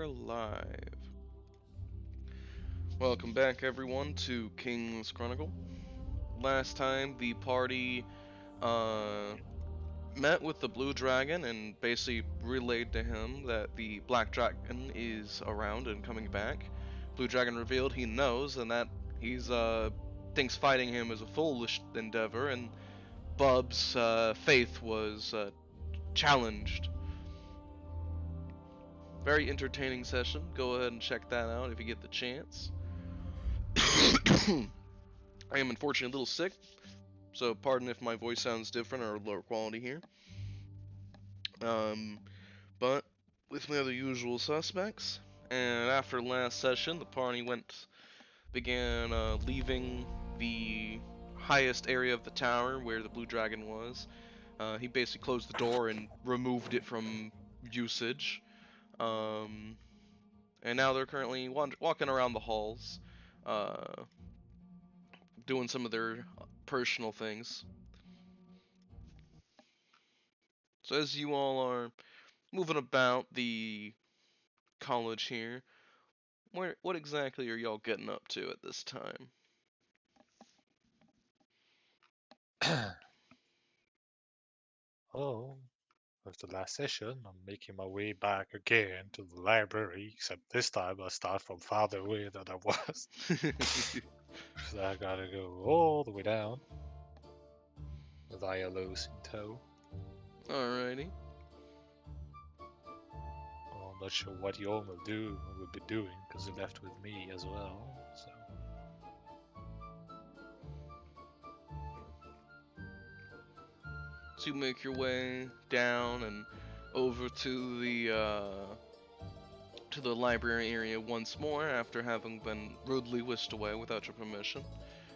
are live. Welcome back, everyone, to Kingless Chronicle. Last time, the party met with the Blue Dragon and basically relayed to him that the Black Dragon is around and coming back. Blue Dragon revealed he knows and that he's thinks fighting him is a foolish endeavor, and Bub's faith was challenged. Very entertaining session. Go ahead and check that out if you get the chance. I am unfortunately a little sick, so pardon if my voice sounds different or lower quality here. But with my other usual suspects, and after last session, the party began leaving the highest area of the tower where the Blue Dragon was. He basically closed the door and removed it from usage. And now they're currently walking around the halls, doing some of their personal things. So as you all are moving about the college here, what exactly are y'all getting up to at this time? Oh, after the last session, I'm making my way back again to the library, except this time I start from farther away than I was. So I gotta go all the way down with ILOs in tow. Alrighty. Well, I'm not sure what you all will be doing, because you left with me as well. So So you make your way down and over to the library area once more after having been rudely whisked away without your permission.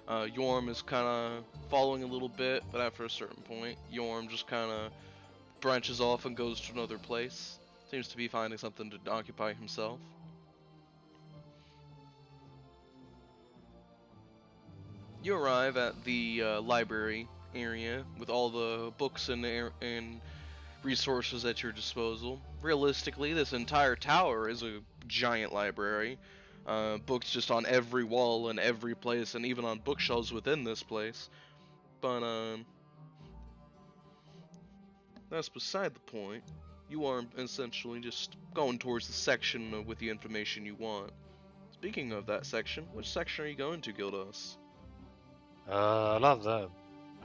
Yorm is kind of following a little bit, but after a certain point, Yorm just kind of branches off and goes to another place. Seems to be finding something to occupy himself. You arrive at the library area with all the books and resources at your disposal. Realistically, this entire tower is a giant library. Books just on every wall and every place, and even on bookshelves within this place. But that's beside the point. You are essentially just going towards the section with the information you want. Speaking of that section, which section are you going to, Gildos? I love them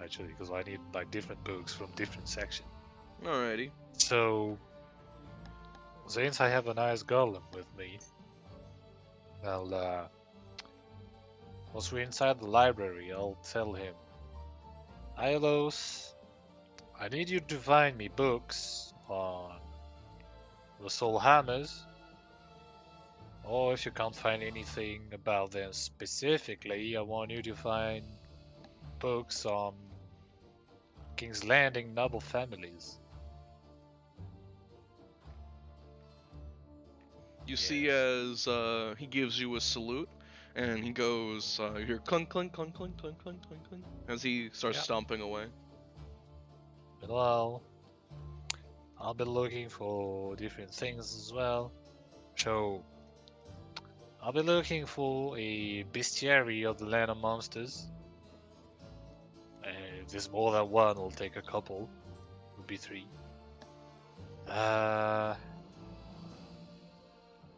actually, because I need like different books from different sections. Alrighty. So since I have a nice golem with me, well, once we're inside the library, I'll tell him, Ilos, I need you to find me books on the soul hammers, or if you can't find anything about them specifically, I want you to find books on King's Landing noble families. You see Yeah, as he gives you a salute, and he goes, you hear clunk, clunk, clunk, clunk, clunk, clunk, clunk, clunk, as he starts yeah. stomping away. Well, I'll be looking for different things as well. So, I'll be looking for a bestiary of the land of monsters. If there's more than one, I'll take a couple. Would be three. Uh,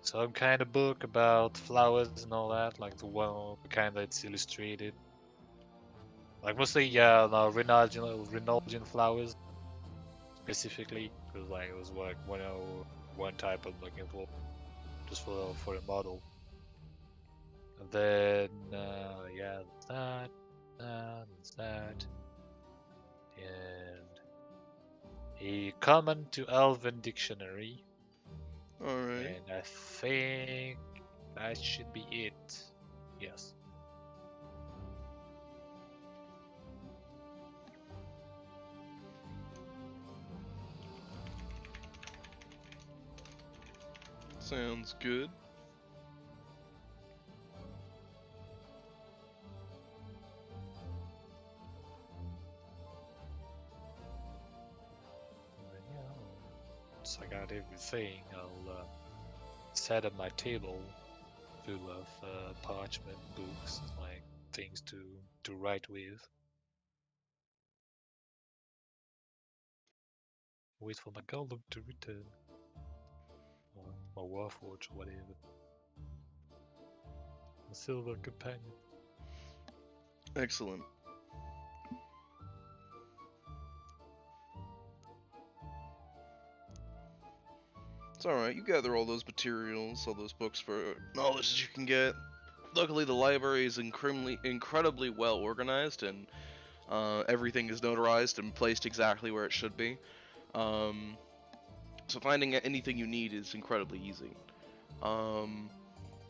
some kind of book about flowers and all that, like the kind that's illustrated. Like mostly, yeah, no, Rinaldian flowers specifically, because like it was like one type I'm looking for, just for a model. And then yeah, that, and a common to Elven dictionary, Alrighty. and I think that should be it. Yes. Sounds good. And then, yeah, once I got everything, I'll sat at my table full of parchment books, like things to write with. Wait for my golem to return. Or my warforge, or whatever. A silver companion. Excellent. It's alright, you gather all those materials, all those books for knowledge that you can get. Luckily, the library is incredibly well organized, and everything is notarized and placed exactly where it should be. So finding anything you need is incredibly easy.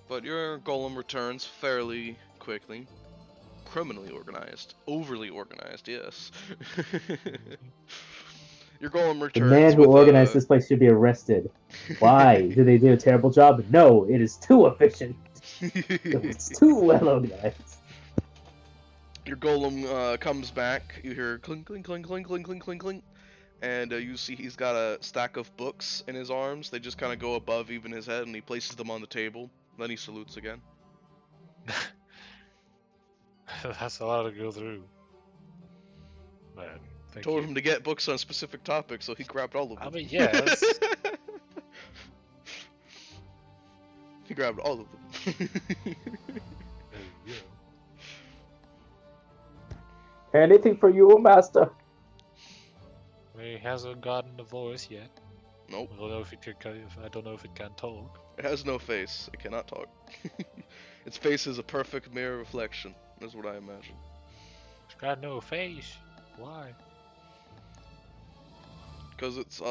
But your golem returns fairly quickly. Criminally organized. Overly organized, yes. Your golem The man returns who with organized a... this place should be arrested. Why? Did they do a terrible job? No, it is too efficient. It was too well organized. Your golem comes back. You hear clink, clink, clink, clink, clink, clink, clink, clink. And you see he's got a stack of books in his arms. They just kind of go above even his head, and he places them on the table. Then he salutes again. That's a lot to go through. Man, thank Told you. him to get books on specific topics, so he grabbed all of them. I mean, yes. He grabbed all of them. Yeah. Anything for you, master? He hasn't gotten a voice yet. Nope. I don't know if it can. I don't know if it can talk. It has no face. It cannot talk. Its face is a perfect mirror reflection. That's what I imagine. It's got no face. Why? Because it's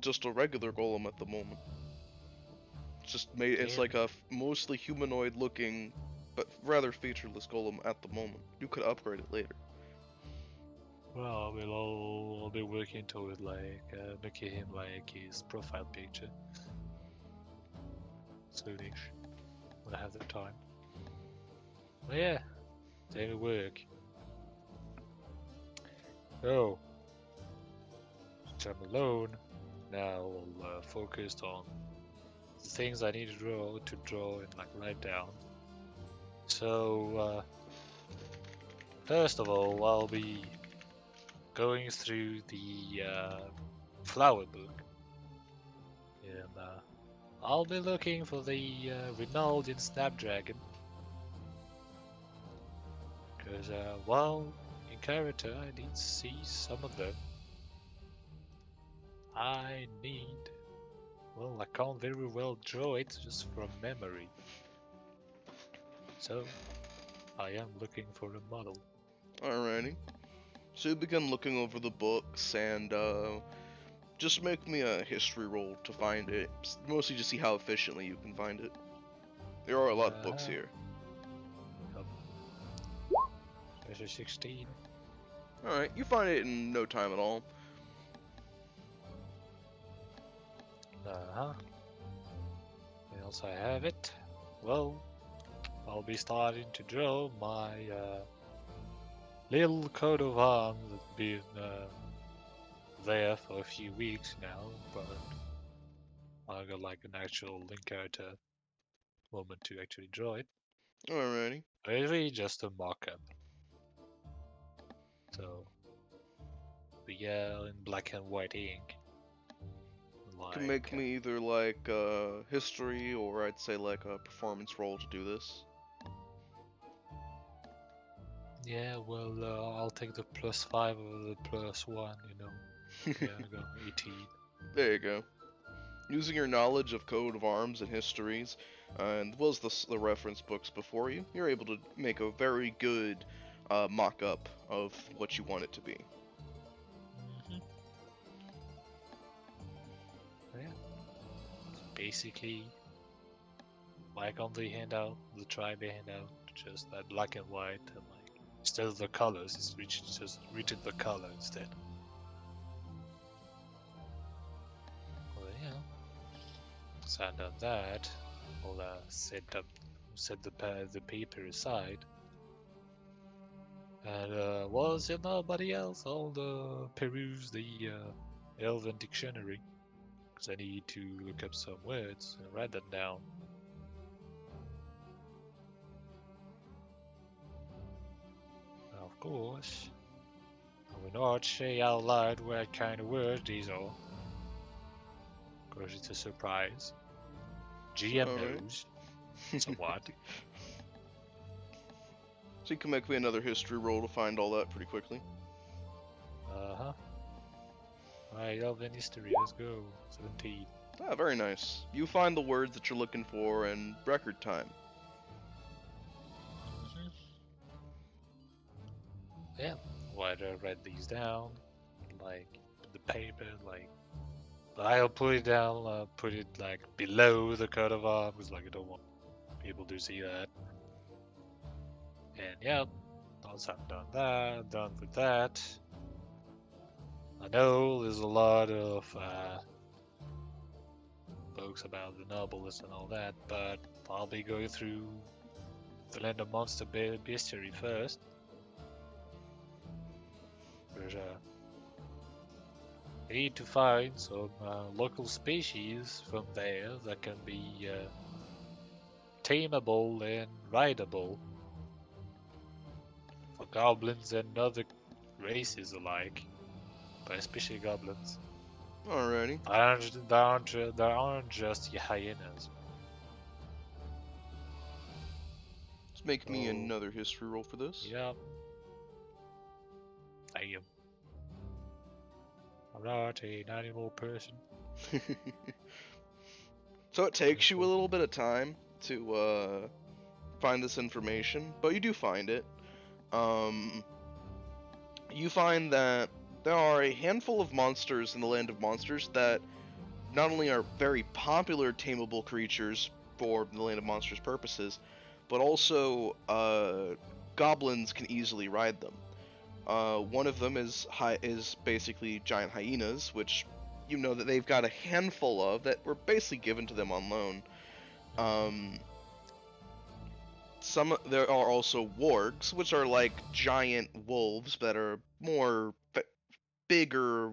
just a regular golem at the moment. It's just made. It's Damn. like a mostly humanoid-looking, but rather featureless golem at the moment. You could upgrade it later. Well, I'll be working toward like making him like his profile picture. Soonish, when I have the time. But yeah, daily work. So, since I'm alone, now I'll focus on the things I need to draw and like write down. So, first of all, I'll be going through the flower book, and I'll be looking for the Rinaldian Snapdragon, because well, in character I need to see some of them. I can't very well draw it just from memory, so I am looking for a model. Alrighty. So you begin looking over the books and just make me a history roll to find it. Mostly to see how efficiently you can find it. There are a lot of books here. There's a 16. Alright, you find it in no time at all. Once I have it, well, I'll be starting to draw my little coat of arms that's been there for a few weeks now, but I got like an actual character moment to actually draw it. Alrighty. But it's really just a mock-up. So, in black and white ink. You can make me either like history or I'd say like a performance roll to do this. Yeah, well, I'll take the +5 over the +1, you know. Yeah, I got 18. There you go. Using your knowledge of coat of arms and histories, and as well as the reference books before you, you're able to make a very good mock-up of what you want it to be. Yeah. Basically, like on the handout, the tribe handout, just that black and white, and like instead of the colors, it's just written the color instead. Well, yeah. So I've done that. I'll set the paper aside. And was there nobody else? I'll peruse the Elven dictionary. Because I need to look up some words and write that down. Of course, I will not say out loud what kind of words these are. Because it's a surprise. GM Alright. knows. Somewhat. So you can make me another history roll to find all that pretty quickly. Uh-huh. Alright, Elven history, let's go. 17. Ah, very nice. You find the words that you're looking for in record time. Yeah, why do I write these down? Like, the paper, like... I'll put it down, put it, like, below the coat of arms, like, I don't want people to see that. And, yeah, once I'm done that, done with that... I know there's a lot of, books about the nobles and all that, but I'll be going through the Land of Monster history first. There's I need to find some local species from there that can be tameable and rideable for goblins and other races alike, but especially goblins. Alrighty. There aren't just hyenas. Let's make me Oh. another history roll for this. Yep. Damn. I'm not an animal person. So it takes you a little bit of time to find this information, but you do find it. You find that there are a handful of monsters in the Land of Monsters that not only are very popular tameable creatures for the Land of Monsters purposes, but also goblins can easily ride them. One of them is basically giant hyenas, which you know that they've got a handful of that were basically given to them on loan. There are also wargs, which are like giant wolves that are more bigger,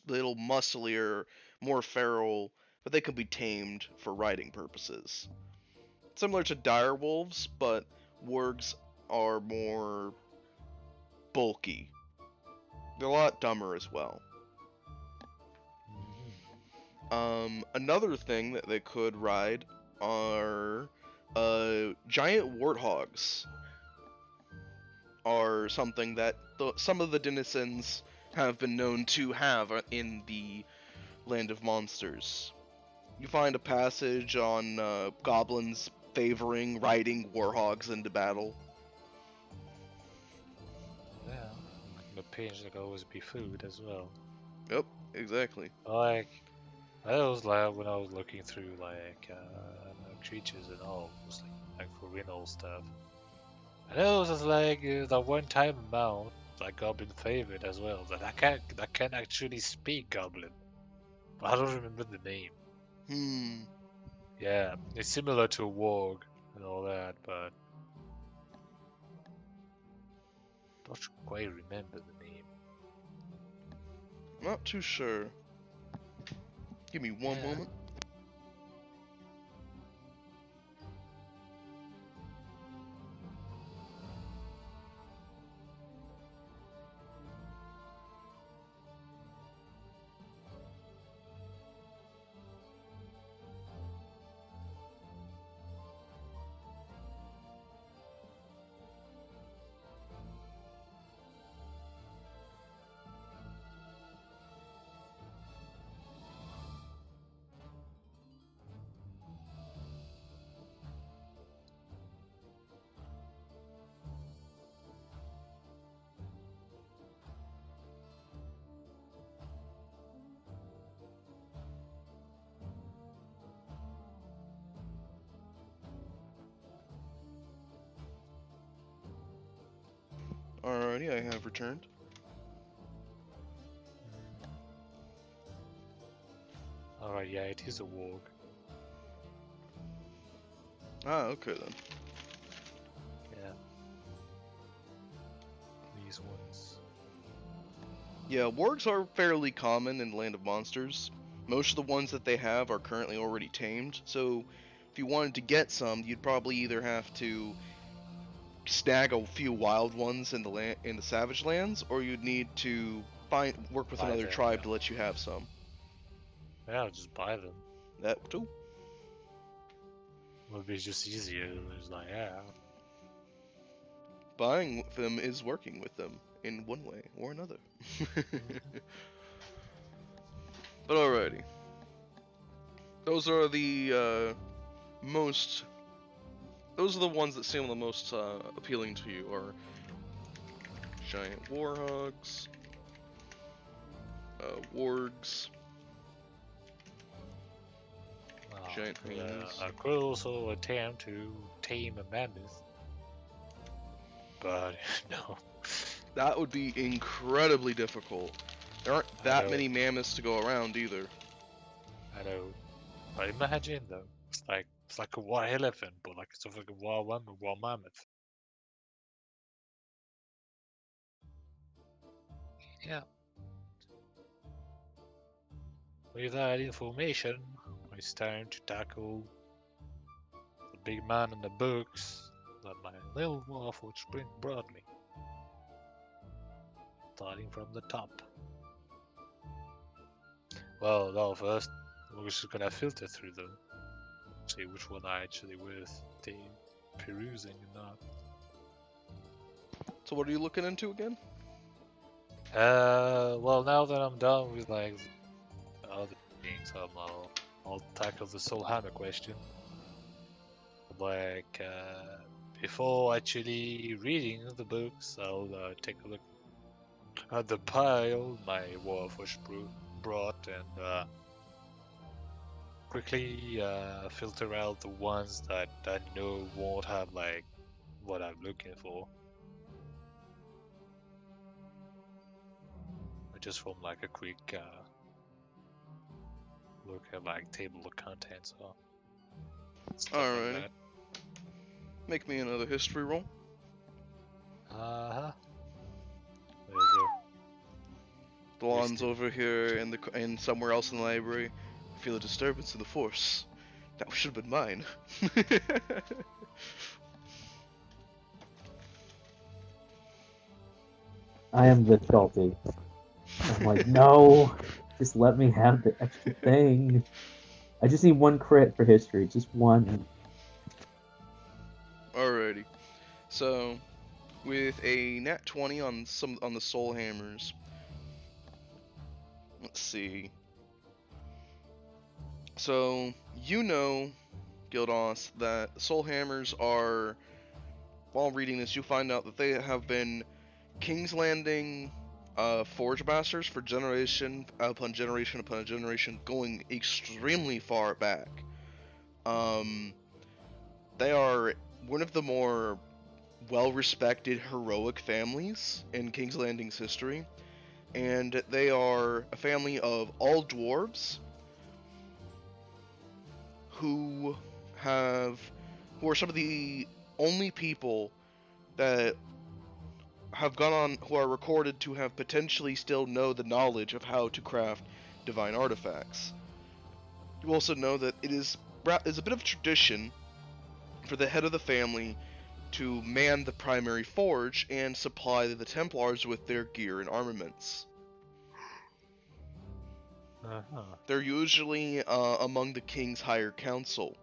little musclier, more feral, but they can be tamed for riding purposes. Similar to dire wolves, but wargs are more bulky. They're a lot dumber as well. Another thing that they could ride are giant warthogs. Are something that some of the denizens have been known to have in the Land of Monsters. You find a passage on goblins favoring riding warthogs into battle. Yeah, the page that always be food as well. Yep, exactly. Like, that was like when I was looking through like creatures and all, mostly like for renal stuff. And it was just like the one-time amount, like Goblin favorite as well. That I can actually speak Goblin, but I don't remember the name. Yeah, it's similar to a warg and all that, but don't quite remember the name. Not too sure. Give me one moment. Alrighty, I have returned. Alright, yeah, it is a warg. Ah, okay then. Yeah. These ones. Yeah, wargs are fairly common in Land of Monsters. Most of the ones that they have are currently already tamed, so if you wanted to get some, you'd probably either have to snag a few wild ones in the Savage Lands, or you'd need to work with Buy another them, tribe yeah. to let you have some. Yeah, I'll just buy them. That too. Would be just easier. It's like, yeah. Buying them is working with them in one way or another. But alrighty. Those are the most. Those are the ones that seem the most appealing to you. Are giant warhogs, wargs, giant hyenas. I could also attempt to tame a mammoth. But, no. That would be incredibly difficult. There aren't I that know. many mammoths to go around either. I know. But imagine, though. It's like a wild elephant, but like it's like a wild mammoth. Yeah. With that information, it's time to tackle the big man in the books that my little Warforged Spring brought me. Starting from the top. Well, no, first, we're just gonna filter through them. See which one are actually worth the perusing and not. So what are you looking into again? Well, now that I'm done with like the other things, I'll tackle the Soul Hammer question. Like, before actually reading the books, I'll take a look at the pile my Warforged brought and quickly filter out the ones that I know won't have like what I'm looking for. Just from like a quick look at like table of contents or stuff like Alrighty. that. Make me another history roll. Uh-huh. There you Delon's History. over here and somewhere else in the library. I feel a disturbance in the force. That should have been mine. I am the difficulty. I'm like, no, just let me have the extra thing. I just need one crit for history, just one. Alrighty. So, with a nat 20 on the soul hammers. Let's see. So, you know, Gildos, that soul hammers are, while reading this, you find out that they have been King's Landing forge masters for generation upon generation upon generation, going extremely far back. They are one of the more well-respected heroic families in King's Landing's history, and they are a family of all dwarves who are some of the only people that have gone on, who are recorded to have potentially still know the knowledge of how to craft divine artifacts. You also know that it is a bit of tradition for the head of the family to man the primary forge and supply the Templars with their gear and armaments. Uh-huh. They're usually among the king's higher council.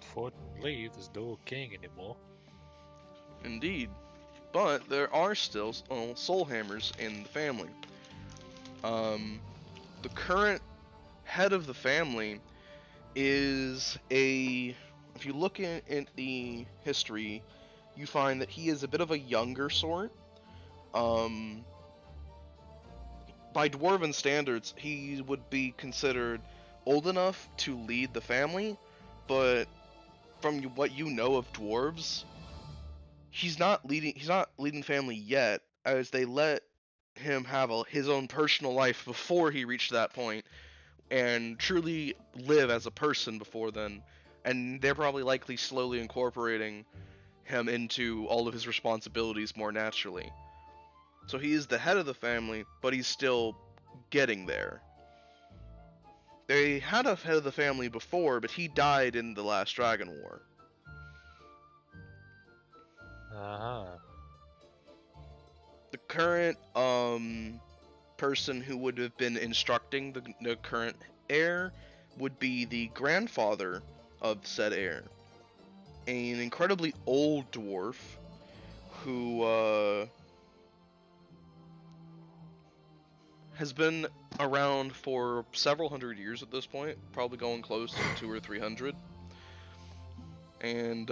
Unfortunately, there's no king anymore. Indeed. But there are still soul hammers in the family. The current head of the family is if you look in the history, you find that he is a bit of a younger sort. By dwarven standards, he would be considered old enough to lead the family, but from what you know of dwarves, he's not leading the family yet, as they let him have his own personal life before he reached that point and truly live as a person before then, and they're probably likely slowly incorporating him into all of his responsibilities more naturally. So he is the head of the family, but he's still getting there. They had a head of the family before, but he died in the last Dragon War. Uh-huh. The current person who would have been instructing the current heir would be the grandfather of said heir, an incredibly old dwarf who has been around for several hundred years at this point, probably going close to 200 or 300. And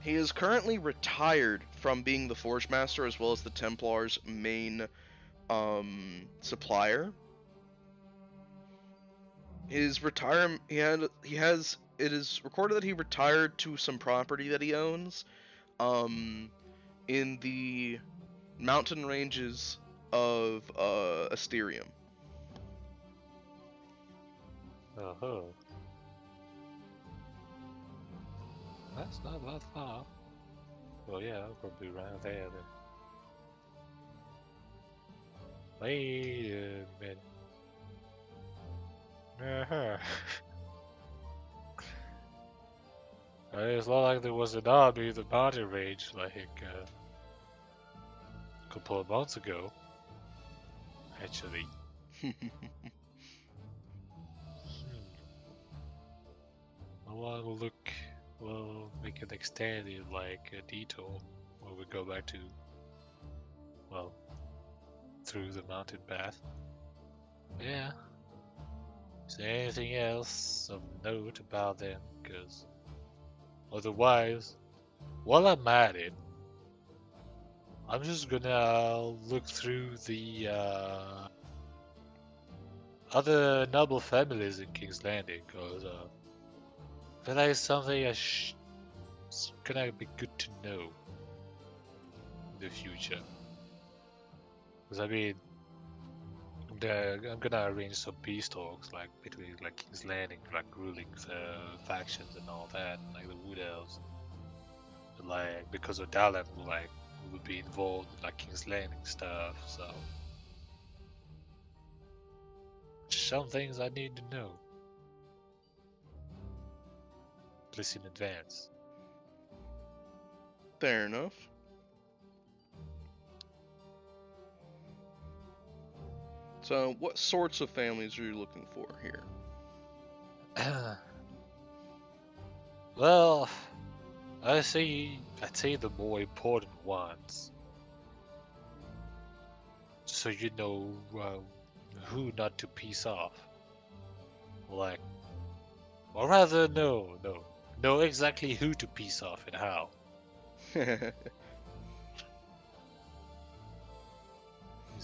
he is currently retired from being the Forge Master as well as the Templar's main supplier. His retirement, it is recorded that he retired to some property that he owns in the mountain ranges of Asterium. Uh-huh. That's not that far. Well, yeah, probably around there then. Wait a minute. Uh-huh. It's not like there was an army in the mountain range like a couple of months ago. Actually. I want to look. Well, make an extended like a detour where we go back to, well, through the mountain path. Yeah. Is there anything else of note about them? Because otherwise, while I'm at it, I'm just gonna look through the other noble families in King's Landing, because I feel like it's something it's gonna be good to know in the future. Because I mean, I'm gonna arrange some peace talks like between like King's Landing, like ruling factions and all that, like the Wood Elves. But, like because of Dalan will be involved in like King's Landing stuff, so some things I need to know. At least in advance. Fair enough. So, what sorts of families are you looking for here? Well, I'd say the more important ones, so you know who not to piece off. Like, or rather, know exactly who to piece off and how. Is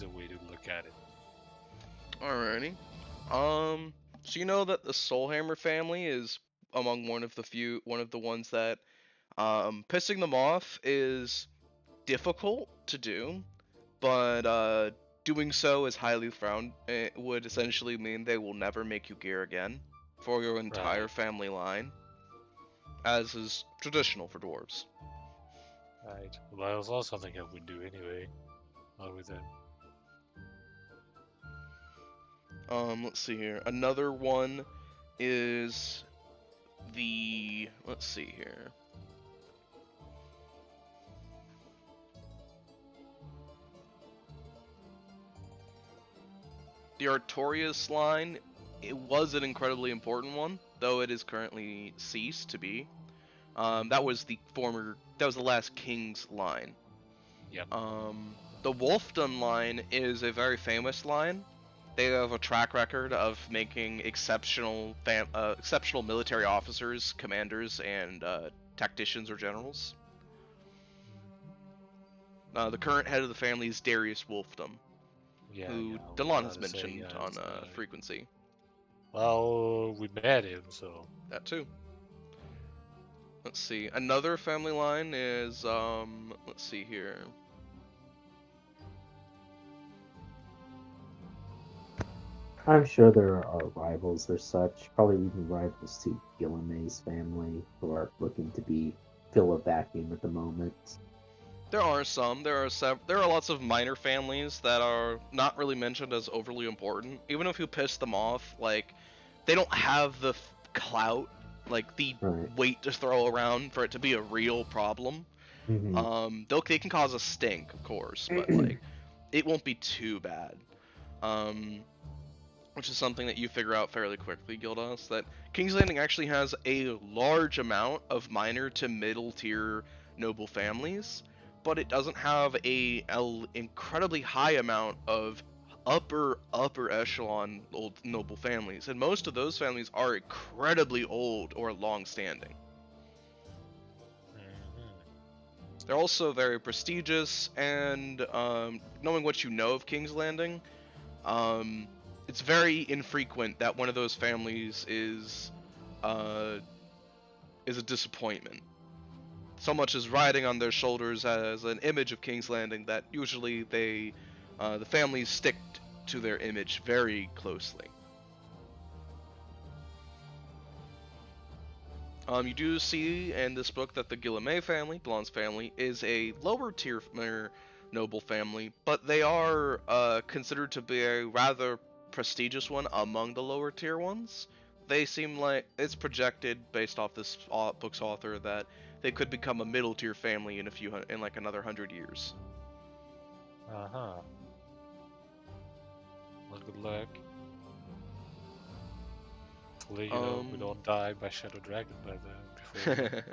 a way to look at it. Alrighty. So you know that the Soulhammer family is among one of the ones that, pissing them off is difficult to do, but, doing so is highly frowned. It would essentially mean they will never make you gear again for your entire Right. family line, as is traditional for dwarves. Right. Well, that's also something I would do anyway. Not with them. Let's see here. Another one is let's see here. The Artorias line, it was an incredibly important one, though it is currently ceased to be. That was the last king's line. Yep. The Wolfdom line is a very famous line. They have a track record of making exceptional military officers, commanders, and tacticians or generals. The current head of the family is Darius Wolfdom, Yeah, who yeah, I was Delon has about to say, mentioned yeah, on it's, frequency. well, we met him, so. That too. Let's see. Another family line is let's see here. I'm sure there are rivals or such, probably even rivals to Gillimay's family, who are looking to fill a vacuum at the moment. There are some. There are lots of minor families that are not really mentioned as overly important. Even if you piss them off, like they don't have the clout, like the Right. weight to throw around for it to be a real problem. They can cause a stink, of course, but like it won't be too bad. Um, which is something that you figure out fairly quickly, Gildas, that King's Landing actually has a large amount of minor to middle tier noble families, but it doesn't have a incredibly high amount of upper echelon old noble families, and most of those families are incredibly old or long standing. They're also very prestigious, and knowing what you know of King's Landing, it's very infrequent that one of those families is a disappointment. So much as riding on their shoulders as an image of King's Landing that usually the families stick to their image very closely. You do see in this book that the Guillemets family, Blonde's family, is a lower tier noble family, but they are considered to be a rather prestigious one among the lower tier ones. They seem like it's projected based off this book's author that they could become a middle tier family in like another 100 years. Well, good luck. Hopefully, we don't die by Shadow Dragon by then. Before.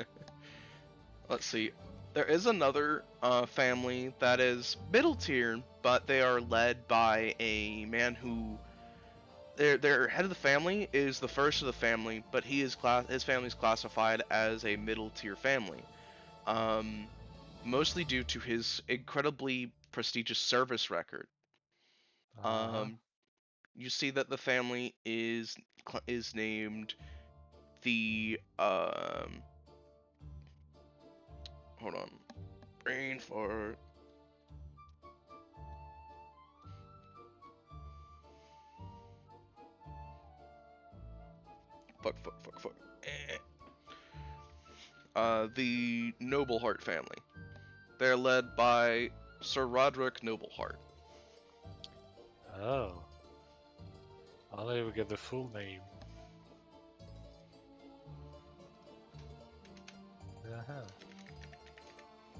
Let's see. There is another family that is middle tier, but they are led by a man who their head of the family is the first of the family, but his family is classified as a middle tier family, mostly due to his incredibly prestigious service record. You see that the family is named the hold on, brain for fuck. The Nobleheart family. They're led by Sir Roderick Nobleheart. Oh. I'll never get the full name.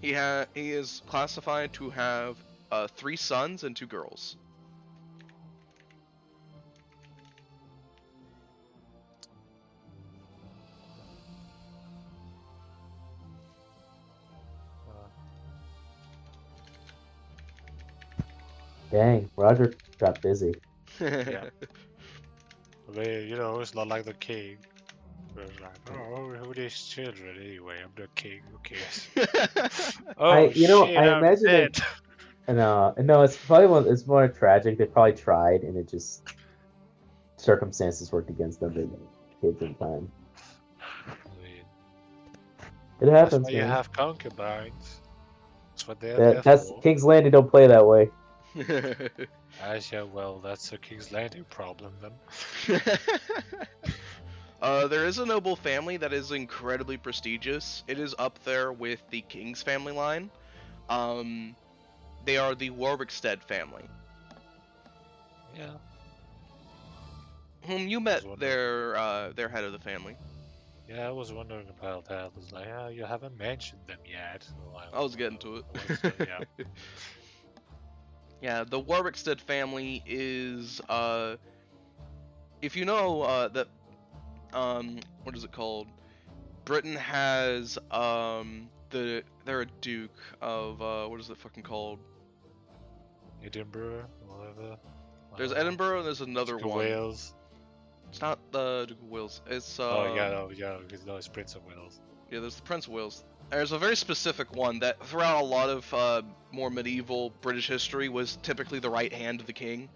He is classified to have 3 sons and 2 girls. Dang, Roger got busy. Yeah. It's not like the king. It's like, oh, who are these children anyway? I'm the king. Who cares? Oh shit! I I'm imagine dead. no, it's probably it's more tragic. They probably tried, and it just circumstances worked against them. They kids in time. It That's happens, why you man. have concubines. That's what they're there That's for. King's Landing. Don't play that way. Well, that's a King's Landing problem then. There is a noble family that is incredibly prestigious. It is up there with the King's family line. They are the Warwickstead family. Yeah. Whom you met their head of the family. Yeah, I was wondering about that. I was like, you haven't mentioned them yet. So I was getting to it. Yeah. Yeah, the Warwickstead family is if you know that what is it called? Britain has they're a duke of what is it fucking called? Edinburgh, whatever. There's Edinburgh and there's another Duke of one. Wales. It's not the Duke of Wales. It's it's Prince of Wales. Yeah, there's the Prince of Wales. There's a very specific one that throughout a lot of more medieval British history was typically the right hand of the king.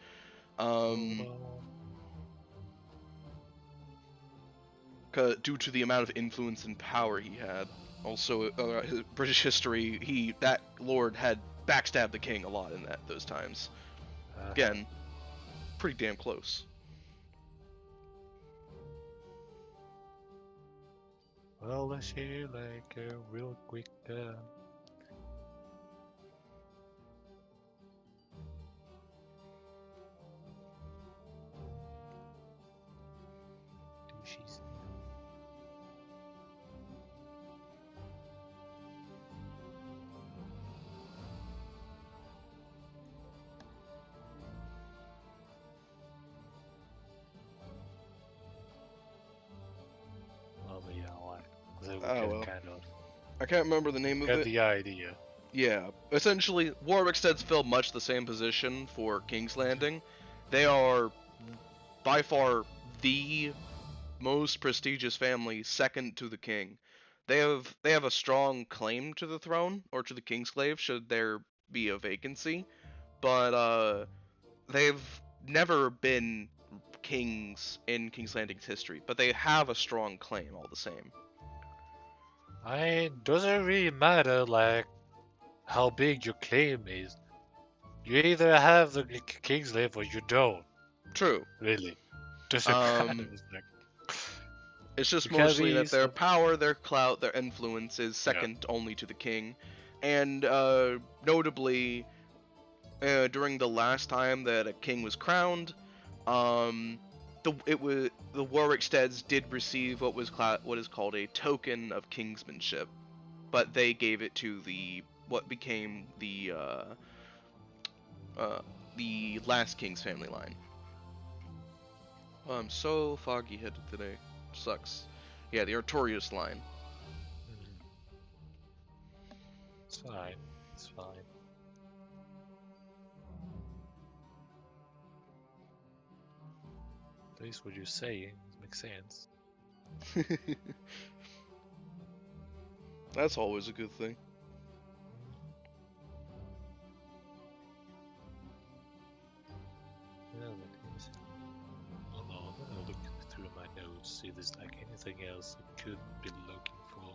Due to the amount of influence and power he had. Also, British history, that lord had backstabbed the king a lot in those times. Again, pretty damn close. Well, let's hear like a real quick so we Oh, can well. kind of I can't remember the name of get it. the idea. Yeah, essentially, Warwicksteads fill much the same position for King's Landing. They are by far the most prestigious family, second to the king. They have a strong claim to the throne or to the Kingsglaive should there be a vacancy, but they've never been kings in King's Landing's history, but they have a strong claim all the same. Doesn't really matter like how big your claim is. You either have the king's live or you don't. True. Really, doesn't matter. Um, It's like It's just you can mostly be that their some. power, their clout, their influence is Yeah. second only to the king. And notably, during the last time that a king was crowned, um, the Warwicksteads did receive what is called a token of kingsmanship, but they gave it to what became the last king's family line. Oh, I'm so foggy headed today. Sucks. Yeah, the Artorius line. It's fine. It's fine. At least what you're saying makes sense. That's always a good thing. Yeah, that is. Hold on, I'm gonna look through my notes, see if there's like anything else I could be looking for.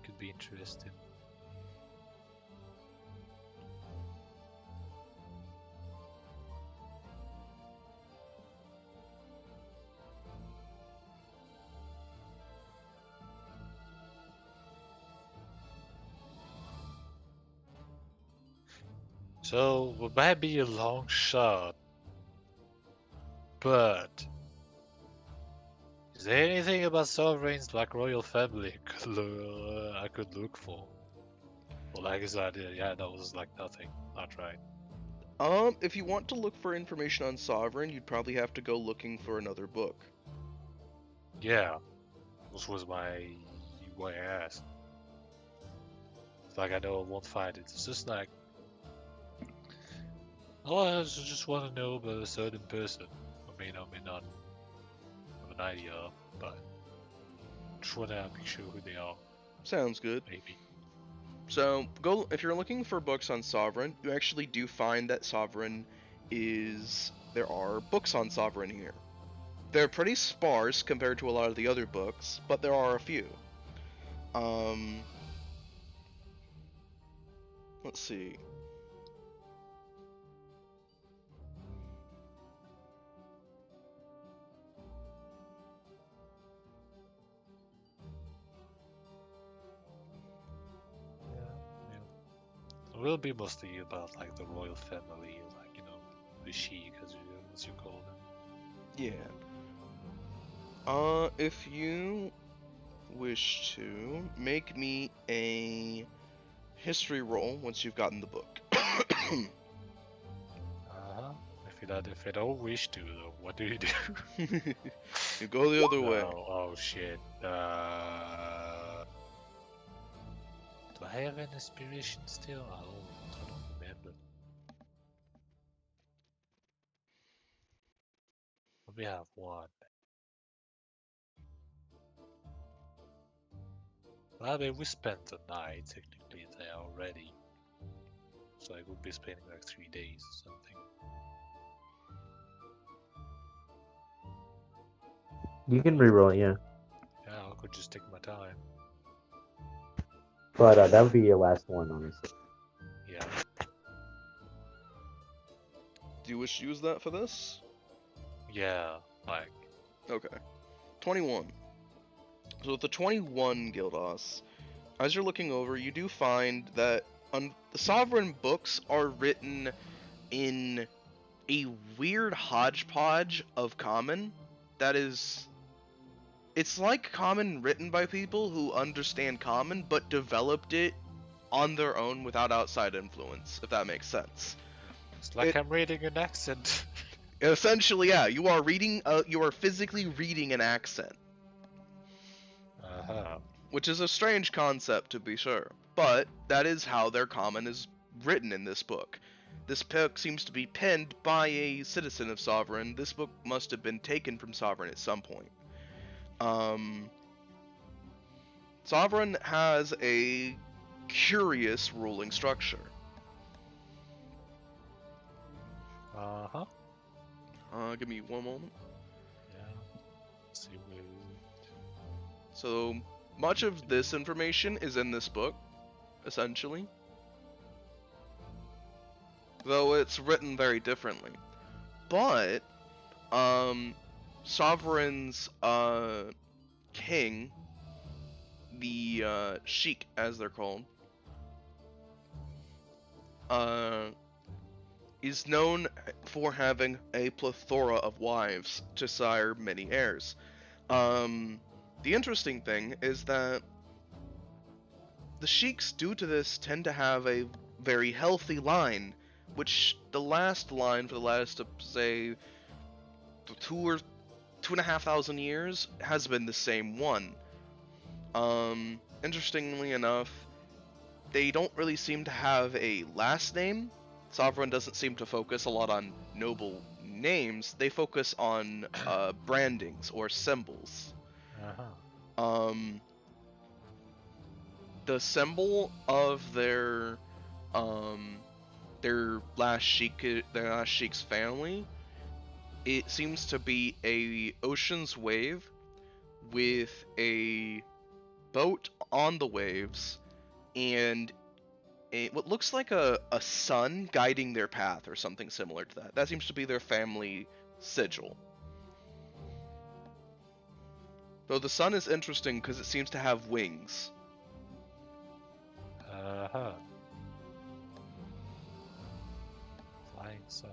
Could be interesting. So, it might be a long shot, but is there anything about sovereigns like royal family I could look for? Well, like I said, yeah, that was like nothing. Not right. If you want to look for information on Sovereign, you'd probably have to go looking for another book. Yeah, this was why I asked. It's like I know I won't find it. It's just like, oh, I just want to know about a certain person. I may or may not have an idea of, but just want to make sure who they are. Sounds good. Maybe. So, if you're looking for books on Sovereign, you actually do find that there are books on Sovereign here. They're pretty sparse compared to a lot of the other books, but there are a few. Let's see. It will be mostly about like the royal family, like the Sheik, as you call them. Yeah. If you wish to make me a history roll once you've gotten the book. If I don't wish to, though, what do you do? You go the other way. Oh shit. Do I have an inspiration still? I don't remember. We have one. Well, I mean, we spent the night technically there already. So I would be spending like 3 days or something. You can reroll, yeah. Yeah, I could just take my time. But that would be your last one, honestly. Yeah. Do you wish to use that for this? Yeah, like. Okay. 21. So with the 21 Gildos, as you're looking over, you do find that the Sovereign books are written in a weird hodgepodge of Common that is... It's like Common written by people who understand Common, but developed it on their own without outside influence, if that makes sense. It's like I'm reading an accent. Essentially, yeah, you are physically reading an accent. which is a strange concept to be sure, but that is how their common is written in this book. This book seems to be penned by a citizen of Sovereign. This book must have been taken from Sovereign at some point. Sovereign has a curious ruling structure. Give me one moment. Yeah. Let's see where. So, much of this information is in this book, essentially. Though it's written very differently. But, Sovereign's, king, the, Sheik, as they're called, is known for having a plethora of wives to sire many heirs. The interesting thing is that the Sheiks, due to this, tend to have a very healthy line, which the last line for the last, say, 2,500 years has been the same one. Interestingly enough, they don't really seem to have a last name. Sovereign doesn't seem to focus a lot on noble names. They focus on brandings or symbols. The symbol of their last sheik's family, it seems to be a ocean's wave with a boat on the waves and what looks like a sun guiding their path or something similar to that. That seems to be their family sigil. Though the sun is interesting because it seems to have wings. Flying sun.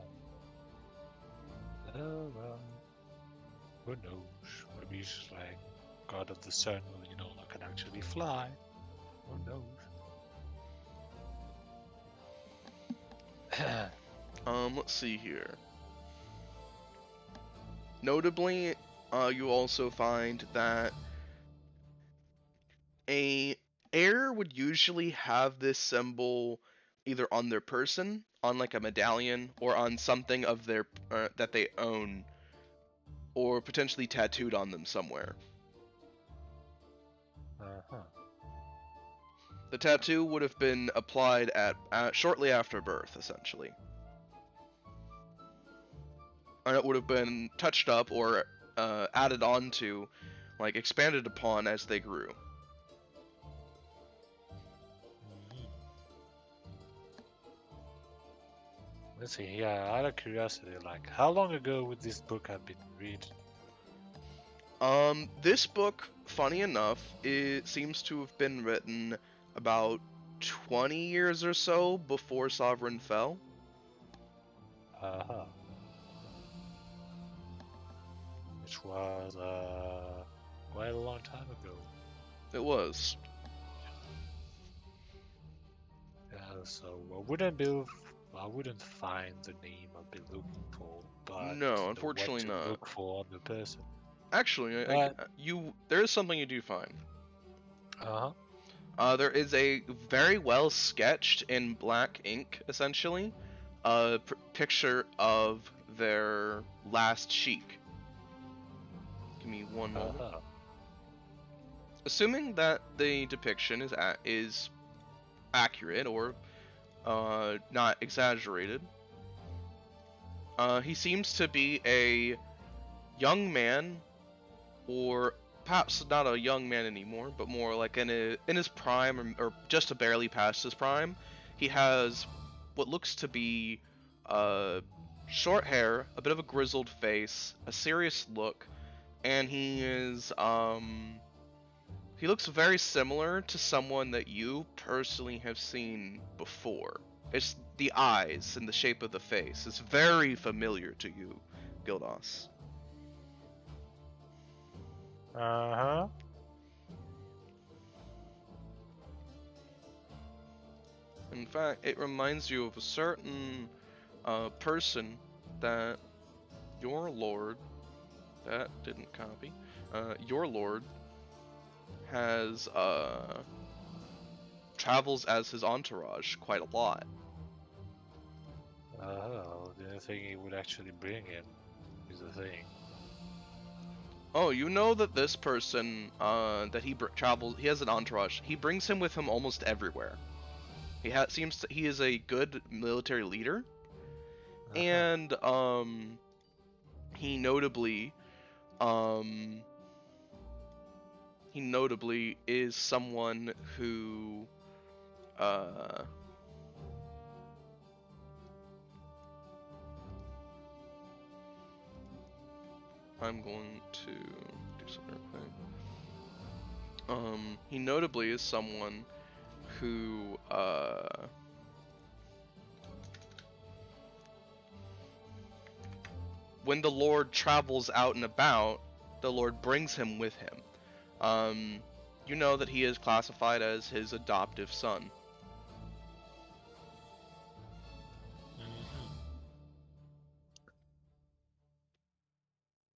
Oh, well. Who knows? Maybe he's like god of the sun, you know, that can actually fly. Who knows? Let's see here. Notably, you also find that a heir would usually have this symbol either on their person, on like a medallion, or on something of their that they own, or potentially tattooed on them somewhere. The tattoo would have been applied at shortly after birth, essentially. And it would have been touched up or added on to, like expanded upon as they grew. Let's see, yeah, out of curiosity, like, how long ago would this book have been read? This book, funny enough, it seems to have been written about 20 years or so before Sovereign fell. Which was, quite a long time ago. It was. Yeah, so I wouldn't find the name I'd be looking for, but No, unfortunately what to not. look for on the person. Actually, there is something you do find. There is a very well sketched in black ink, essentially, picture of their last sheik. Give me one moment. Assuming that the depiction is accurate or not exaggerated, he seems to be a young man, or perhaps not a young man anymore, but more like in his prime, or just barely past his prime. He has what looks to be short hair, a bit of a grizzled face, a serious look, and he looks very similar to someone that you personally have seen before. It's the eyes and the shape of the face. It's very familiar to you, Gildas. In fact, it reminds you of a certain person that your lord, that didn't copy, your lord has travels as his entourage quite a lot. Oh, the only thing he would actually bring him is the thing. Oh, you know that this person that travels, he has an entourage. He brings him with him almost everywhere. He is a good military leader, and he notably um he notably is someone who I'm going to do something real quick. He notably is someone who when the Lord travels out and about, the Lord brings him with him. You know that he is classified as his adoptive son.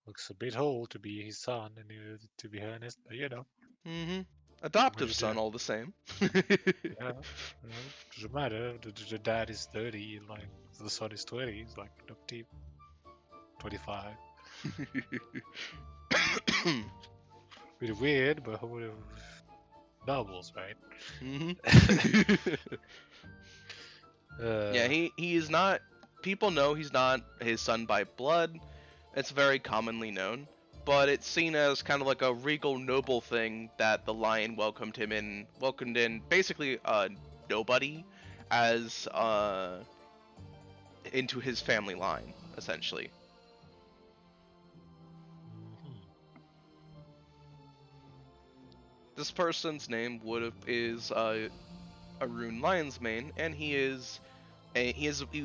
Looks a bit old to be his son, and to be honest, but you know. Adoptive What do you son, do? all the same. Yeah, doesn't matter. The dad is 30, like the son is 20. He's like adoptive. 25. Pretty weird, but novels, right? Yeah, he is not. People know he's not his son by blood. It's very commonly known, but it's seen as kind of like a regal noble thing that the lion welcomed in basically nobody as into his family line essentially. This person's name is Arun Lionsmane, and he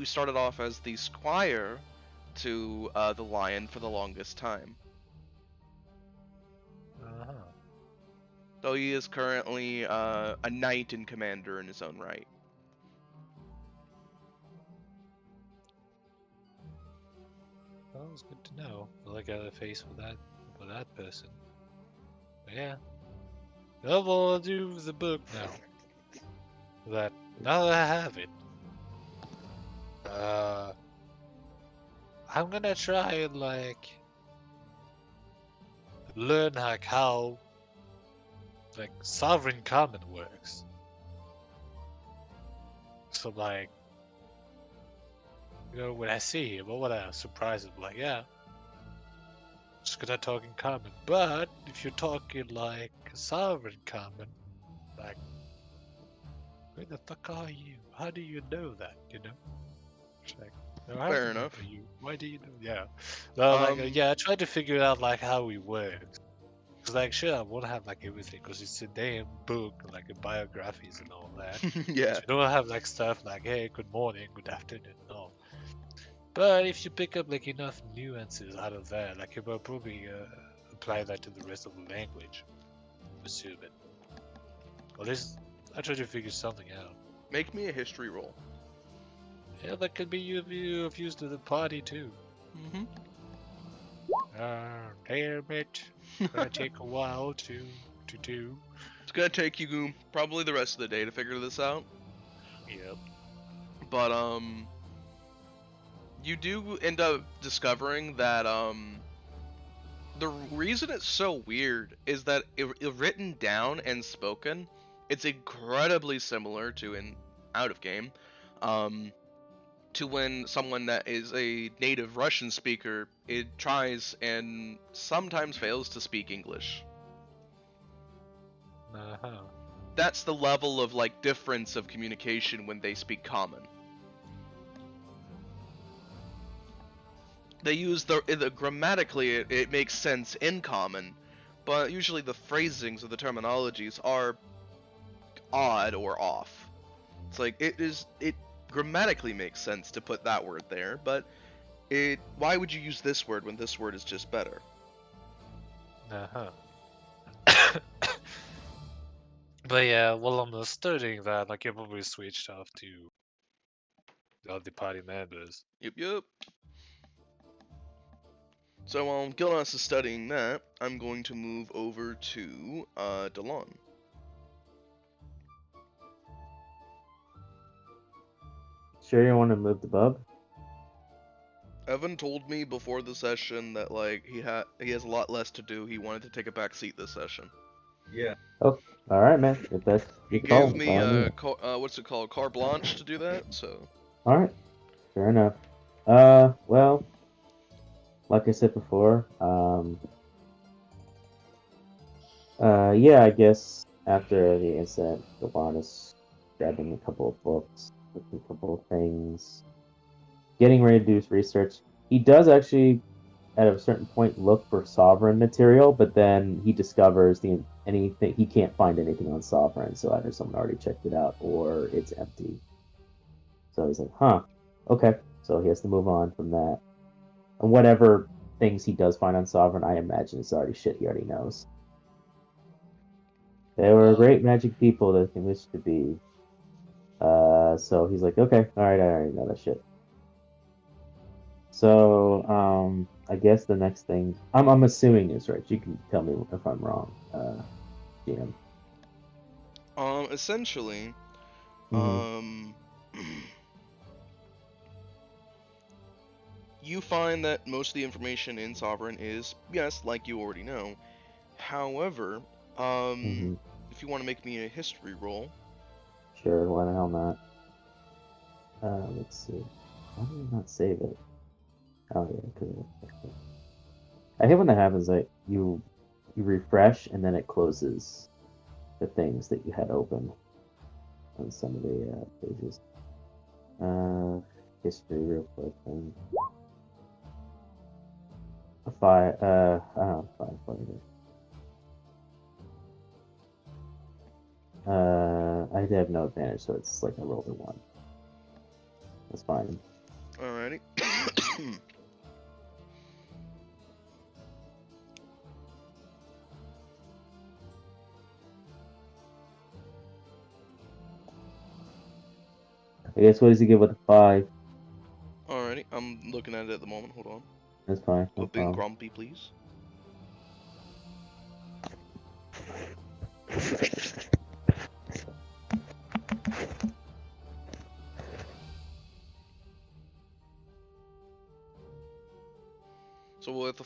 started off as the squire to the lion for the longest time. Though he is currently a knight and commander in his own right. Well, it's good to know. Well, I got a face for that person. But yeah. Well, we'll do the book now. Now that I have it, I'm gonna try and learn how sovereign common works. So when I see him, what I surprise him, yeah, just gonna talk in common. But if you're talking like sovereign common, like, where the fuck are you? How do you know that? It's like, no, I Fair remember enough. you. Why do you know? Yeah. No, yeah, I tried to figure out how he works. Cause sure, I won't have everything, cause it's a damn book, biographies and all that. Yeah. So you don't have stuff like, hey, good morning, good afternoon, no. But if you pick up enough nuances out of that, you will probably apply that to the rest of the language. Assume it. At least I try to figure something out. Make me a history roll. Yeah, that could be of use to the party too. Damn it. Gonna take a while to do. It's gonna take you probably the rest of the day to figure this out. Yep. But you do end up discovering that the reason it's so weird is that written down and spoken, it's incredibly similar to in out of game, to when someone that is a native Russian speaker it tries and sometimes fails to speak English. That's the level of difference of communication when they speak common. They use the grammatically it makes sense in common, but usually the phrasings of the terminologies are odd or off. It's it grammatically makes sense to put that word there, but why would you use this word when this word is just better? But yeah, while I'm studying that, I probably switched off to the other party members. Yep. So while Gildas is studying that, I'm going to move over to Delon. Sure, you want to move the bub? Evan told me before the session that like he has a lot less to do. He wanted to take a back seat this session. Yeah. Oh, all right, man. If that's He your call, gave that's me all I need. what's it called, carte blanche to do that. So All right, fair enough. Well, like I said before, yeah, I guess after the incident, Goban is grabbing a couple of books, looking a couple of things, getting ready to do his research. He does actually, at a certain point, look for Sovereign material, but then he discovers anything he can't find anything on Sovereign, so either someone already checked it out or it's empty. So he's like, huh, okay. So he has to move on from that. And whatever things he does find on Sovereign, I imagine it's already shit he already knows. They were great magic people that he wished to be. So he's like, okay, all right, I already know that shit. So, I guess the next thing I'm assuming is right. You can tell me if I'm wrong, GM. essentially, Mhm. you find that most of the information in Sovereign is, yes, like you already know. However, Mhm. if you want to make me a history roll, Sure, why the hell not? Let's see. Why did I not save it? Oh yeah, because I hate when that happens. Like you refresh and then it closes the things that you had open on some of the pages. History real quick then. A five. I don't know, five. What it is. I have no advantage, so it's like I rolled a one. That's fine. alrighty. I guess what does he get with a five? Alrighty, I'm looking at it at the moment. Hold on. That's fine. No Quit being problem. grumpy, please. So with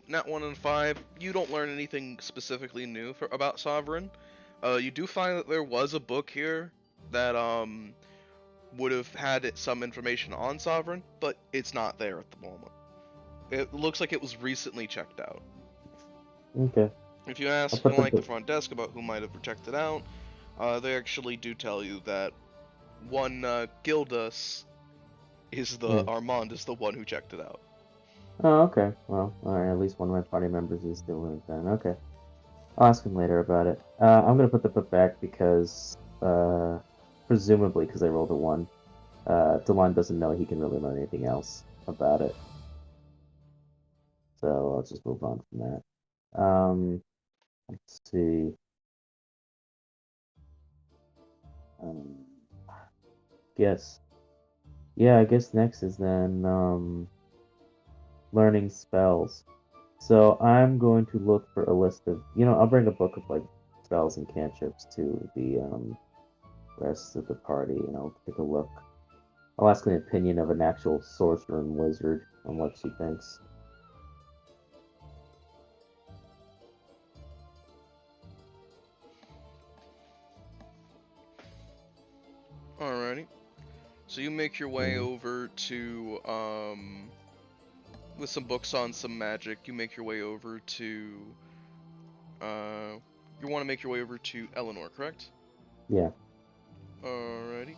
nat 1 and 5, you don't learn anything specifically new about Sovereign. You do find that there was a book here that would have had some information on Sovereign, but it's not there at the moment. It looks like it was recently checked out. Okay. If you I'll ask put the like the book. front desk about who might have checked it out, they actually do tell you that one Gildas is Yeah. Armand is the one who checked it out. Oh, okay. Well, all right. At least one of my party members is doing it then. Okay. I'll ask him later about it. I'm gonna put the book back because, presumably, because I rolled a one. Delon doesn't know he can really learn anything else about it. So I'll just move on from that. Let's see. Um, guess. Yeah, I guess next is then learning spells. So I'm going to look for a list of, I'll bring a book of like spells and cantrips to the rest of the party, and I'll take a look. I'll ask an opinion of an actual sorcerer and wizard on what she thinks. Alrighty. So you make your way over to with some books on some magic. You make your way over to you want to make your way over to Eleanor, correct? Yeah. Alrighty.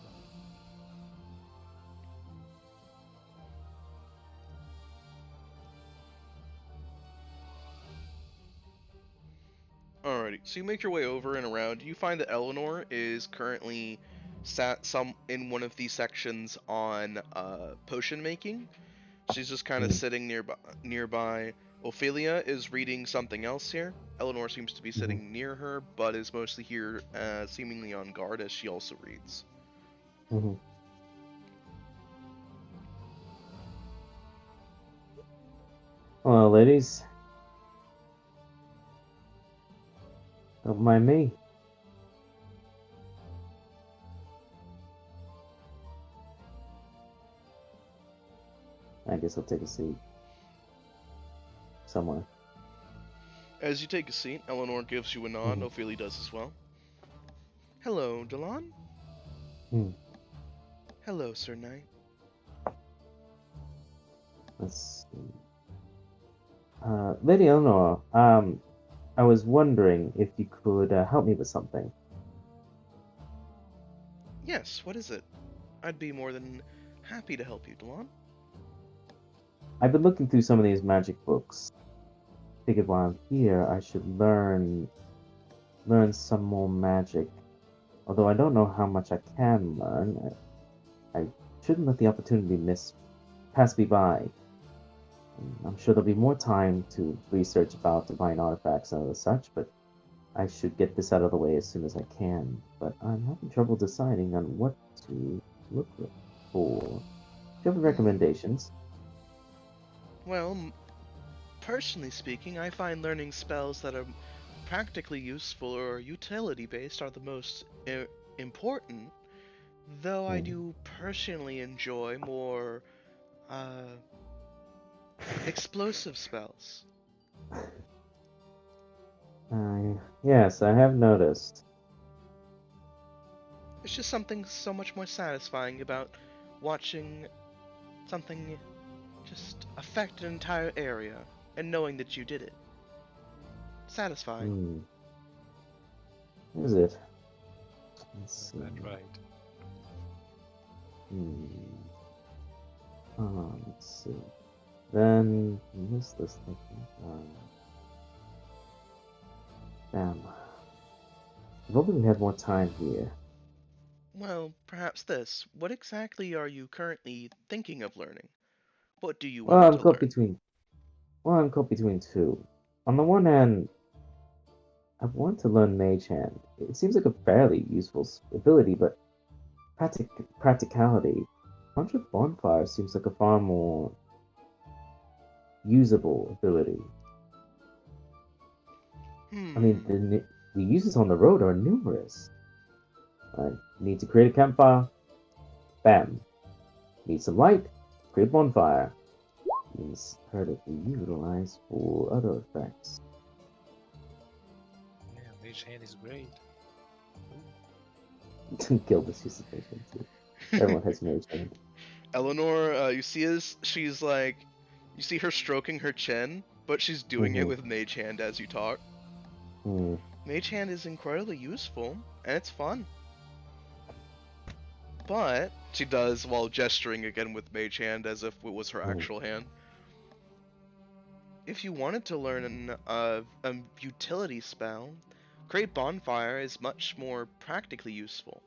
Alrighty. So you make your way over and around. You find that Eleanor is currently sat in one of these sections on potion making. She's just kind of sitting nearby. Ophelia is reading something else here. Eleanor seems to be sitting near her, but is mostly here, seemingly on guard as she also reads. Mm-hmm. Hello, ladies. Don't mind me. I guess I'll take a seat. Somewhere. As you take a seat, Eleanor gives you a nod. Ophelia does as well. Hello, Delon. Hmm. Hello, Sir Knight. Let's see. Lady Eleanor, I was wondering if you could help me with something. Yes, what is it? I'd be more than happy to help you, Delon. I've been looking through some of these magic books. Figured while I'm here, I should learn some more magic. Although I don't know how much I can learn, I shouldn't let the opportunity pass me by. I'm sure there'll be more time to research about divine artifacts and other such, but I should get this out of the way as soon as I can. But I'm having trouble deciding on what to look for. Do you have recommendations? Well, personally speaking, I find learning spells that are practically useful or utility based are the most important, though I do personally enjoy more explosive spells. Yes, I have noticed. It's just something so much more satisfying about watching something just affect an entire area and knowing that you did it. Satisfying. Is it? Let's see. That's right. Let's see. Then, what's this thing? Damn. If only we had more time here. Well, perhaps this. What exactly are you currently thinking of learning? What do you Well, want I'm to caught learn? between. Well, I'm caught between two. On the one hand, I want to learn Mage Hand. It seems like a fairly useful ability, but practicality. Conjure Bonfire seems like a far more usable ability. I mean, the uses on the road are numerous. Need to create a campfire? Bam. Need some light? Create bonfire. Means her to be utilized for other effects. Yeah, Mage Hand is great. Gilda's used to patient too. Everyone has Mage Hand. Eleanor, you see her stroking her chin, but she's doing it with Mage Hand as you talk. Mage Hand is incredibly useful, and it's fun. But, she does while gesturing again with Mage Hand as if it was her actual hand. If you wanted to learn a utility spell, Create Bonfire is much more practically useful.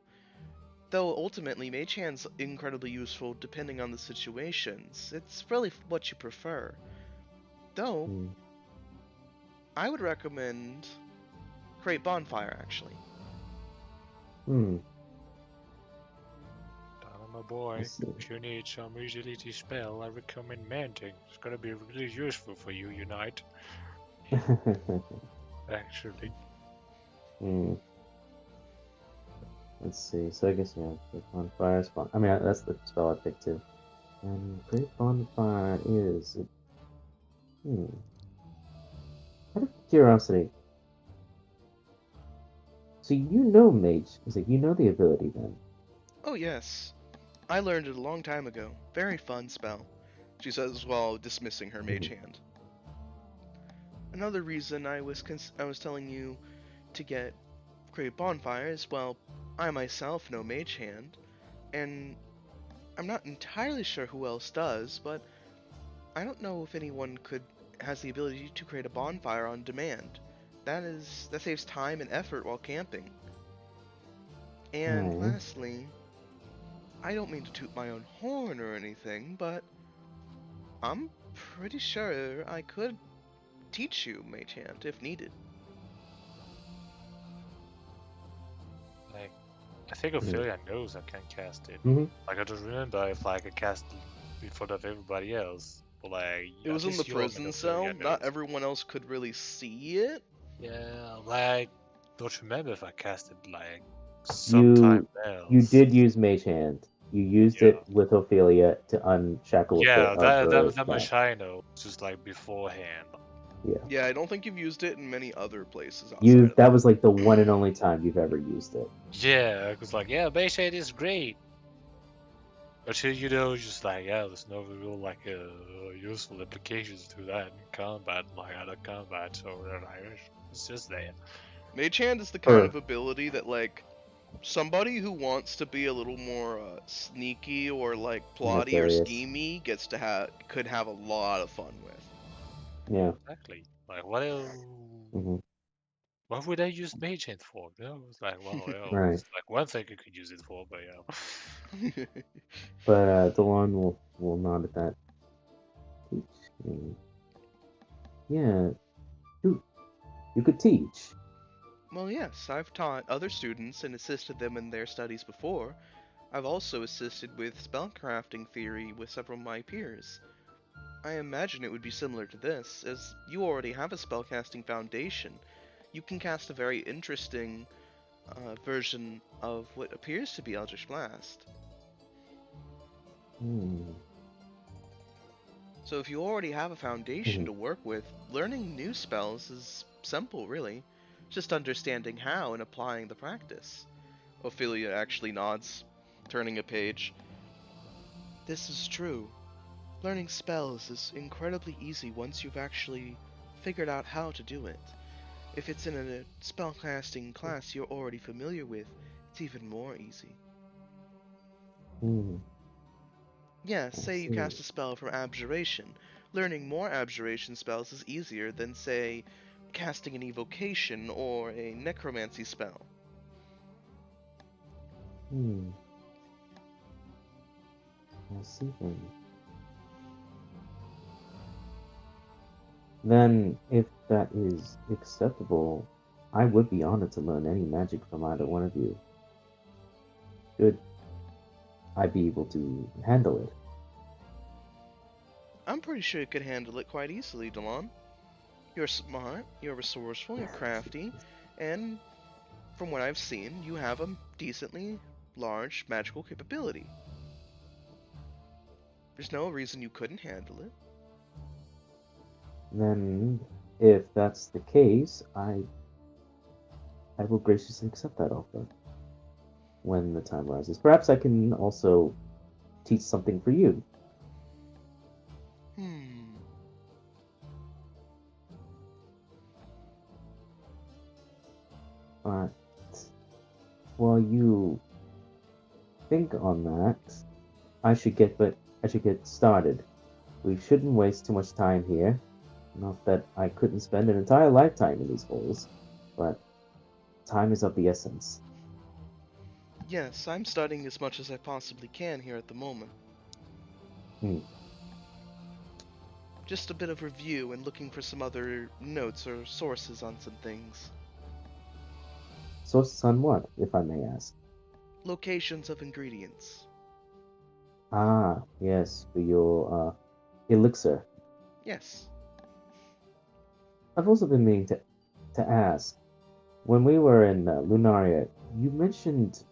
Though ultimately, Mage Hand's incredibly useful depending on the situations. It's really what you prefer. Though, I would recommend Create Bonfire, actually. My boy, if you need some utility spell, I recommend Manting. It's gonna be really useful for you, Unite. Actually. Let's see. So I guess Great Bonfire is fun. I mean, that's the spell I picked too. And Great Bonfire is. Out of curiosity. So you know Mage? It's like you know the ability then. Oh yes, I learned it a long time ago. Very fun spell, she says while dismissing her Mage Hand. Another reason I was telling you to get Create Bonfire is, well, I myself know Mage Hand, and I'm not entirely sure who else does, but I don't know if anyone has the ability to create a bonfire on demand. That saves time and effort while camping. And lastly, I don't mean to toot my own horn or anything, but I'm pretty sure I could teach you Mage Hand if needed. Like, I think Ophelia knows I can cast it. Mm-hmm. Like, I just remember if I cast it in front of everybody else. But like, It at was in the least your prison cell. Minophilia Not knows. everyone else could really see it. Yeah, like, don't remember if I cast it like sometime You else. did use Mage Hand. You used Yeah. it with Ophelia to unshackle a bit Yeah, of her that back. much I know. Just like beforehand. Yeah. Yeah, I don't think you've used it in many other places outside of That was like the one and only time you've ever used it. Yeah, it was like, yeah, base shade is great. But you know, just like, yeah, there's no real like useful applications to that in combat, like other combat. So they're like, it's just there. Mage Hand is the kind Or of ability that, like, somebody who wants to be a little more sneaky or like plotty or nefarious. schemy could have a lot of fun with. Yeah. Exactly. Like, what else? Hmm. What would I use Mage Hand for? You know, it's like, well, yeah, Right. it's like one thing you could use it for, but yeah. But Delon will nod at that. Teach me. Yeah. You could teach. Well, yes, I've taught other students and assisted them in their studies before. I've also assisted with spellcrafting theory with several of my peers. I imagine it would be similar to this, as you already have a spellcasting foundation. You can cast a very interesting version of what appears to be Eldritch Blast. Hmm. So if you already have a foundation Mhm. to work with, learning new spells is simple, really. Just understanding how and applying the practice. Ophelia actually nods, turning a page. This is true. Learning spells is incredibly easy once you've actually figured out how to do it. If it's in a spellcasting class you're already familiar with, it's even more easy. Hmm. Yeah, I say you see. cast a spell from Abjuration. Learning more Abjuration spells is easier than, say, casting an Evocation or a Necromancy spell. Hmm. I see then. Then, if that is acceptable, I would be honored to learn any magic from either one of you. Should I be able to handle it? I'm pretty sure you could handle it quite easily, Delon. You're smart, you're resourceful, you're crafty, and from what I've seen, you have a decently large magical capability. There's no reason you couldn't handle it. Then, if that's the case, I will graciously accept that offer when the time rises. Perhaps I can also teach something for you. Hmm. But while you think on that, I should get started. We shouldn't waste too much time here. Not that I couldn't spend an entire lifetime in these holes, but time is of the essence. Yes, I'm studying as much as I possibly can here at the moment. Hmm. Just a bit of review and looking for some other notes or sources on some things. Sources on what, if I may ask? Locations of ingredients. Ah, yes, for your elixir. Yes. I've also been meaning to ask. When we were in Lunaria, you mentioned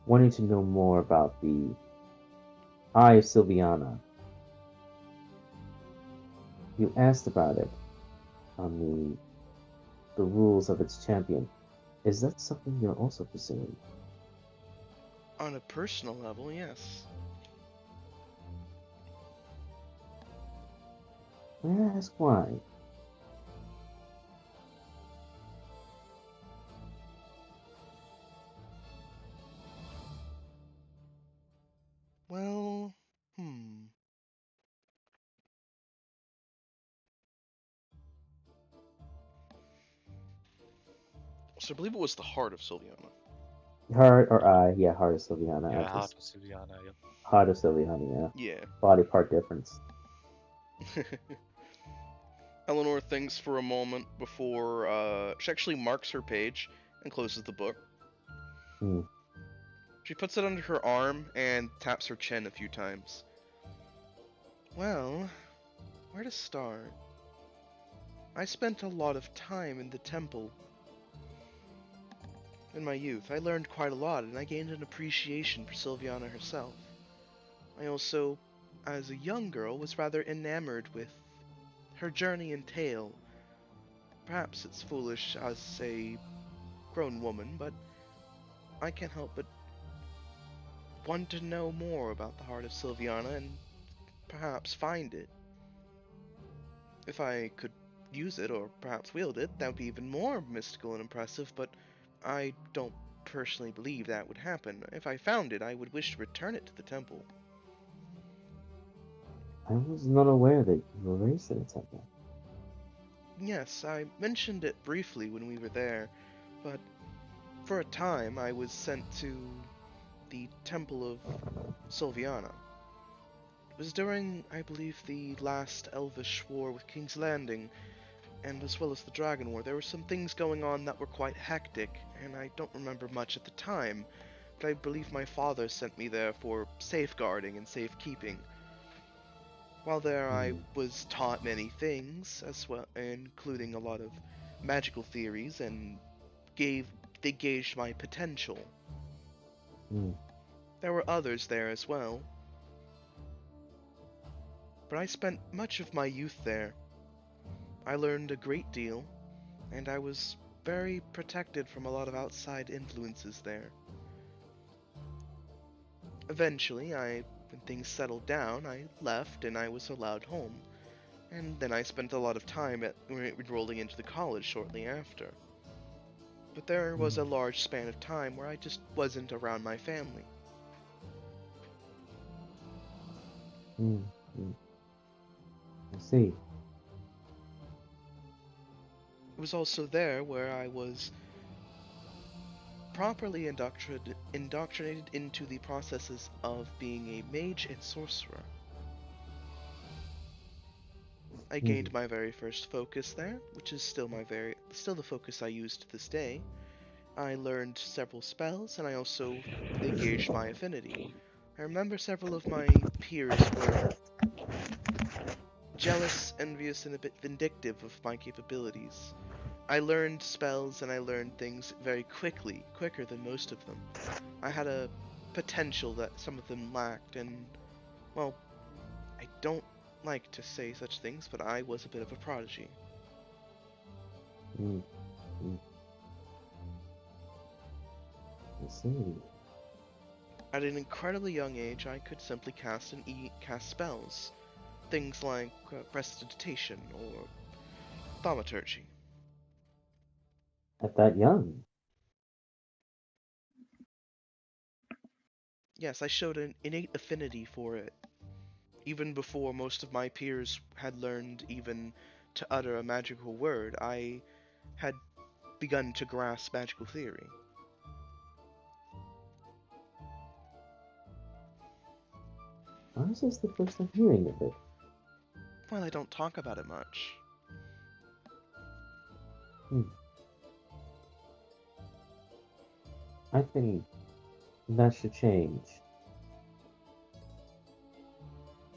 wanting to know more about the Eye of Sylviana. You asked about it on the rules of its champion. Is that something you're also pursuing? On a personal level, yes. May I ask why? Well, hmm. So I believe it was the heart of Sylviana. Heart or eye? Yeah, heart of Sylviana. I Yeah, Heart just of Sylviana, yeah. heart of Sylviana. Yeah, Yeah. body part difference. Eleanor thinks for a moment before she actually marks her page and closes the book. Hmm. She puts it under her arm and taps her chin a few times. Well, where to start? I spent a lot of time in the temple. In my youth, I learned quite a lot, and I gained an appreciation for Sylviana herself. I also, as a young girl, was rather enamored with her journey and tale. Perhaps it's foolish as a grown woman, but I can't help but want to know more about the heart of Sylviana and perhaps find it. If I could use it or perhaps wield it, that would be even more mystical and impressive, but I don't personally believe that would happen. If I found it, I would wish to return it to the temple. I was not aware that you were raised in a temple. Yes, I mentioned it briefly when we were there, but for a time I was sent to the Temple of Sylviana. It was during, I believe, the last Elvish war with King's Landing, and as well as the Dragon War. There were some things going on that were quite hectic, and I don't remember much at the time, but I believe my father sent me there for safeguarding and safekeeping. While there, I was taught many things, as well, including a lot of magical theories, and they gauged my potential. There were others there as well, but I spent much of my youth there. I learned a great deal, and I was very protected from a lot of outside influences there. Eventually, when things settled down, I left and I was allowed home, and then I spent a lot of time enrolling into the college shortly after. But there was a large span of time where I just wasn't around my family. I see. It was also there where I was properly indoctrinated into the processes of being a mage and sorcerer. I gained my very first focus there, which is still the focus I use to this day. I learned several spells, and I also gauged my affinity. I remember several of my peers were jealous, envious, and a bit vindictive of my capabilities. I learned spells and I learned things very quickly, quicker than most of them. I had a potential that some of them lacked, and, well, I don't like to say such things, but I was a bit of a prodigy. I see. At an incredibly young age, I could simply cast spells. Things like prestidigitation or thaumaturgy. At that young? Yes, I showed an innate affinity for it. Even before most of my peers had learned even to utter a magical word, I had begun to grasp magical theory. Why is this the first I'm hearing of it? Well, I don't talk about it much. I think that should change.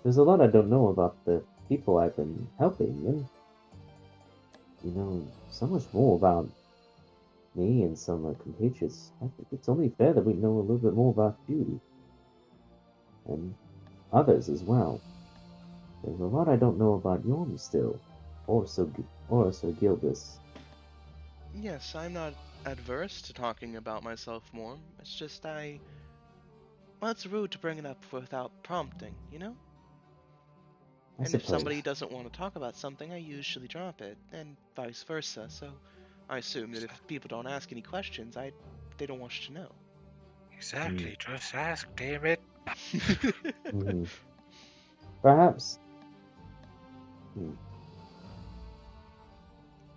There's a lot I don't know about the people I've been helping, and so much more about me and some compatriots. I think it's only fair that we know a little bit more about you. And others as well. There's a lot I don't know about Yorm still, or Sir Gildas. Yes, I'm not adverse to talking about myself more. It's just well, it's rude to bring it up without prompting, you know? I And if suppose. somebody doesn't want to talk about something, I usually drop it, and vice versa, so I assume that if people don't ask any questions, they don't want you to know. Exactly, just ask, damn it. Perhaps.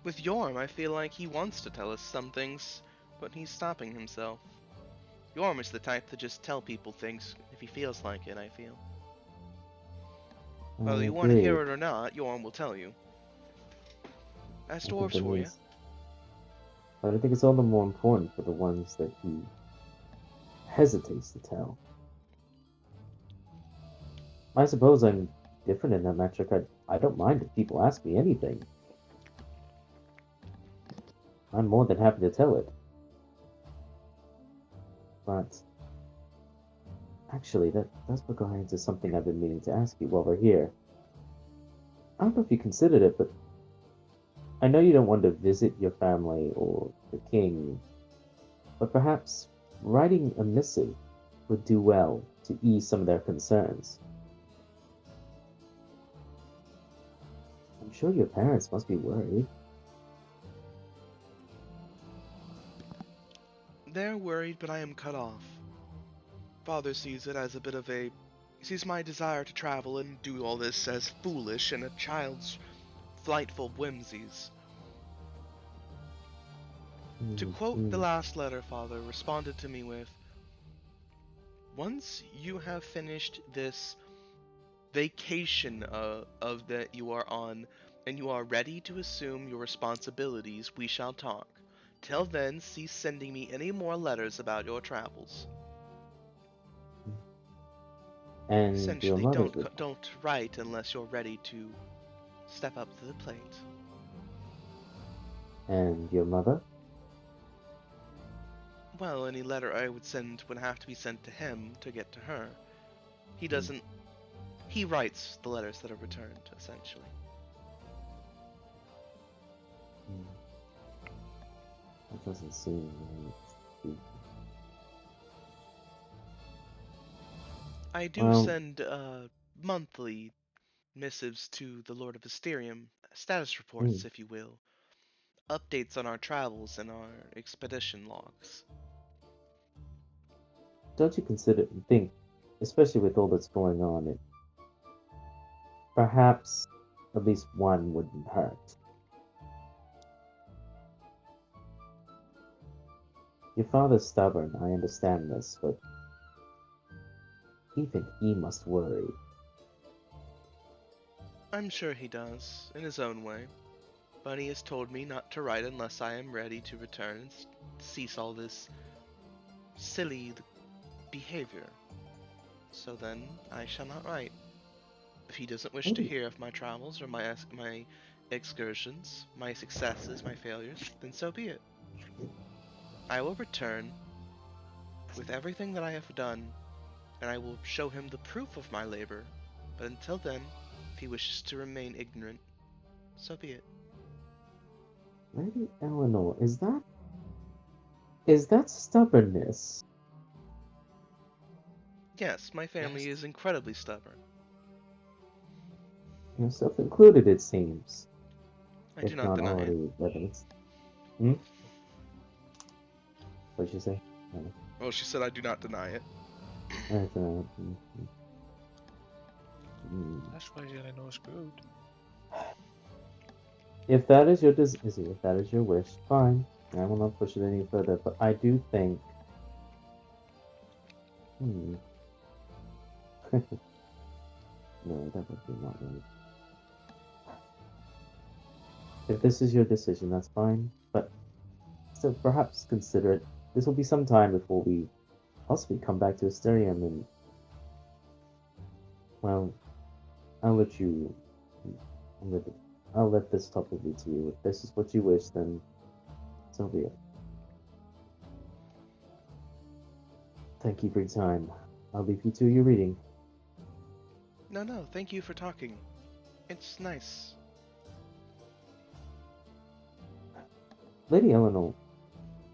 With Yorm, I feel like he wants to tell us some things, but he's stopping himself. Yorm is the type to just tell people things if he feels like it, I feel. Whether you want to hear it or not, Yorm will tell you. That's dwarves for you. But I think it's all the more important for the ones that he hesitates to tell. I suppose I'm different in that metric. I don't mind if people ask me anything. I'm more than happy to tell it. But actually, that does go into something I've been meaning to ask you while we're here. I don't know if you considered it, but I know you don't want to visit your family or the king, but perhaps writing a missive would do well to ease some of their concerns. I'm sure your parents must be worried. They're worried, but I am cut off. Father sees it as a bit of a... He sees my desire to travel and do all this as foolish and a child's flightful whimsies. To quote the last letter Father responded to me with, once you have finished this vacation of that you are on, and you are ready to assume your responsibilities, we shall talk. Till then, cease sending me any more letters about your travels. And your Essentially, mother's don't write unless you're ready to step up to the plate. And your mother? Well, any letter I would send would have to be sent to him to get to her. He doesn't... He writes the letters that are returned, essentially. That doesn't seem right. I do send monthly missives to the Lord of Asterium, status reports, if you will, updates on our travels and our expedition logs. Don't you consider think, especially with all that's going on, it perhaps at least one wouldn't hurt. Your father's stubborn, I understand this, but even he must worry. I'm sure he does, in his own way, but he has told me not to write unless I am ready to return and cease all this silly behavior. So then, I shall not write. If he doesn't wish to hear of my travels or my excursions, my successes, my failures, then so be it. I will return with everything that I have done, and I will show him the proof of my labor. But until then, if he wishes to remain ignorant, so be it. Lady Eleanor, is that stubbornness? Yes, my family is incredibly stubborn. Yourself included, it seems. I do If not not deny it. already evidenced. Hmm? What'd you say? Well, she said I do not deny it. That's why Eleanor is good. If that is your if that is your wish, fine. I will not push it any further. But I do think. No, that would be not right. If this is your decision, that's fine. But still, perhaps consider it. This will be some time before we possibly come back to Asterium, and well, I'll let you. I'll let this topic be to you. If this is what you wish, then so be it. Thank you for your time. I'll leave you to your reading. No, thank you for talking. It's nice. Lady Eleanor,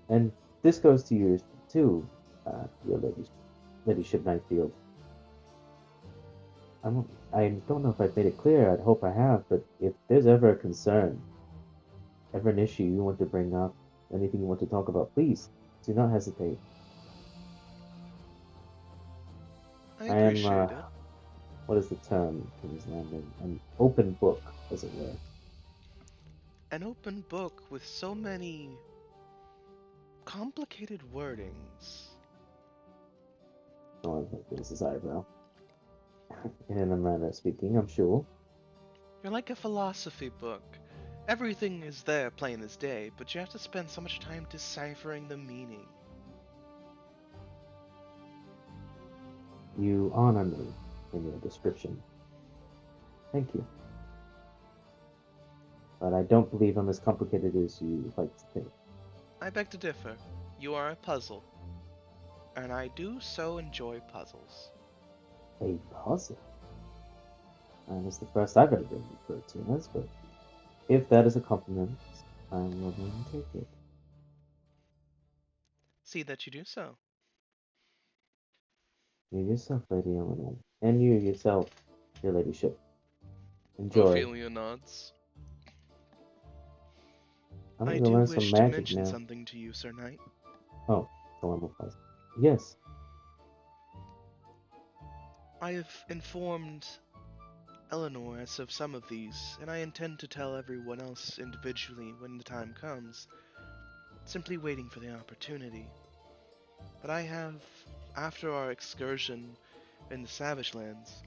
and this goes to yours too, your ladyship Nightfield. I don't know if I've made it clear. I hope I have. But if there's ever a concern, ever an issue you want to bring up, anything you want to talk about, please do not hesitate. I I am. appreciate it. What is the term? An open book, as it were. An open book with so many complicated wordings. No one thinks his eyebrow. In a manner of speaking, I'm sure. You're like a philosophy book. Everything is there plain as day, but you have to spend so much time deciphering the meaning. You honor me in your description. Thank you. But I don't believe I'm as complicated as you like to think. I beg to differ. You are a puzzle. And I do so enjoy puzzles. A puzzle? That is the first I've ever been referred to. That's good. If that is a compliment, I'm willing to take it. See that you do so. You yourself, Lady Eleanor. And you yourself, your ladyship. Enjoy. Ophelia nods. I'm I going to do learn some wish to magic mention now. something to you, Sir Knight. Oh, dilemma plus. Yes. I have informed Eleanor as of some of these, and I intend to tell everyone else individually when the time comes. Simply waiting for the opportunity. But I have, after our excursion in the Savage Lands,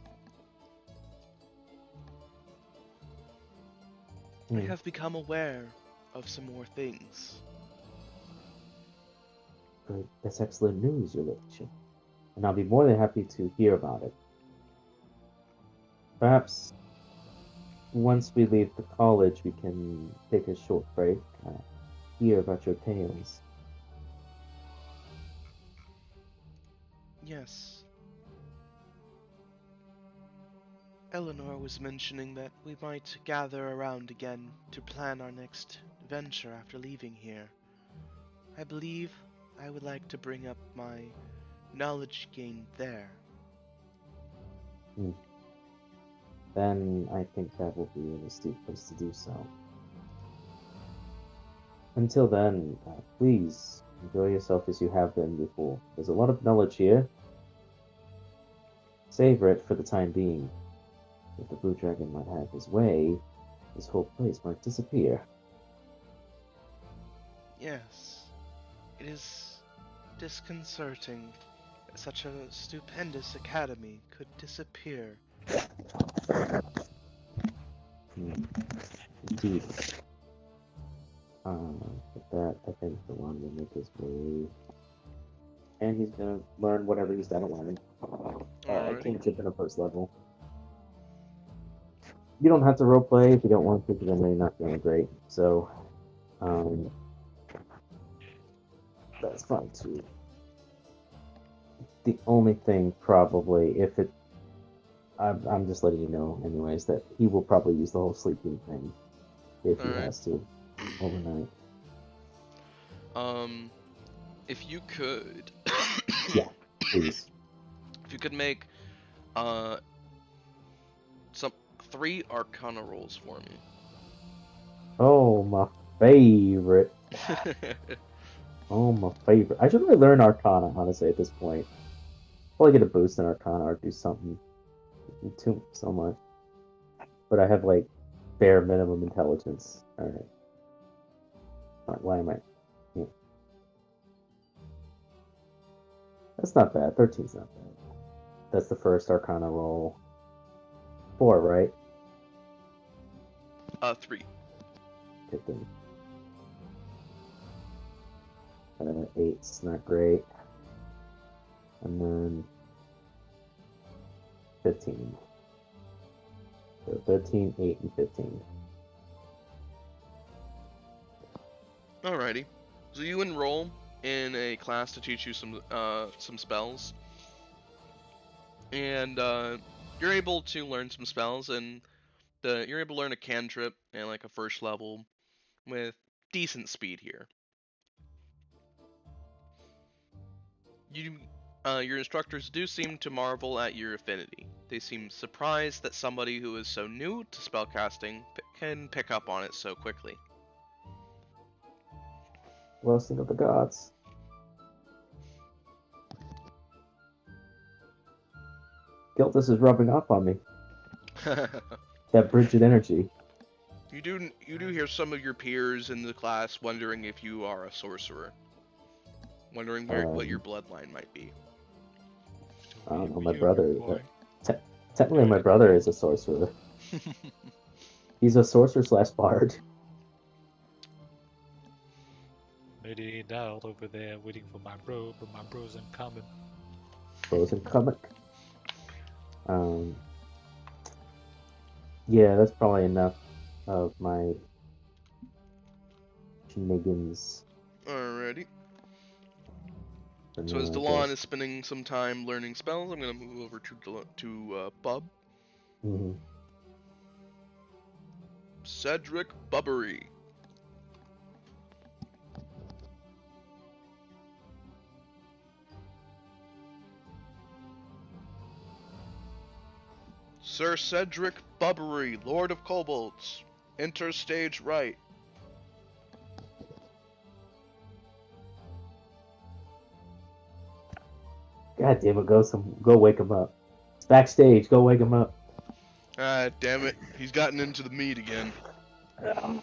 I have become aware of some more things. Good. That's excellent news, your ladyship. And I'll be more than happy to hear about it. Perhaps once we leave the college, we can take a short break, hear about your tales. Yes. Eleanor was mentioning that we might gather around again to plan our next venture after leaving here. I believe I would like to bring up my knowledge gained there. Then I think that will be an astute place to do so. Until then, please enjoy yourself as you have been before. There's a lot of knowledge here. Savor it for the time being. If the Blue Dragon might have his way, this whole place might disappear. Yes, it is disconcerting that such a stupendous academy could disappear. Indeed. With that, I think the one will make his way. And he's gonna learn whatever he's done learning. Alrighty. Kingship in a first level. You don't have to roleplay if you don't want to, because I know you're not feeling great. So, that's fine too. The only thing, probably, if it, I'm just letting you know, anyways, that he will probably use the whole sleeping thing if he Alright. has to overnight. If you could, Yeah, please. if you could make, some 3 Arcana rolls for me. Oh, my favorite. Oh, my favorite. I should really learn Arcana, honestly, at this point. Probably get a boost in Arcana or do something. Too so much. But I have, like, bare minimum intelligence. Alright. Why am I... Yeah. That's not bad. 13's not bad. That's the first Arcana roll. 4, right? 3. Hit them. 8's not great. And then 15. So 13, 8, and 15. Alrighty. So you enroll in a class to teach you some spells, and you're able to learn some spells, and you're able to learn a cantrip and like a first level with decent speed here. Your instructors do seem to marvel at your affinity. They seem surprised that somebody who is so new to spellcasting can pick up on it so quickly. Blessing of the gods. Gildas is rubbing off on me. That Bridget energy. You do hear some of your peers in the class wondering if you are a sorcerer, wondering what your bloodline might be. I don't know, my brother. Technically, my brother is a sorcerer. He's a sorcerer / bard. Lady out over there waiting for my bro, but my bro's incoming. Bros and comic. Yeah, that's probably enough of my shenanigans Alrighty. for So as now, I Delon guess. is spending some time learning spells, I'm gonna move over to Bub. Hmm. Cedric Bubbery. Sir Cedric Bubbery, Lord of Kobolds. Enter stage right. God damn it, go wake him up. It's backstage, go wake him up. Ah, damn it. He's gotten into the meat again. You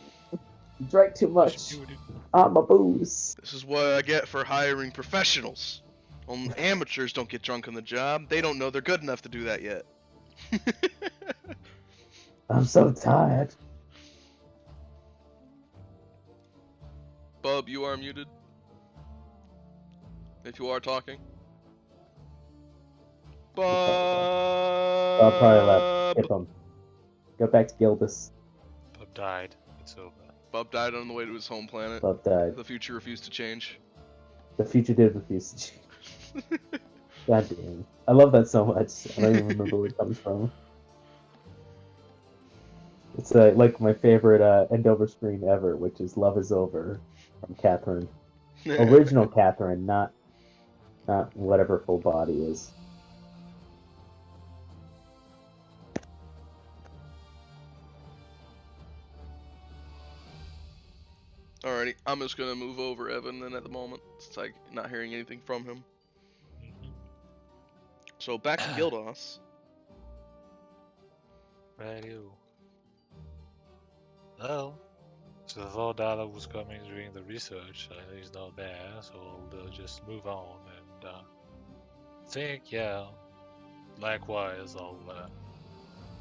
drank too Push much. muted. My booze. This is what I get for hiring professionals. Amateurs don't get drunk on the job. They don't know they're good enough to do that yet. I'm so tired. Bub, you are muted. If you are talking. I'll probably left. Bub! Hip him. Go back to Gildas. Bob died. It's over. Bub died on the way to his home planet. Love died. The future refused to change. The future did refuse to change. God damn. I love that so much. I don't even remember where it comes from. It's like my favorite end over screen ever, which is "Love Is Over" from Catherine. Original Catherine, not whatever full body is. Alrighty, I'm just gonna move over Evan then at the moment. It's like not hearing anything from him. Mhm. So back to Gildas. Radio. Well, so the thought that I was coming during the research. He's not there, so they'll just move on and think, yeah. Likewise, I'll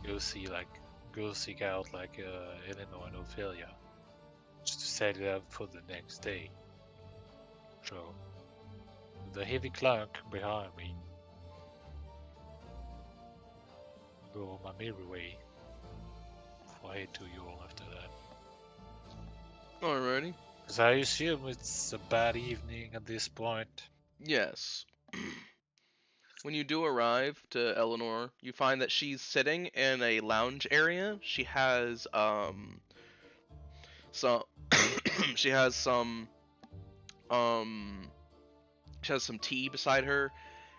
go seek out Eleanor and Ophelia, just to set it up for the next day. So, with the heavy clunk behind me, go on my merry way. Before I head to York after that. Alrighty. Because I assume it's a bad evening at this point. Yes. When you do arrive to Eleanor, you find that she's sitting in a lounge area. Some she has some um she has some tea beside her,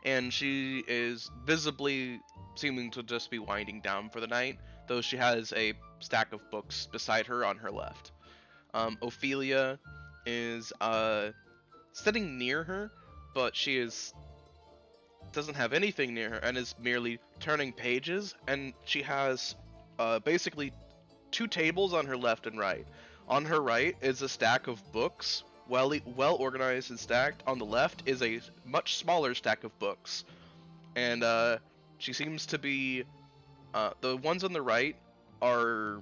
and she is visibly seeming to just be winding down for the night, though she has a stack of books beside her on her left. Ophelia is sitting near her, but she is doesn't have anything near her and is merely turning pages, and she has basically two tables on her left and right. On her right is a stack of books, well organized and stacked. On the left is a much smaller stack of books, and she seems to be the ones on the right are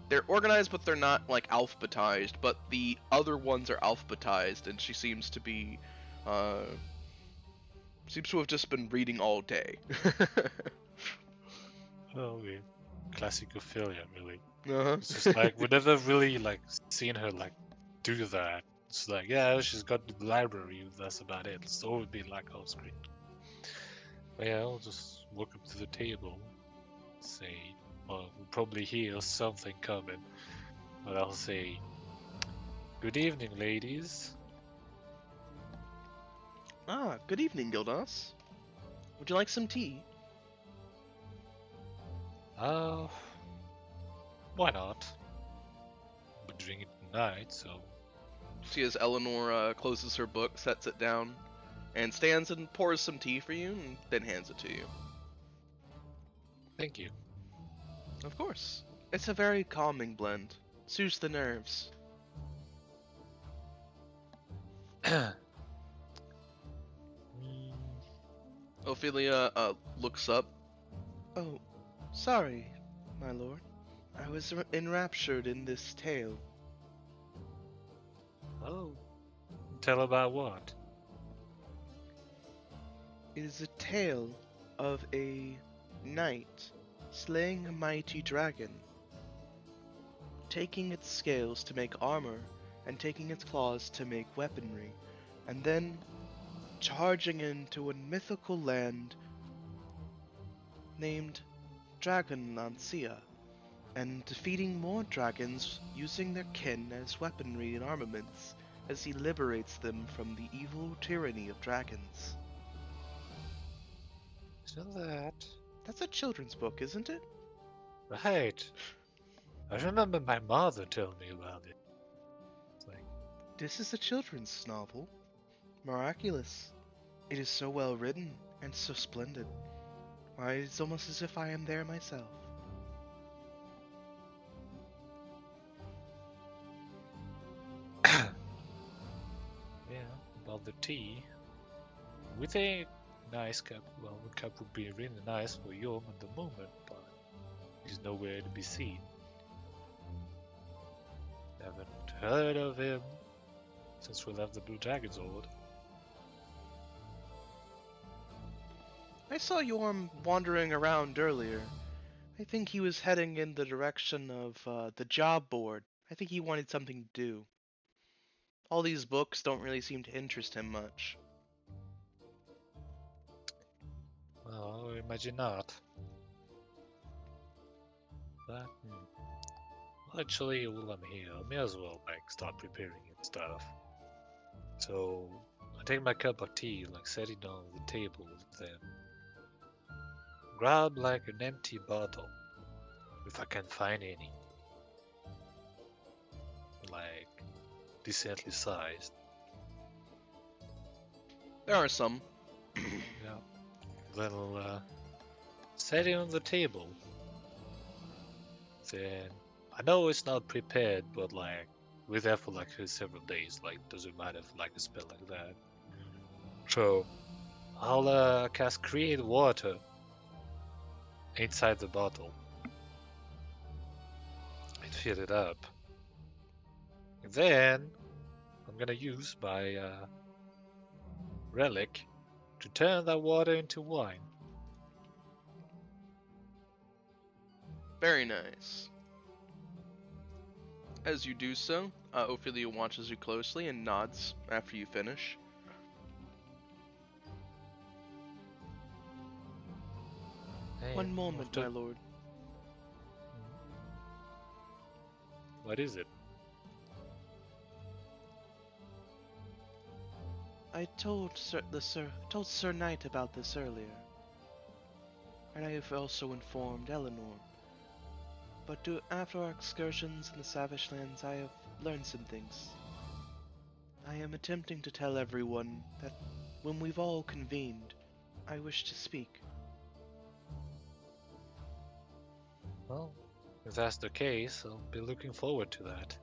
they're organized, but they're not like alphabetized. But the other ones are alphabetized, and she seems to be uh, seems to have just been reading all day. Oh, yeah. Classic Ophelia, really. Uh-huh. It's just like, we never really seen her do that. It's like, yeah, she's got the library, that's about it. It's always been like off screen. But yeah, I'll just walk up to the table, say, well, we'll probably hear something coming, but I'll say, good evening, ladies. Good evening, Gildas. Would you like some tea? Uh, why not? But drink it tonight, so See as Eleanor closes her book, sets it down, and stands and pours some tea for you, and then hands it to you. thank you. Of course. It's a very calming blend. Soothes the nerves. Mm, Ophelia looks up. Oh, sorry, my lord. I was enraptured in this tale. oh, tell about what? It is a tale of a knight slaying a mighty dragon, taking its scales to make armor, and taking its claws to make weaponry, and then charging into a mythical land named Dragonancia, and defeating more dragons using their kin as weaponry and armaments as he liberates them from the evil tyranny of dragons. So that. That's a children's book, isn't it? Right. I remember my mother telling me about it. It's like, This is a children's novel. Miraculous. It is so well written and so splendid. Why, it's almost as if I am there myself. yeah, about the tea. We think nice cup. Well, the cup would be really nice for Yom at the moment, but he's nowhere to be seen. Haven't heard of him since we left the Blue Dragon's Horde. I saw Yorm wandering around earlier. I think he was heading in the direction of the job board. I think he wanted something to do. All these books don't really seem to interest him much. Well, I imagine not. But, well, actually, while I'm here, I may as well start preparing and stuff. So I take my cup of tea, set it on the table, then grab an empty bottle, if I can find any, decently sized. There are some. Yeah. Then I'll set it on the table. Then I know it's not prepared, but we're there for several days. Does it matter if a spell like that? So I'll cast Create Water inside the bottle and fill it up. And then I'm gonna use my relic to turn that water into wine. Very nice. As you do so, Ophelia watches you closely and nods after you finish. Hey, One moment, my lord. What is it? I told Sir Knight about this earlier, and I have also informed Eleanor. But after our excursions in the Savage Lands, I have learned some things. I am attempting to tell everyone that when we've all convened, I wish to speak. Well, if that's the case, I'll be looking forward to that.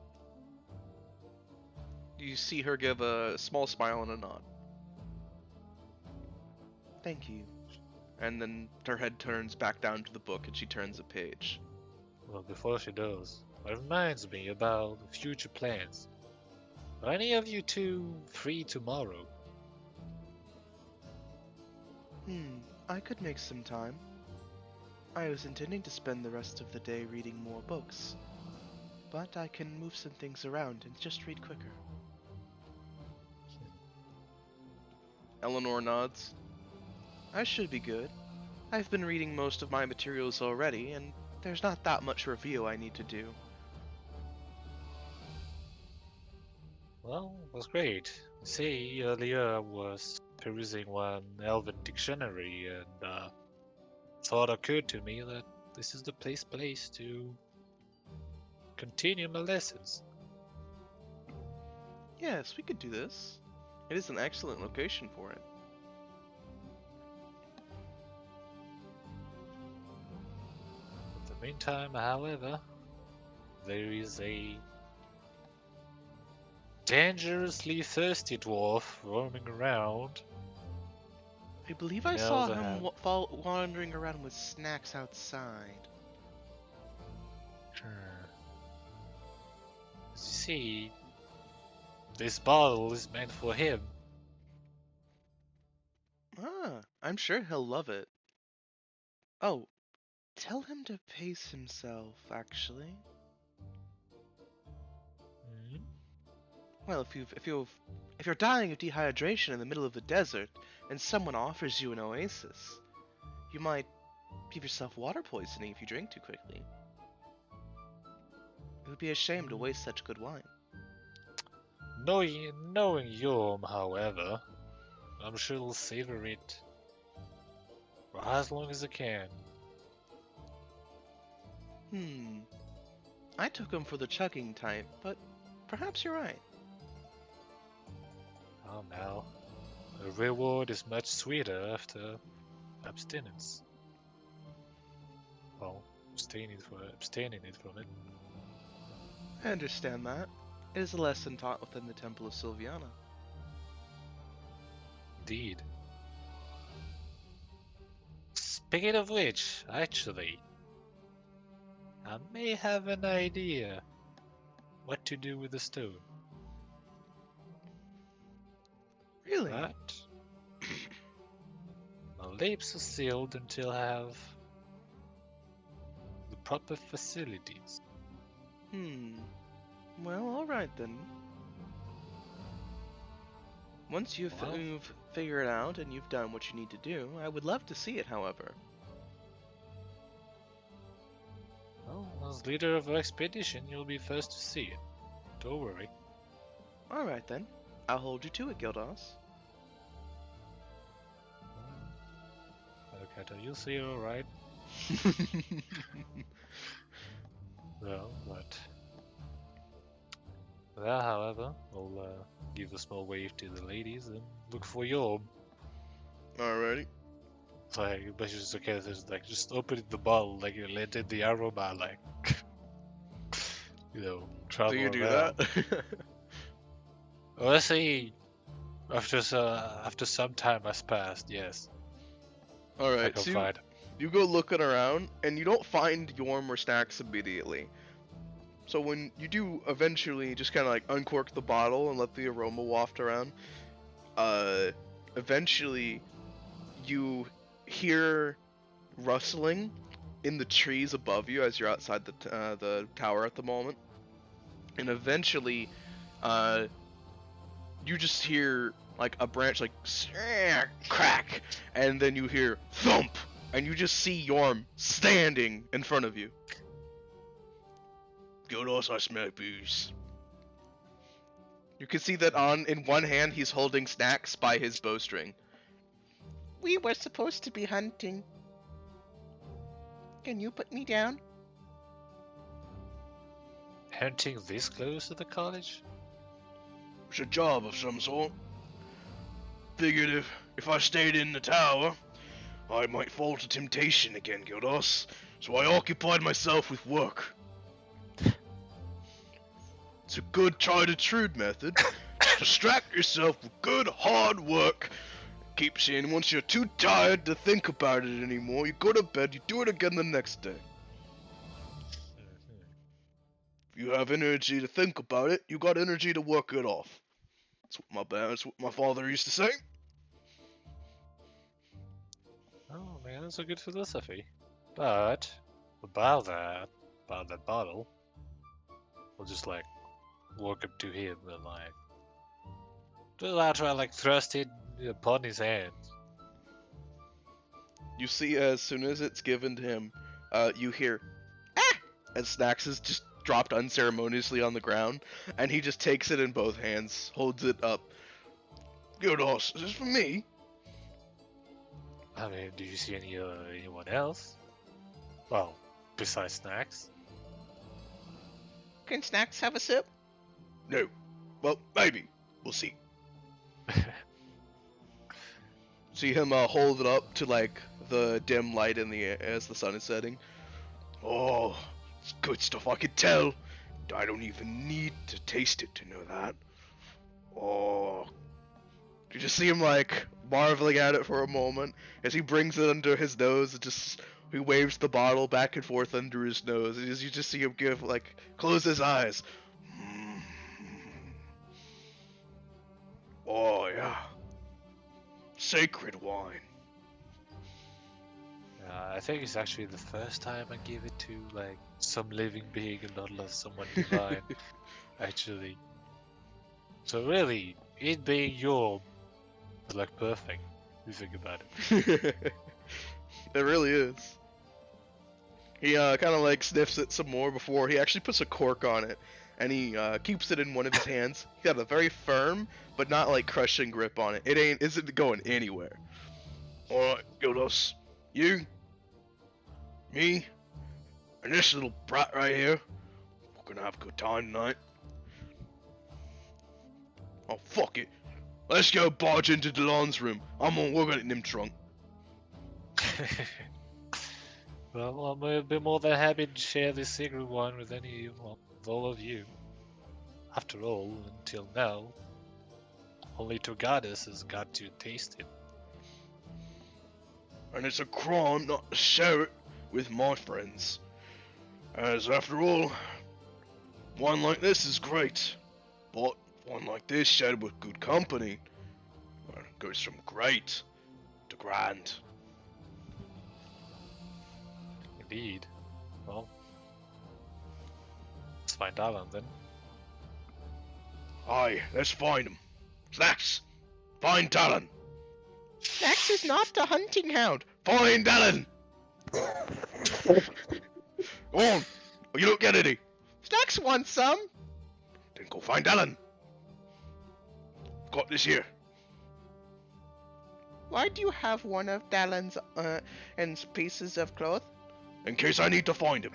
You see her give a small smile and a nod. Thank you. And then her head turns back down to the book and she turns a page. Well, before she does, it reminds me about future plans. Are any of you two free tomorrow? I could make some time. I was intending to spend the rest of the day reading more books, but I can move some things around and just read quicker. Eleanor nods. I should be good. I've been reading most of my materials already, and there's not that much review I need to do. Well, that's great. See, earlier I was perusing one Elven dictionary and thought occurred to me that this is the place to continue my lessons. Yes, we could do this. It is an excellent location for it. In the meantime, however, there is a dangerously thirsty dwarf roaming around. I believe I saw him wandering around with snacks outside. As you see, this bottle is meant for him. Ah, I'm sure he'll love it. Oh, Tell him to pace himself, actually. Hmm? Well, if you're dying of dehydration in the middle of the desert and someone offers you an oasis, you might give yourself water poisoning if you drink too quickly. It would be a shame to waste such good wine. Knowing Yom, however, I'm sure he'll savor it for as long as I can. I took him for the chugging type, but perhaps you're right. Oh, now, the reward is much sweeter after abstinence. Well, abstaining it from it. I understand that. It is a lesson taught within the Temple of Sylviana. Indeed. Speaking of which, actually, I may have an idea what to do with the stone. Really? But my lips are sealed until I have the proper facilities. Well, alright then. Once you've figured out and you've done what you need to do, I would love to see it, however. Well, as leader of our expedition, you'll be first to see it. Don't worry. Alright then. I'll hold you to it, Gildas. Okay, you'll see it alright. Well, but... Well, however, we'll give a small wave to the ladies and look for your... Alrighty. Like, but just okay, there's like, just opening the bottle, like, you let in the aroma, like... travel Do you do around. that? Well, let's say... After some time has passed, yes. I Alright, can so find... you go looking around, and you don't find Yorm or Snacks immediately. So when you do eventually just kind of like uncork the bottle and let the aroma waft around, eventually you hear rustling in the trees above you as you're outside the tower at the moment, and eventually, you just hear like a branch like crack, and then you hear thump, and you just see Yorm standing in front of you. Gildas, I smell booze. You can see that in one hand he's holding Snacks by his bowstring. We were supposed to be hunting. Can you put me down? Hunting this close to the college? It's a job of some sort. Figured if I stayed in the tower, I might fall to temptation again, Gildas. So I occupied myself with work. It's a good tried and true method. Just distract yourself with good hard work. Keeps you in. Once you're too tired to think about it anymore, you go to bed, you do it again the next day. If you have energy to think about it, you got energy to work it off. That's what my father used to say. Oh man, that's a good philosophy. But about that bottle, we'll just like walk up to him and like, I'll try like thrust it upon his hand. You see, as soon as it's given to him, you hear, ah! And Snacks is just dropped unceremoniously on the ground, and he just takes it in both hands, holds it up. Gildas, is this for me? I mean, do you see anyone else? Well, besides Snacks? Can Snacks have a sip? No. Well, maybe. We'll see. See him hold it up to like the dim light in the air as the sun is setting. Oh, it's good stuff. I can tell. I don't even need to taste it to know that. Oh, you just see him like marveling at it for a moment as he brings it under his nose and just he waves the bottle back and forth under his nose. And you just see him close his eyes. Oh yeah, sacred wine. I think it's actually the first time I give it to like some living being and not like someone divine. Actually, so really, it being your is like perfect. If you think about it. It really is. He kind of like sniffs it some more before he actually puts a cork on it, and he keeps it in one of his hands. He got a very firm but not like crushing grip on it. It isn't going anywhere. All right, Gildos, you, me, and this little brat right here, we're gonna have a good time tonight. Oh fuck it, let's go barge into Delon's room. We're gonna in him trunk. Well, I may be more than happy to share this secret one with with all of you. After all, until now, only two goddesses got to taste it. And it's a crime not to share it with my friends. As after all, wine like this is great, but wine like this shared with good company goes from great to grand. Indeed. Well, let's find Alan then. Aye, let's find him. Snacks, find Talon. Snacks is not the hunting hound. Find Talon. Go on, or you don't get any. Snacks wants some. Then go find Talon. Got this here. Why do you have one of Talon's and pieces of cloth? In case I need to find him.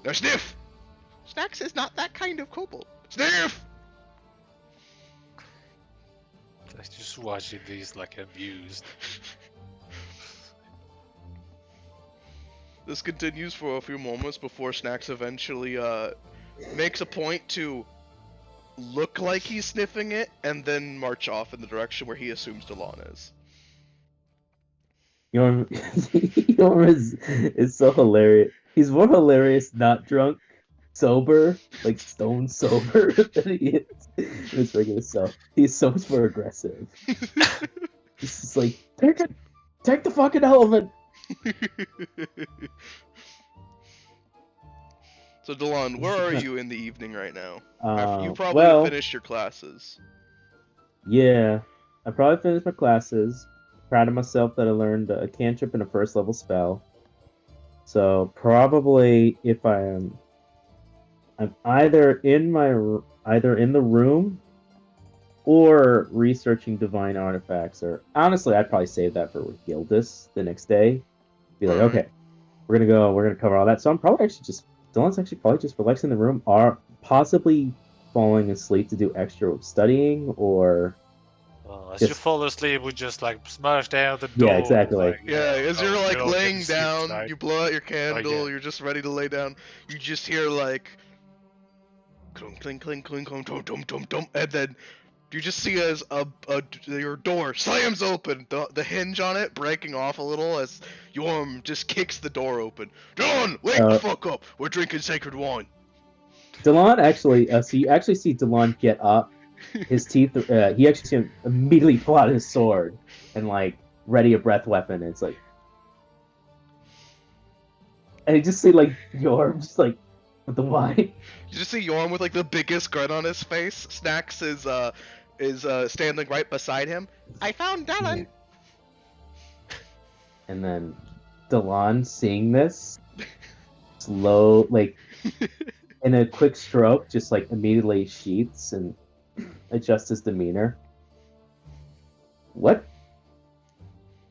Now sniff! Snacks is not that kind of kobold. Sniff! I just watching these like amused. This continues for a few moments before Snacks eventually makes a point to look like he's sniffing it and then march off in the direction where he assumes Delon is. Yorm is so hilarious. He's more hilarious not drunk, sober, like stone sober than he is in his regular self. He's so much more aggressive. He's just like, take the fucking elephant. So Delon, where are you in the evening right now? You probably well, finished your classes. Yeah, I probably finished my classes. Proud of myself that I learned a cantrip and a first level spell. So probably if I'm either in the room or researching divine artifacts. Or honestly, I'd probably save that for Gildas the next day. Be like, okay, we're gonna cover all that. So I'm probably Dylan's actually probably just relaxing in the room, or possibly falling asleep to do extra studying, or As you fall asleep, we just like smash down the door. Yeah, exactly. Like, As you're like laying sleep down, tonight. you blow out your candle, yeah. you're just ready to lay down. You just hear like clink clink clink clink clink dum dum dum dum, and then you just see as your door slams open, the hinge on it breaking off a little as Yorm just kicks the door open. John, wake the fuck up! We're drinking sacred wine. Delon actually, so you actually see Delon get up. His teeth, he actually see him immediately pull out his sword and like ready a breath weapon. And it's like, and you just see like Yorm just like with the wine. You just see Yorm with like the biggest grin on his face. Snacks is standing right beside him. I found Dylan. And then Delon, seeing this, slow, like in a quick stroke, just like immediately sheaths and adjusts his demeanor. What?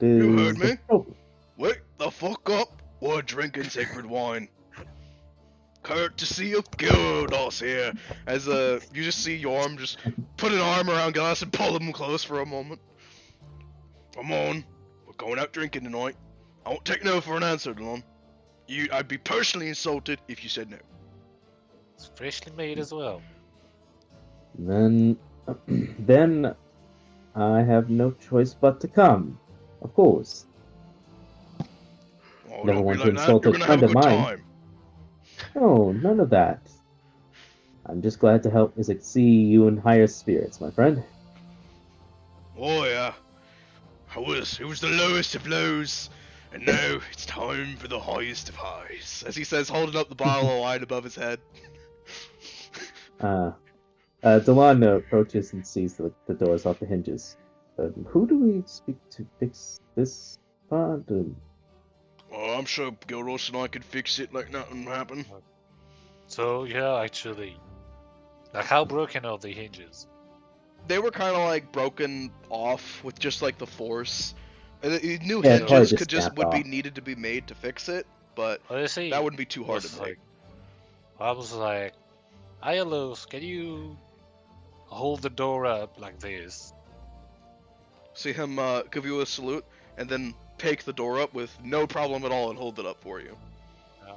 You heard me? Wake the fuck up! We're drinking sacred wine. Courtesy of Gildos here. As you just see Yorm just put an arm around Gildos and pull him close for a moment. Come on, we're going out drinking tonight. I won't take no for an answer, Delon. I'd be personally insulted if you said no. It's freshly made as well. Then I have no choice but to come. Of course. Oh, Never don't want be to like insult that. You're a gonna have friend a of good mine. time. No, none of that. I'm just glad to help see you in higher spirits, my friend. Oh yeah. It was the lowest of lows And now it's time for the highest of highs, as he says, holding up the bottle of wine above his head. Delon approaches and sees the doors off the hinges. Who do we speak to fix this part? Oh, I'm sure Gilros and I could fix it like nothing happened. So yeah, actually, like how broken are the hinges? They were kind of like broken off with just like the force. New Yeah, it's probably hinges just could just snapped would be off. needed to be made to fix it, but Honestly, that wouldn't be too hard was to make. I was like, Ielos, can you hold the door up like this? See him give you a salute and then take the door up with no problem at all and hold it up for you. Yeah.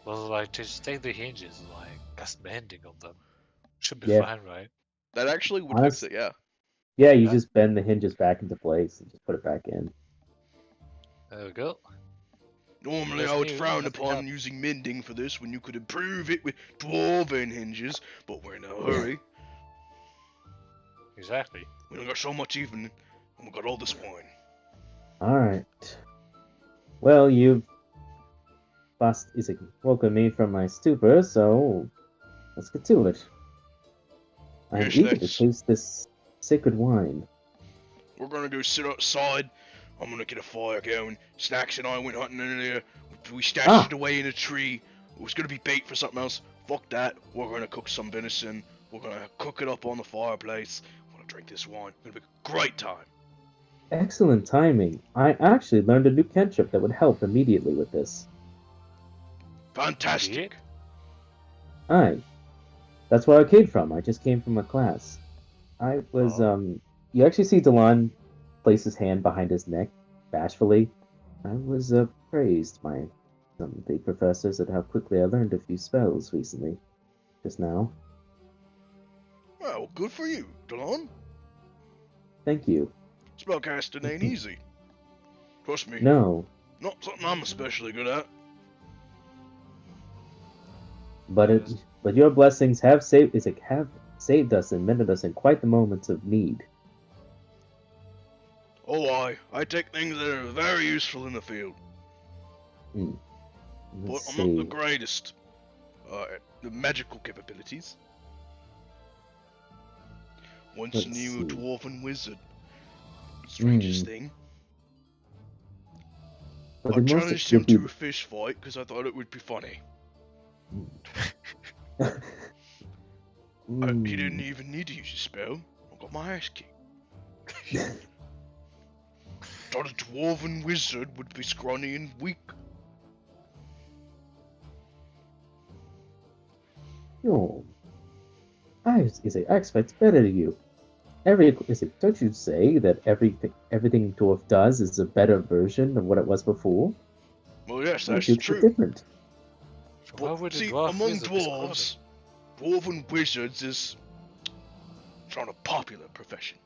Was like just take the hinges, like cast mending on them. Should be Yeah. fine, right? That actually would Honest- fix it, yeah. Yeah, you Yeah. just bend the hinges back into place and just put it back in. There we go. Normally That's I would new, frown nothing upon happened. using mending for this when you could improve it with dwarven hinges, but we're in a hurry. Exactly. We don't got so much evening, and we got all this wine. Alright. Well, you've woken me from my stupor, so let's get to it. I'm Yes, eager to let's. taste this sacred wine. We're gonna go sit outside. I'm gonna get a fire going. Snacks and I went hunting in there. We stashed it away in a tree. It was gonna be bait for something else. Fuck that. We're gonna cook some venison. We're gonna cook it up on the fireplace. We're gonna drink this wine. It's gonna be a great time. Excellent timing. I actually learned a new cantrip that would help immediately with this. Fantastic. Aye. That's where I came from. I just came from a class. I was, Oh. You actually see Delon place his hand behind his neck, bashfully. I was, praised by some of the professors at how quickly I learned a few spells recently. Just now. Well, good for you, Delon. Thank you. Spellcasting ain't easy. Trust me. No, Not something I'm especially good at. but your blessings have saved us and mended us in quite the moments of need. Oh, I take things that are very useful in the field, but Let's I'm not the see. greatest at the magical capabilities. Once Let's knew a see. dwarven wizard. Strangest Hmm. thing. But I the most challenged him would be- to a fish fight because I thought it would be funny. He didn't even need to use his spell. I got my ass kicked. Thought a dwarven wizard would be scrawny and weak. No. I expect better to you. Don't you say that everything dwarf does is a better version of what it was before? Well, yes, What that's makes it true. different? Why But would a see, dwarf among wizard be dwarves, dwarven wizards is not a popular profession.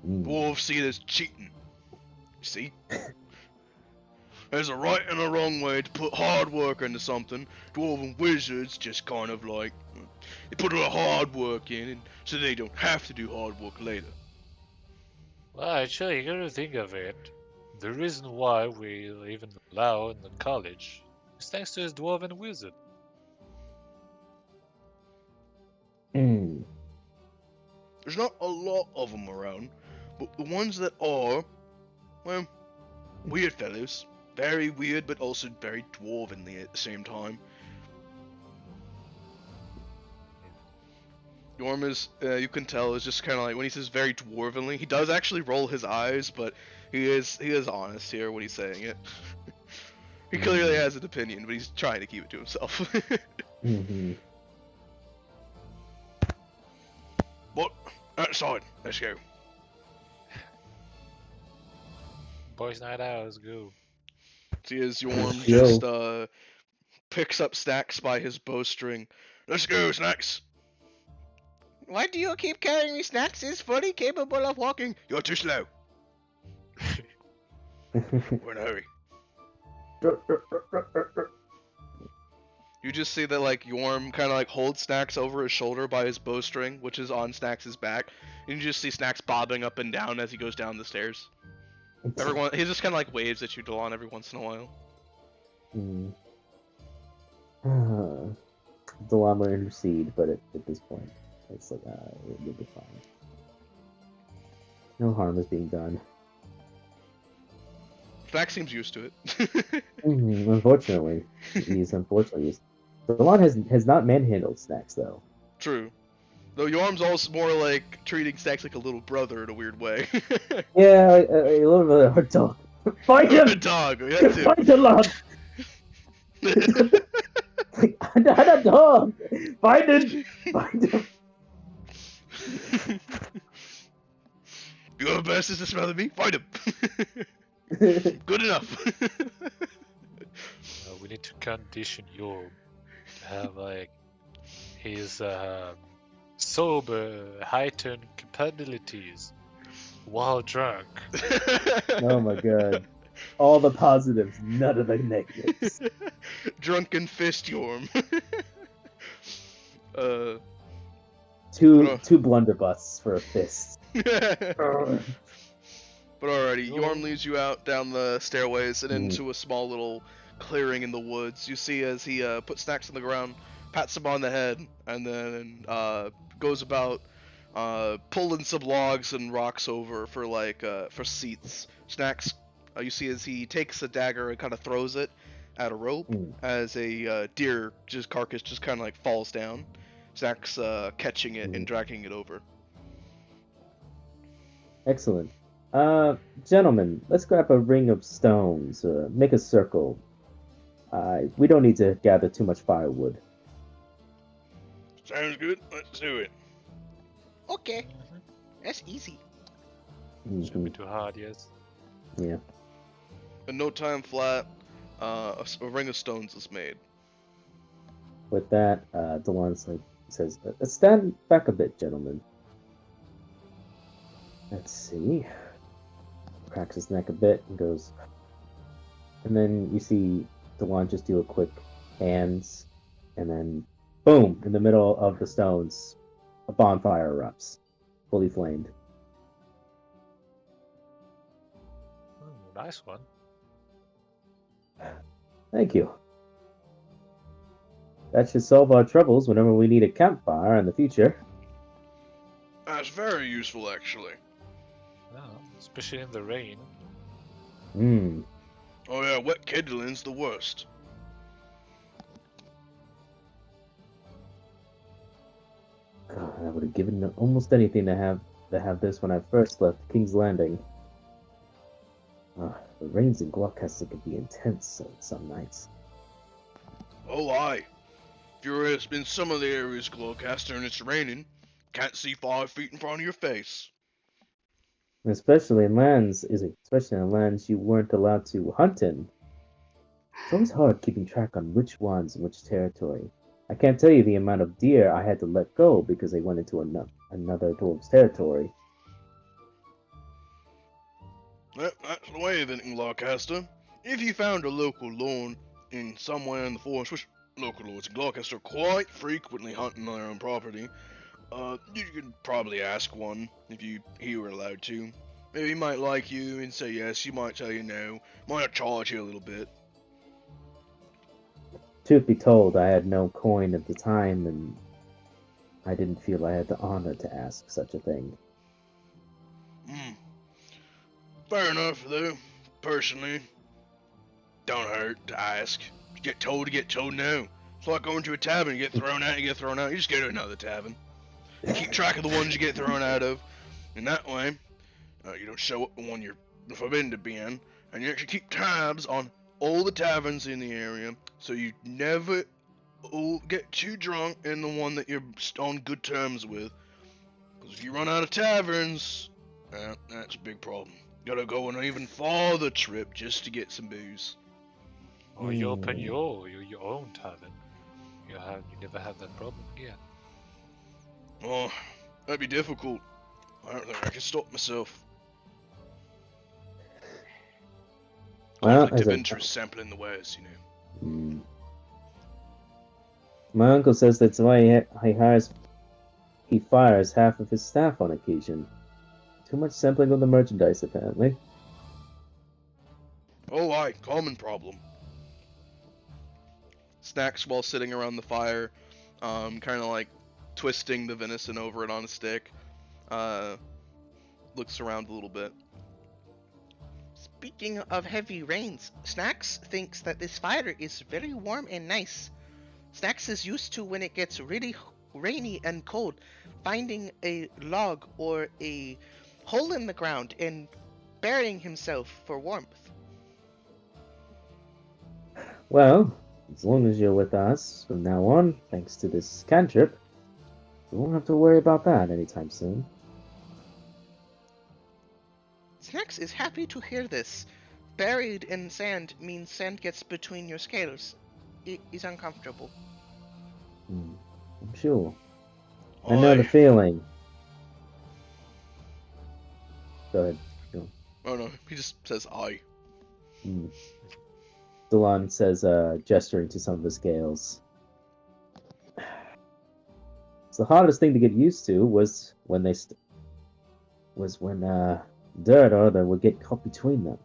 Dwarves see it as cheating. You see? There's a right and a wrong way to put hard work into something. Dwarven wizards just kind of like, they put a lot of hard work in, and so they don't have to do hard work later. Well, actually, you gotta think of it. The reason why we even allow in the college is thanks to his dwarven wizard. Hmm. There's not a lot of them around, but the ones that are, well, weird fellows. Very weird, but also very dwarvenly at the same time. Yorm is, you can tell, is just kind of like, when he says very dwarvenly, he does actually roll his eyes, but he is honest here when he's saying it. He clearly has an opinion, but he's trying to keep it to himself. Mm-hmm. But, outside, let's go. Boys' night out, let's go. See as Yorm Yo. just, picks up Snacks by his bowstring. Let's go, Snacks! Why do you keep carrying me? Snacks is fully capable of walking. You're too slow. We're in a hurry. You just see that, like, Yorm kind of, like, holds Snacks over his shoulder by his bowstring, which is on Snacks' back. And you just see Snacks bobbing up and down as he goes down the stairs. He just kind of like waves at you, Delon, every once in a while. The llama intercede, but at this point, it's like, it'll be fine. No harm is being done. Fnac seems used to it. Unfortunately, he's unfortunately used. The llama has not manhandled Snacks though. True. Though Yorm's also more like treating Stacks like a little brother in a weird way. Yeah, a little bit of a dog. Fight him! Dog, that too. Fight the llama! I'm not a dog! Find him! Find him! You have a better sense of smell than me? Find him! Good enough! We need to condition Yorm to have like his sober, heightened capabilities while drunk. Oh my god. All the positives, none of the negatives. Drunken fist Yorm. Two blunderbusses for a fist. But alrighty, Yorm leads you out down the stairways and into a small little clearing in the woods. You see as he puts Snacks on the ground, pats him on the head, and then goes about pulling some logs and rocks over for for seats. Snacks, you see as he takes a dagger and kind of throws it at a rope as a deer carcass just kind of like falls down. Snacks catching it and dragging it over. Excellent. Gentlemen, let's grab a ring of stones. Make a circle. We don't need to gather too much firewood. Sounds good. Let's do it. Okay. That's easy. Shouldn't be too hard, yes. Yeah. In no time flat, a ring of stones is made. With that, Delon says, stand back a bit, gentlemen. Let's see. Cracks his neck a bit and goes. And then you see Delon just do a quick hands, and then boom! In the middle of the stones, a bonfire erupts, fully flamed. Nice one. Thank you. That should solve our troubles whenever we need a campfire in the future. That's very useful, actually. Yeah, especially in the rain. Oh yeah, wet kindling's the worst. God, I would have given almost anything to have this when I first left King's Landing. The rains in Gloucester could be intense some nights. Oh aye. If you're in some of the areas of Gloucester and it's raining, can't see 5 feet in front of your face. Especially in lands you weren't allowed to hunt in. It's always hard keeping track on which ones in which territory. I can't tell you the amount of deer I had to let go because they went into another dwarf's territory. That's the way of it in Gloucester. If you found a local lord in somewhere in the forest, which local lords in Gloucester quite frequently hunt on their own property, you could probably ask one if he were allowed to. Maybe he might like you and say yes, he might tell you no, might charge you a little bit. Truth be told, I had no coin at the time, and I didn't feel I had the honor to ask such a thing. Fair enough, though. Personally, don't hurt to ask. You get told no. It's like going to a tavern, you get thrown out, you just go to another tavern. You keep track of the ones you get thrown out of, and that way, you don't show up the one you're forbidden to be in, and you actually keep tabs on all the taverns in the area, so you never get too drunk in the one that you're on good terms with. Because if you run out of taverns, that's a big problem. You gotta go on an even farther trip just to get some booze. Or you open your own tavern. You never have that problem again. Oh, that'd be difficult. I don't think I can stop myself. Conflict of interest sampling the wares, you know. My uncle says that's why he fires half of his staff on occasion. Too much sampling of the merchandise, apparently. Oh, aye, common problem. Snacks, while sitting around the fire, kind of like twisting the venison over it on a stick, uh, looks around a little bit. Speaking of heavy rains, Snacks thinks that this fire is very warm and nice. Snacks is used to when it gets really rainy and cold, finding a log or a hole in the ground and burying himself for warmth. Well, as long as you're with us from now on, thanks to this cantrip, we won't have to worry about that anytime soon. Snacks is happy to hear this. Buried in sand means sand gets between your scales. It is uncomfortable. I'm sure. I know the Aye. feeling. Go ahead. Go. Oh no, he just says aye. Delon says, gesturing to some of the scales. So the hardest thing to get used to was when dirt or other would get caught between them.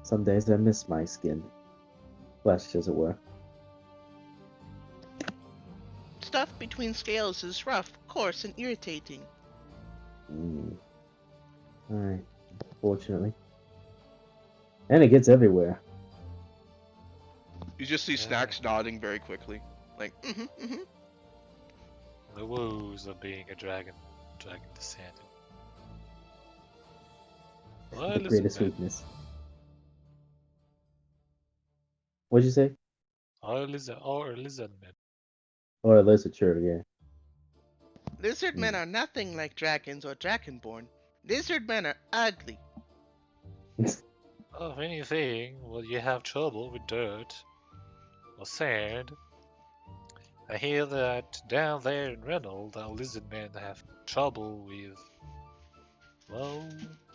Some days I miss my skin, flesh as it were. Stuff between scales is rough, coarse, and irritating. Aye, fortunately. And it gets everywhere. You just see Snacks nodding very quickly, like The woes of being a dragon descendant. The greatest weakness. What'd you say? Or lizard man. Or a lizard, sure, yeah. Lizard men are nothing like dragons or dragonborn. Lizard men are ugly. Oh, if anything, well, you have trouble with dirt or sand. I hear that down there in Reynolds, our lizard men have trouble with, well,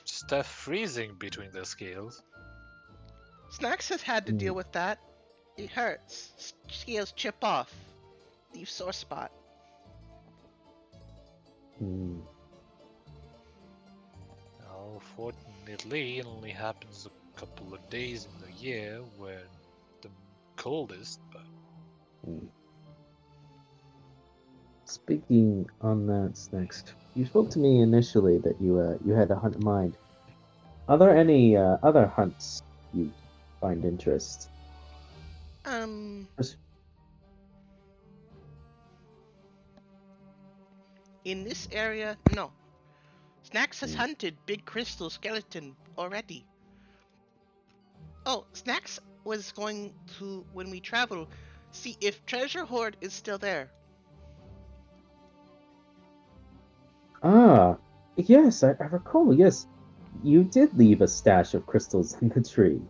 stuff freezing between their scales. Snacks has had to deal with that. It hurts. Scales chip off. Leave sore spot. Now, fortunately, it only happens a couple of days in the year when the coldest, but... Speaking on that, Next, you spoke to me initially that you had a hunt in mind. Are there any other hunts you find interest? In this area, no. Snacks has hunted big crystal skeleton already. Oh, Snacks was going to, when we travel, see if treasure hoard is still there. Ah, yes, I recall. Yes, you did leave a stash of crystals in the tree.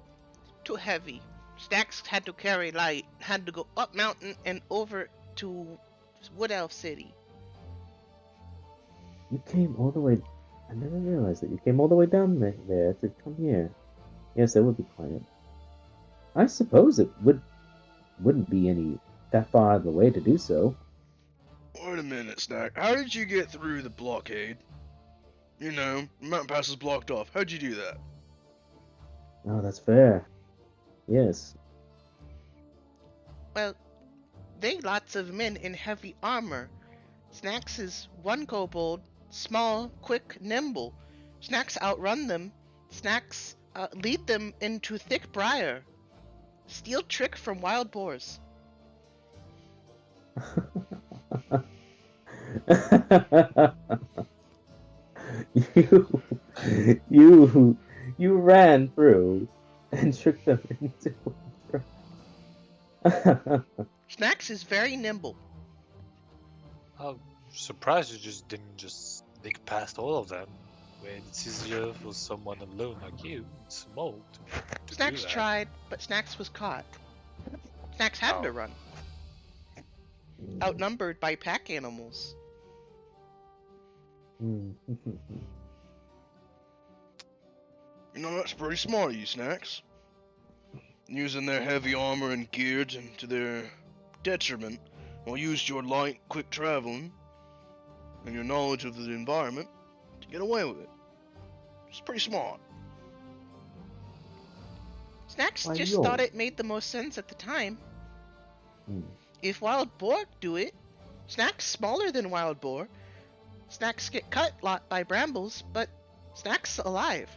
Too heavy. Snacks had to carry light, had to go up mountain and over to Wood Elf City. You came all the way. I never realized that you came all the way down there to come here. Yes, that would be quiet. I suppose it wouldn't be any that far out of the way to do so. Wait a minute, Snack. How did you get through the blockade? You know, the mountain pass is blocked off. How'd you do that? Oh, that's fair. Yes. Well, they lots of men in heavy armor. Snacks is one kobold, small, quick, nimble. Snacks outrun them. Snacks lead them into thick briar. Steal trick from wild boars. you ran through and tricked them into. Snacks is very nimble. I'm surprised you just didn't just sneak past all of them. When it's easier for someone alone like you, small, to Snacks do that. tried, but Snacks was caught. Snacks had to run. Outnumbered by pack animals. You know, that's pretty smart of you, Snacks. Using their heavy armor and gear to their detriment, while used your light, quick traveling, and your knowledge of the environment to get away with it. It's pretty smart. Snacks Why, just yo. thought it made the most sense at the time. Hmm. If wild boar do it, Snacks smaller than wild boar. Snacks get cut lot by brambles, but Snacks alive.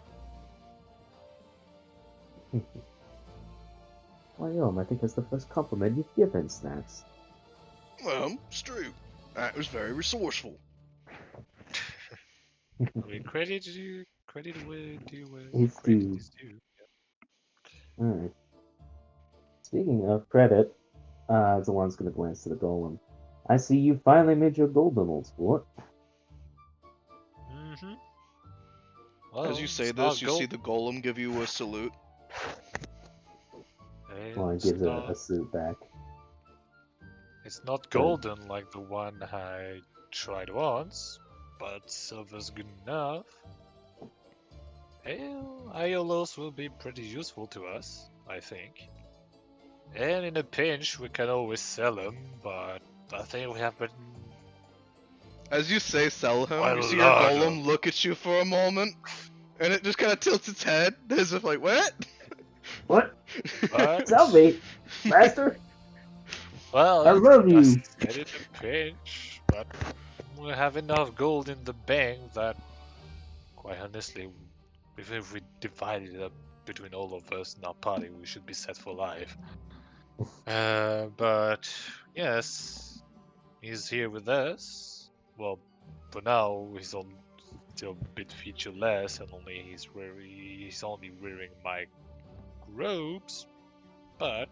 Why, yo, I think that's the first compliment you've given, Snacks. Well, it's true. That was very resourceful. I mean, credit due, credit where It's credit due. is due. Alright. Speaking of credit, Zelon's gonna glance to the golem. I see you finally made your golden, old sport. Mm-hmm. As Well, you say it's this, not you gold. see the golem give you a salute. Zelon It's gives not, a suit back. it's not Good. golden like the one I tried once, but silver's good enough. Well, Iolos will be pretty useful to us, I think. And in a pinch, we can always sell them, but I think we have been As you say sell him, quite you a see your lot golem of. look at you for a moment, and it just kind of tilts its head, as if like, what? What? But, Sell me, master? well, I love I you. said in a pinch, but we have enough gold in the bank that, quite honestly, if we divided it up between all of us in our party, we should be set for life. But yes, he's here with us. Well, for now, he's on still a bit featureless, and he's only wearing my robes. But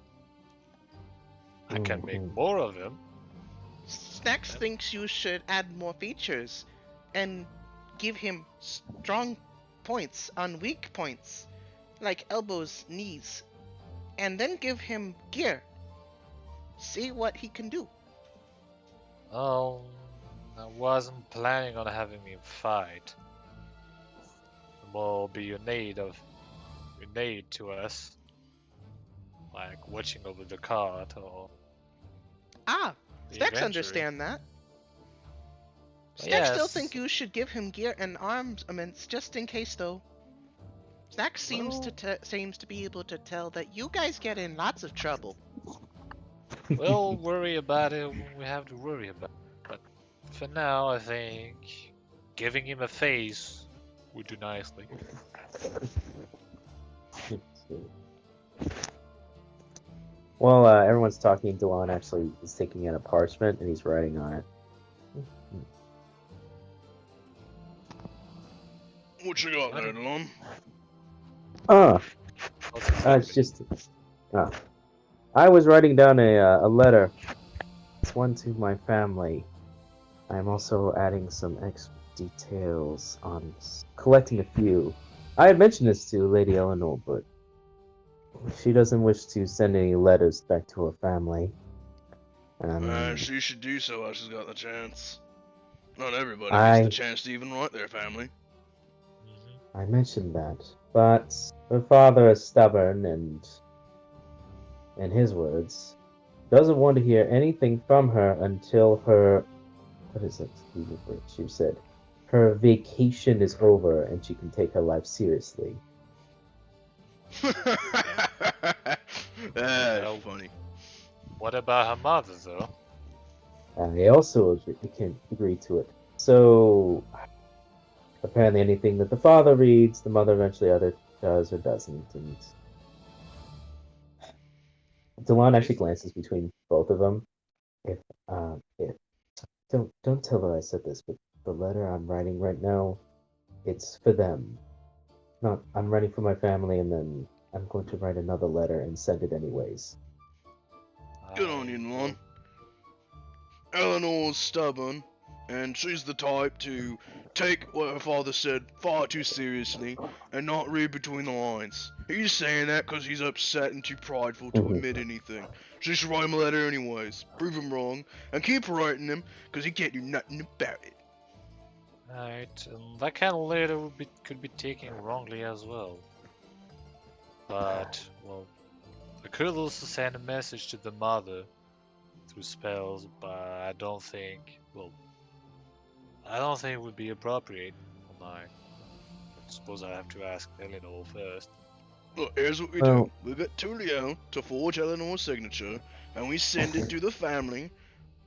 I can make Mhm. more of him. Snacks And thinks you should add more features and give him strong points on weak points, like elbows, knees, and then give him gear. See what he can do. oh, I wasn't planning on having him fight. More be an aid to us, like watching over the cart or Ah, the Snacks inventory. understand that. But Snacks still yes, think you should give him gear and armaments just in case, though. Snacks well, seems to be able to tell that you guys get in lots of trouble. we'll worry about it when we have to worry about it. But for now, I think giving him a face would do nicely. Well, everyone's talking. Delon actually is taking out a parchment and he's writing on it. What you got there, Delon? Oh, What's it it's say? just. I was writing down a letter. It's one to my family. I'm also adding some extra details on collecting a few. I had mentioned this to Lady Eleanor, but she doesn't wish to send any letters back to her family. She should do so while she's got the chance. Not everybody gets the I chance to even write their family. Mhm. I mentioned that, but her father is stubborn and, in his words, doesn't want to hear anything from her until her. What is it? She said, her vacation is over and she can take her life seriously. That's Well, funny. what about her mother, though? I also can agree to it. So apparently, anything that the father reads, the mother eventually either does or doesn't. And Delon actually glances between both of them. If don't tell her I said this, but the letter I'm writing right now, it's for them. Not I'm writing for my family, and then I'm going to write another letter and send it anyways. Good on you, I Delon. will. Eleanor's stubborn, and she's the type to take what her father said far too seriously and not read between the lines. He's saying that because he's upset and too prideful to Mhm. admit anything. She should write him a letter anyways, prove him wrong, and keep writing him because he can't do nothing about it. Right, and that kind of letter could be taken wrongly as well. But, well, I could also send a message to the mother through spells, but I don't think it would be appropriate. And I suppose I have to ask Eleanor first. Look, here's what we Well- do. We get Tulio to forge Eleanor's signature, and we send it to the family,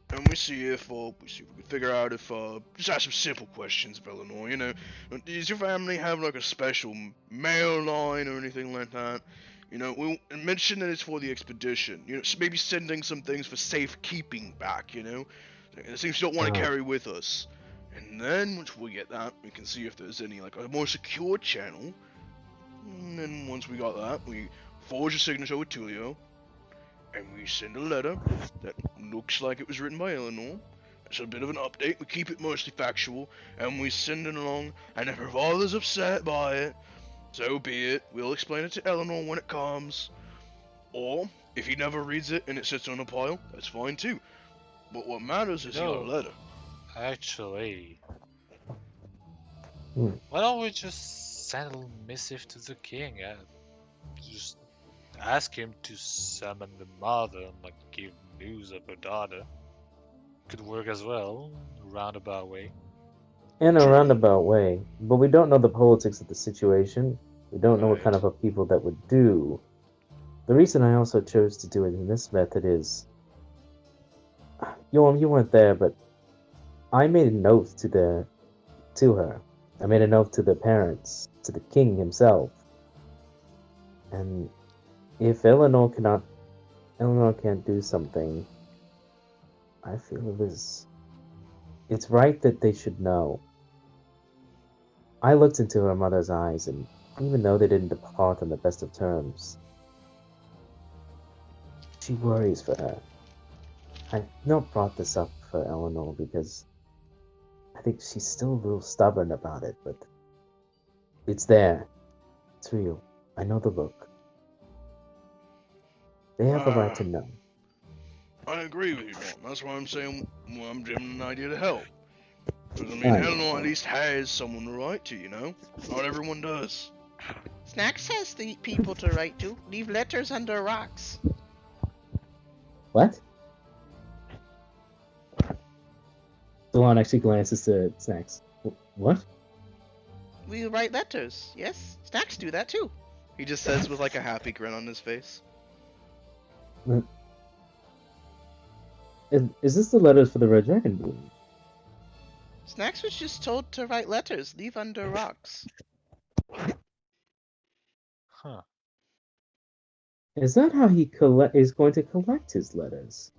and we see if we can figure out if just ask some simple questions of Eleanor. You know, does your family have like a special mail line or anything like that? You know, we'll mention that it's for the expedition. You know, maybe sending some things for safekeeping back. You know, things you don't want to carry with us. And then once we get that, we can see if there's any like a more secure channel. And then once we got that, we forge a signature with Tulio, and we send a letter that looks like it was written by Eleanor. It's a bit of an update. We keep it mostly factual, and we send it along. And if her father's upset by it, so be it. We'll explain it to Eleanor when it comes. Or if he never reads it and it sits on a pile, that's fine too. But what matters is he got a letter. Actually, Hmm. why don't we just send a missive to the king and just ask him to summon the mother and like give news of her daughter? Could work as well, roundabout way. In a True. roundabout way, but we don't know the politics of the situation. We don't know what kind Right. of a people that would do. The reason I also chose to do it in this method is, you weren't there, but I made an oath to her. I made an oath to the parents, to the king himself. And if Eleanor can't do something, I feel it's right that they should know. I looked into her mother's eyes, and even though they didn't depart on the best of terms, she worries for her. I've not brought this up for Eleanor because I think she's still a little stubborn about it, but it's there. It's real. I know the look. They have a right to know. I agree with you, Norm. That's why I'm saying, well, I'm giving an idea to help. Because, I mean, Right. Eleanor at least has someone to write to, you know? Not everyone does. Snacks has the people to write to. Leave letters under rocks. What? Delon actually glances to Snacks. What? We write letters. Yes, Snacks do that too. He just says with like a happy grin on his face. Is this the letters for the Red Dragon Bloom? Snacks was just told to write letters. Leave under rocks. Huh. Is that how he is going to collect his letters?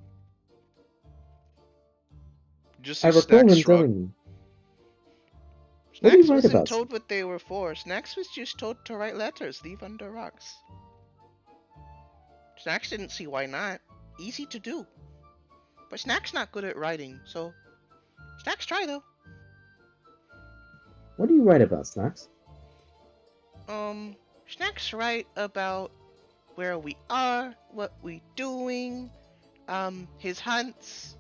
Just I see recall him Snacks shrug. telling me. What do you Snacks write wasn't about? told what they were for. Snacks was just told to write letters. Leave under rocks. Snacks didn't see why not. Easy to do. But Snacks not good at writing, so Snacks try though. What do you write about, Snacks? Snacks write about where we are, what we doing, his hunts.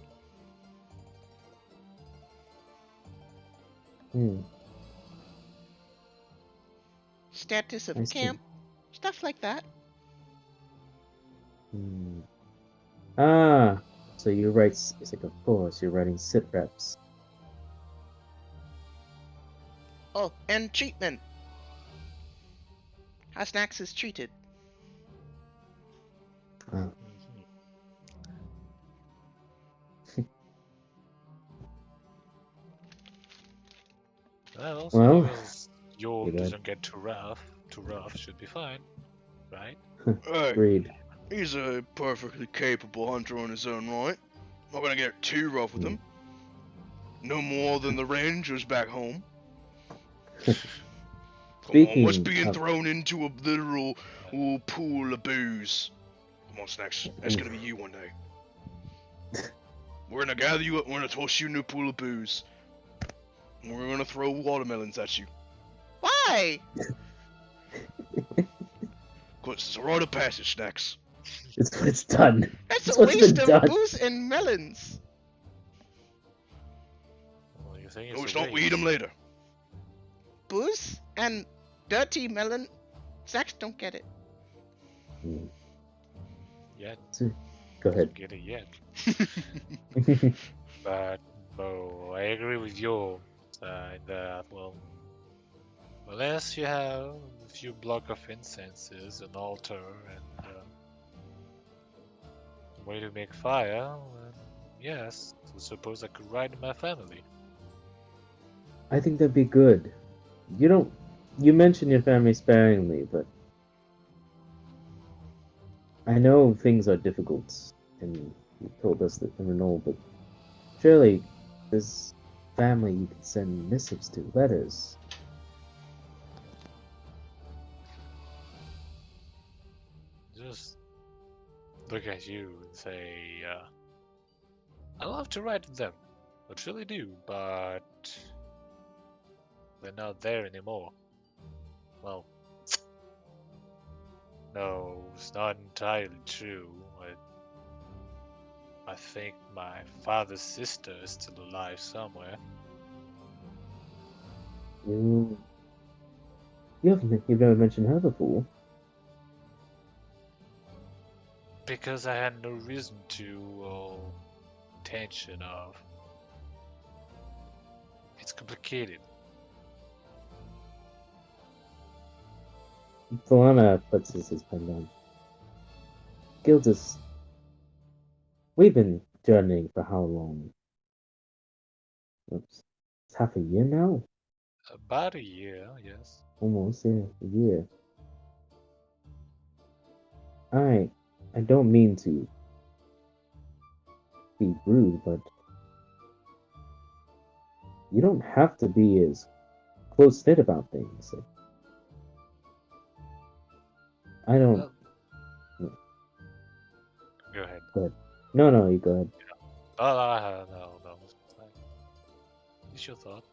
Status I of see. camp, stuff like that. Ah, so you write. It's like, of course, you're writing sit reps. Oh, and treatment. How Snacks is treated. Oh. Well, Well, so long as York you got- doesn't get too rough, should be fine, right? Hey, Agreed. he's a perfectly capable hunter on his own right. Not gonna get too rough with him. No more than the rangers back home. Come on, what's Speaking being of- thrown into a literal pool of booze? Come on, Snacks. That's gonna be you one day. We're gonna gather you up, we're gonna toss you in a pool of booze. And we're gonna throw watermelons at you. Why? Cause it's a rite of passage, Snacks. It's done. That's It's a what's waste been of done. booze and melons. Well, you think No, it's we a don't. We eat them waste. later. Booze and dirty melon. Snacks don't get it. Yet, Go ahead. get it yet. But no, I agree with you that well, Unless you have a few block of incenses, an altar, and a way to make fire, then yes, I suppose I could ride in my family. I think that'd be good. You don't. You mention your family sparingly, but I know things are difficult, and you told us that they're all, but surely there's family you can send missives to, letters. Just look at you and say, I love to write to them. I truly do, but they're not there anymore. Well, no, it's not entirely true. I think my father's sister is still alive somewhere. You. You've never mentioned her before. Because I had no reason to or intention of. It's complicated. Solana puts his pen down. Gildas, we've been journeying for how long? Oops. It's half a year now? About a year, yes. Almost, yeah, a year. I don't mean to be rude, but you don't have to be as close-knit about things. I don't. Well, go ahead. But no, you go ahead. No. What's your thought?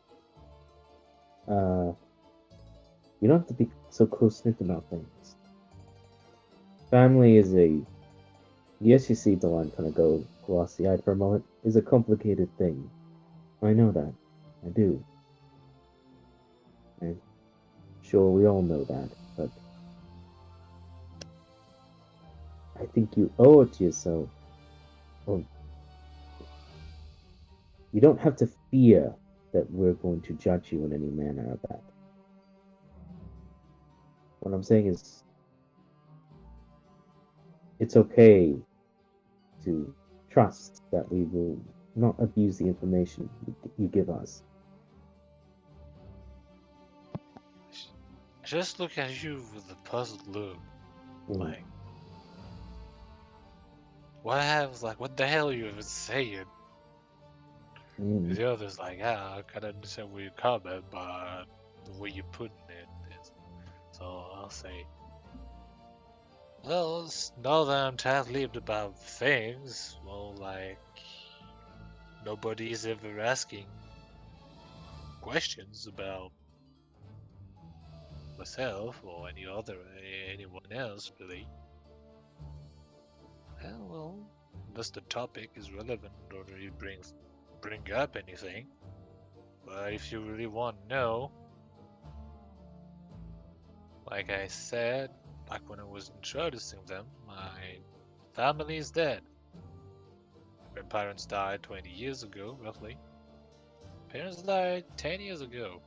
You don't have to be so close-knit about things. Family is a. Yes, you see Delan kind of go glossy-eyed for a moment. Is a complicated thing. I know that. I do. I'm sure we all know that, but I think you owe it to yourself. Well, you don't have to fear that we're going to judge you in any manner of that. What I'm saying is, it's okay to trust that we will not abuse the information you give us. Just look at you with a puzzled look. Like, what the hell are you even saying? The other's like, yeah, I can understand where you're coming, but the way you're putting it is. So I'll say, well, now that I'm tired-lipped about things, well, like, nobody's ever asking questions about myself or anyone else, really. Well, unless the topic is relevant or you bring up anything. But if you really want to know, like I said back when I was introducing them, my family is dead. My parents died 20 years ago, roughly. Parents died 10 years ago.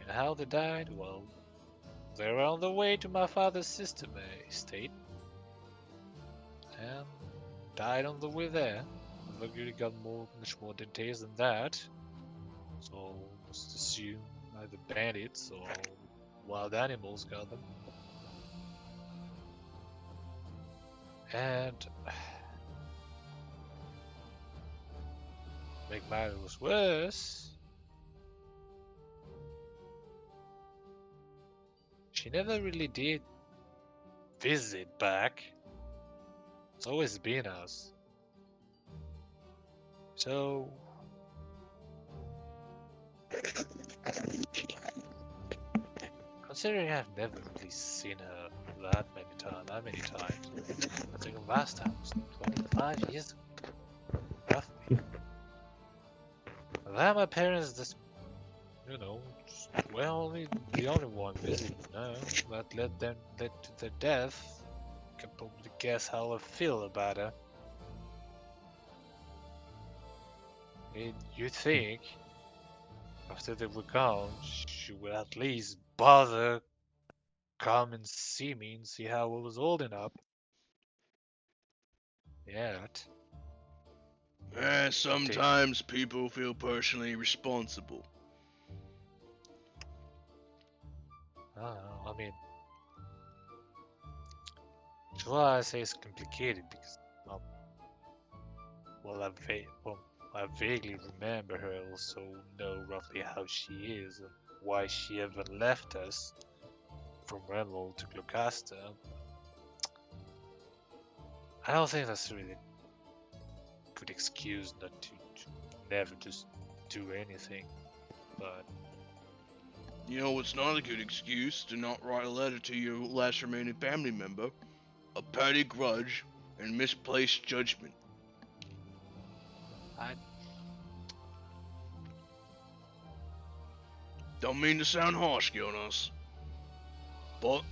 And how they died? Well, they were on the way to my father's sister estate. And died on the way there. Never really got much more details than that. So, just assume either bandits or wild animals got them. And make matters worse, she never really did visit back. It's always been us. So considering I've never really seen her that many times. I think the last time was 25 years ago, roughly. That my parents just, only the only one visiting now. That led to their death. You can probably guess how I feel about her. You'd think after they were gone, she would at least bother come and see me and see how I was holding up. Yet, Sometimes people feel personally responsible. I don't know. I mean, that's why I say it's complicated because, I vaguely remember her. Also know roughly how she is and why she ever left us from Renwell to Glocasta. I don't think that's really good excuse not to never just do anything. But You know, it's not a good excuse to not write a letter to your last remaining family member. A petty grudge and misplaced judgment. I Don't mean to sound harsh, Jonas, but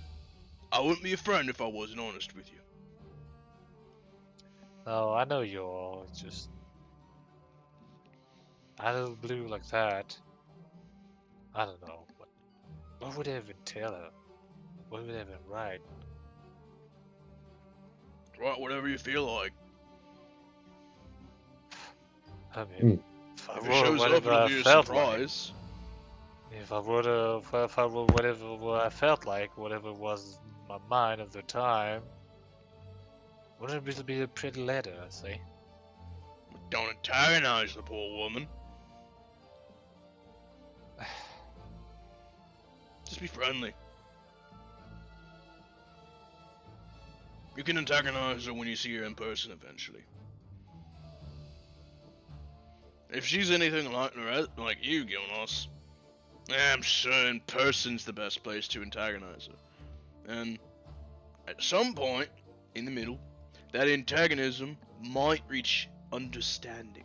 I wouldn't be a friend if I wasn't honest with you. no, I know you all. It's just out of the blue like that. I don't know. What would I even tell her? What would I even write? Write whatever you feel like. I mean, if I If it wrote shows up, whatever it'll I be a felt like, surprise. if I wrote whatever I felt like, whatever was in my mind at the time, wouldn't it be a pretty letter? I say. Don't antagonize the poor woman. Just be friendly. You can antagonize her when you see her in person eventually. If she's anything like you, Gilnos, I'm sure in person's the best place to antagonize her. And at some point, in the middle, that antagonism might reach understanding.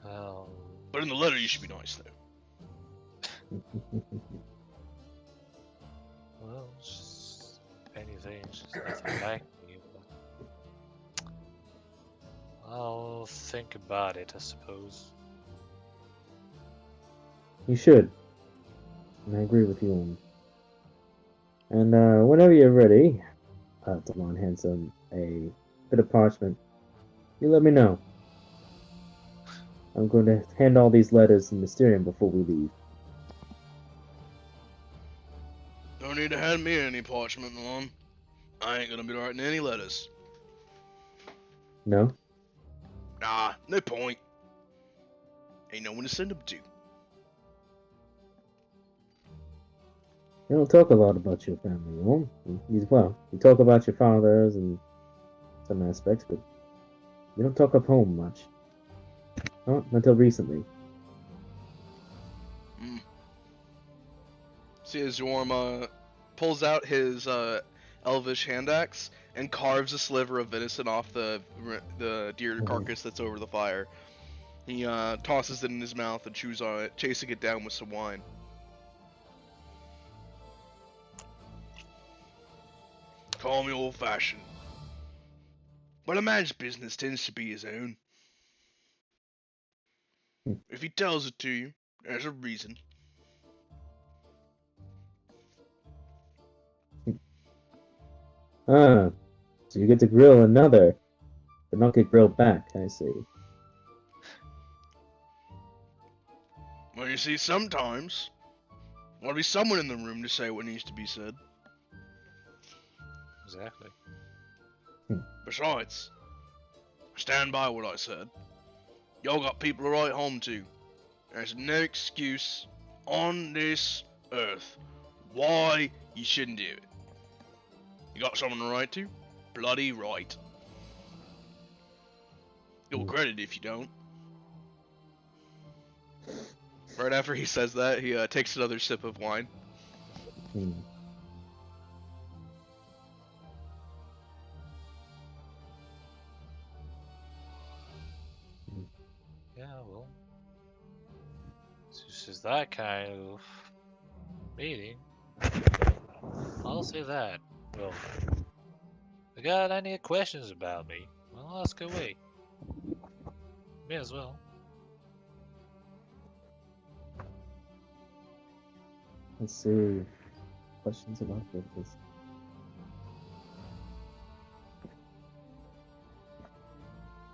Oh, But in the letter, you should be nice, though. well, if anything, she's nothing like me. But I'll think about it, I suppose. You should. And I agree with you. And whenever you're ready, Delon hands him a bit of parchment. You let me know. I'm going to hand all these letters in Mysterium before we leave. No need to hand me any parchment, Malone. I ain't gonna be writing any letters. No? Nah, no point. Ain't no one to send them to. You don't talk a lot about your family, well. You talk about your fathers and some aspects, but you don't talk of home much. Not until recently. See as Yorma pulls out his elvish hand axe and carves a sliver of venison off the deer carcass that's over the fire. He tosses it in his mouth and chews on it, chasing it down with some wine. Call me old-fashioned, but a man's business tends to be his own. If he tells it to you, there's a reason. Ah, so you get to grill another, but not get grilled back, I see. Well, you see, sometimes there'll be someone in the room to say what needs to be said. Exactly. Besides, I stand by what I said. Y'all got people to write home to. There's no excuse on this earth why you shouldn't do it. You got someone to write to? Bloody right. You'll regret it if you don't. Right after he says that, he takes another sip of wine. Yeah, well, this is that kind of meeting. I'll say that. Well, if you got any questions about me, well, ask away. Me as well. Let's see. Questions about this.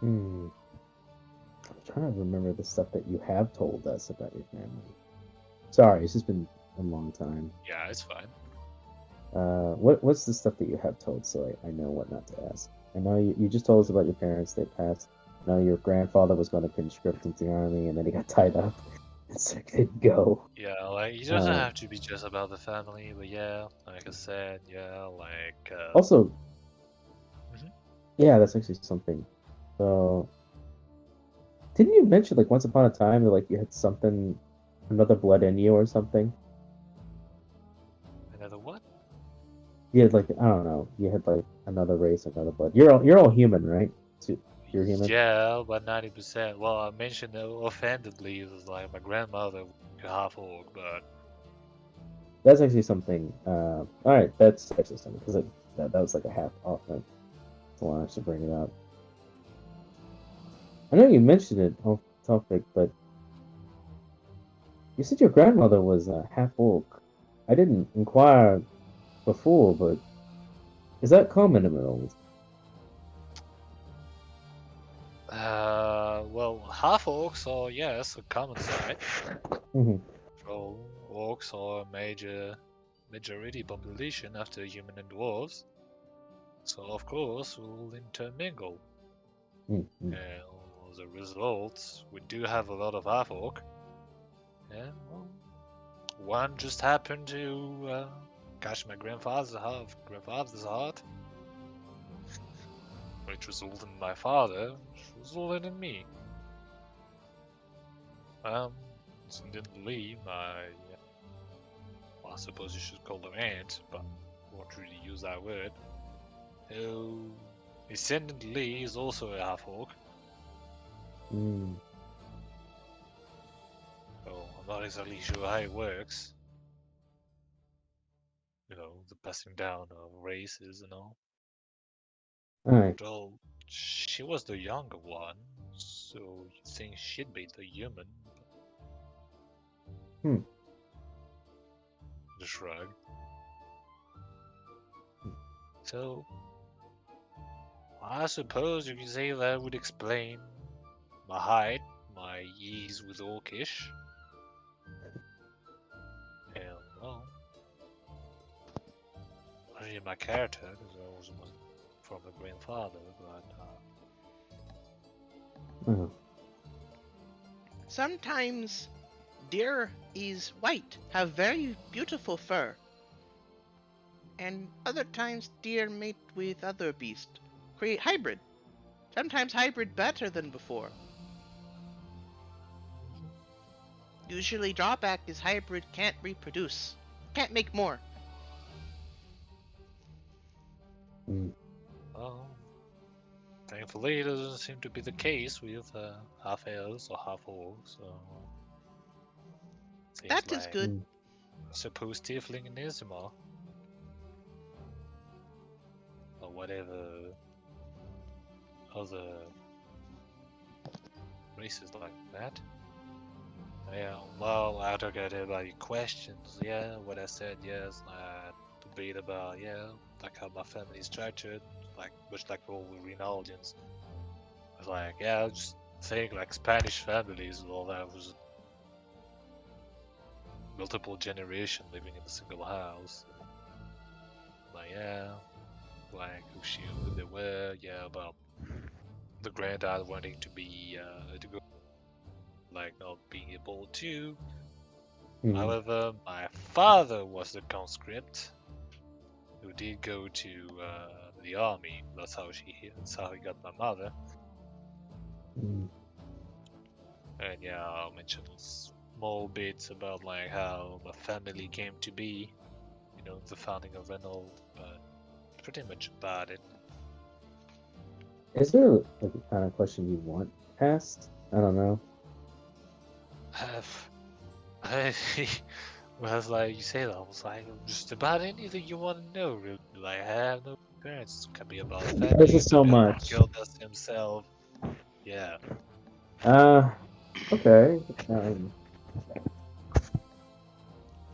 I'm trying to remember the stuff that you have told us about your family. Sorry, it's just been a long time. Yeah, it's fine. What's the stuff that you have told, so I know what not to ask. I know you just told us about your parents. They passed. I know your grandfather was going to conscript into the army, and then he got tied up, and so he couldn't go. Yeah, like it doesn't have to be just about the family, but yeah, like I said, yeah, like Also, Mhm. yeah, that's actually something. So, didn't you mention like once upon a time that like you had something, another blood in you or something? Another what? You had like I don't know. You had like another race, another blood. You're all human, right? You're human. Yeah, but 90%. Well, I mentioned offhandedly, it was like my grandmother was half orc, but That's actually something. All right, that's actually something because that was like a half off. So I should bring it up. I know you mentioned it off topic, but you said your grandmother was half orc. I didn't inquire before, but is that common in Middles? well, half orcs are yes a common sight. Mm-hmm. So orcs are a majority population after human and dwarves. So of course we'll intermingle. Mm-hmm. And as a result, we do have a lot of half orc. And well, one just happened to catch my grandfather's heart, which resulted in my father, which resulted in me. Incidentally, well, I suppose you should call her aunt, but I won't really use that word. Who, incidentally, is also a half orc. Mm. So I'm not exactly sure how it works. You know, the passing down of races and all. All right. Well, she was the younger one, so you think she'd be the human? Hmm. The shrug. So, I suppose you can say that would explain my height, my ease with Orcish, and well, actually my character, because I was from a grandfather, but Oh. Sometimes deer is white, have very beautiful fur. And other times deer mate with other beasts, create hybrid. Sometimes hybrid better than before. Usually drawback is hybrid can't reproduce. Can't make more. Mm. well, thankfully it doesn't seem to be the case with half elves or half orcs. So seems That is like good. Mm. I suppose tiefling and Isma, or whatever other races like that. Yeah, well, I don't get about your questions. Yeah, what I said, yes, I debate about, yeah, like how my family is structured, like much like all the Rinaldians. It's like, yeah, just think like Spanish families and all that was multiple generation living in a single house. Like, yeah, like who they were, yeah, about the granddad wanting to be to go, like not being able to. Mm. However, my father was the conscript who did go to the army. That's how he got my mother. Mm. And yeah, I'll mention small bits about like how my family came to be. You know, the founding of Renault, but pretty much about it. Is there like a kind of question you want asked? I don't know. I, well, like you say that, I was like, just about anything you want to know, really. Like, I have no parents. It can be about family, This it is can so be about much. Gildas himself. Yeah. Okay.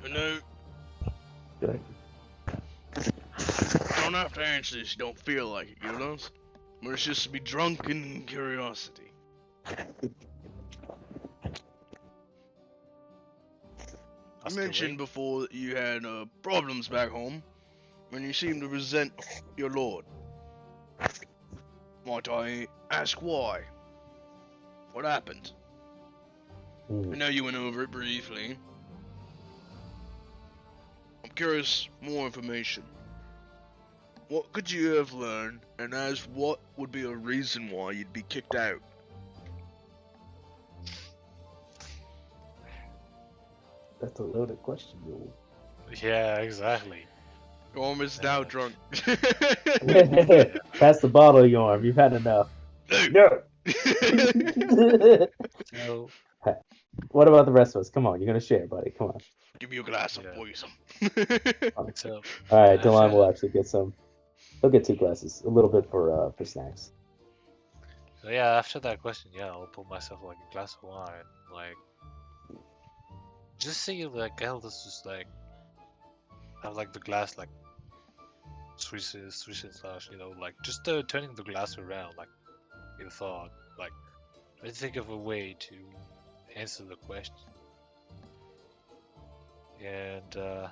No, Good. Don't have to answer this. You don't feel like it, Gildos. But it's just to be drunken in curiosity. You mentioned before that you had problems back home, and you seem to resent your lord. Might I ask why? What happened? I know you went over it briefly. I'm curious, more information. What could you have learned, and as what would be a reason why you'd be kicked out? That's a loaded question, Joel. Yeah, exactly. Gorm is now drunk. Pass the bottle, Yorm. You've had enough. No. So, What about the rest of us? Come on, you're gonna share, buddy. Come on. Give me a glass of Yeah. poison. so All right, after Delon will that- actually get some. He'll get 2 glasses, a little bit for snacks. So yeah, after that question, yeah, I'll put myself like a glass of wine. Like, just see like Elders just like have like the glass like swishes slash, like just turning the glass around like in thought. Like, I think of a way to answer the question. And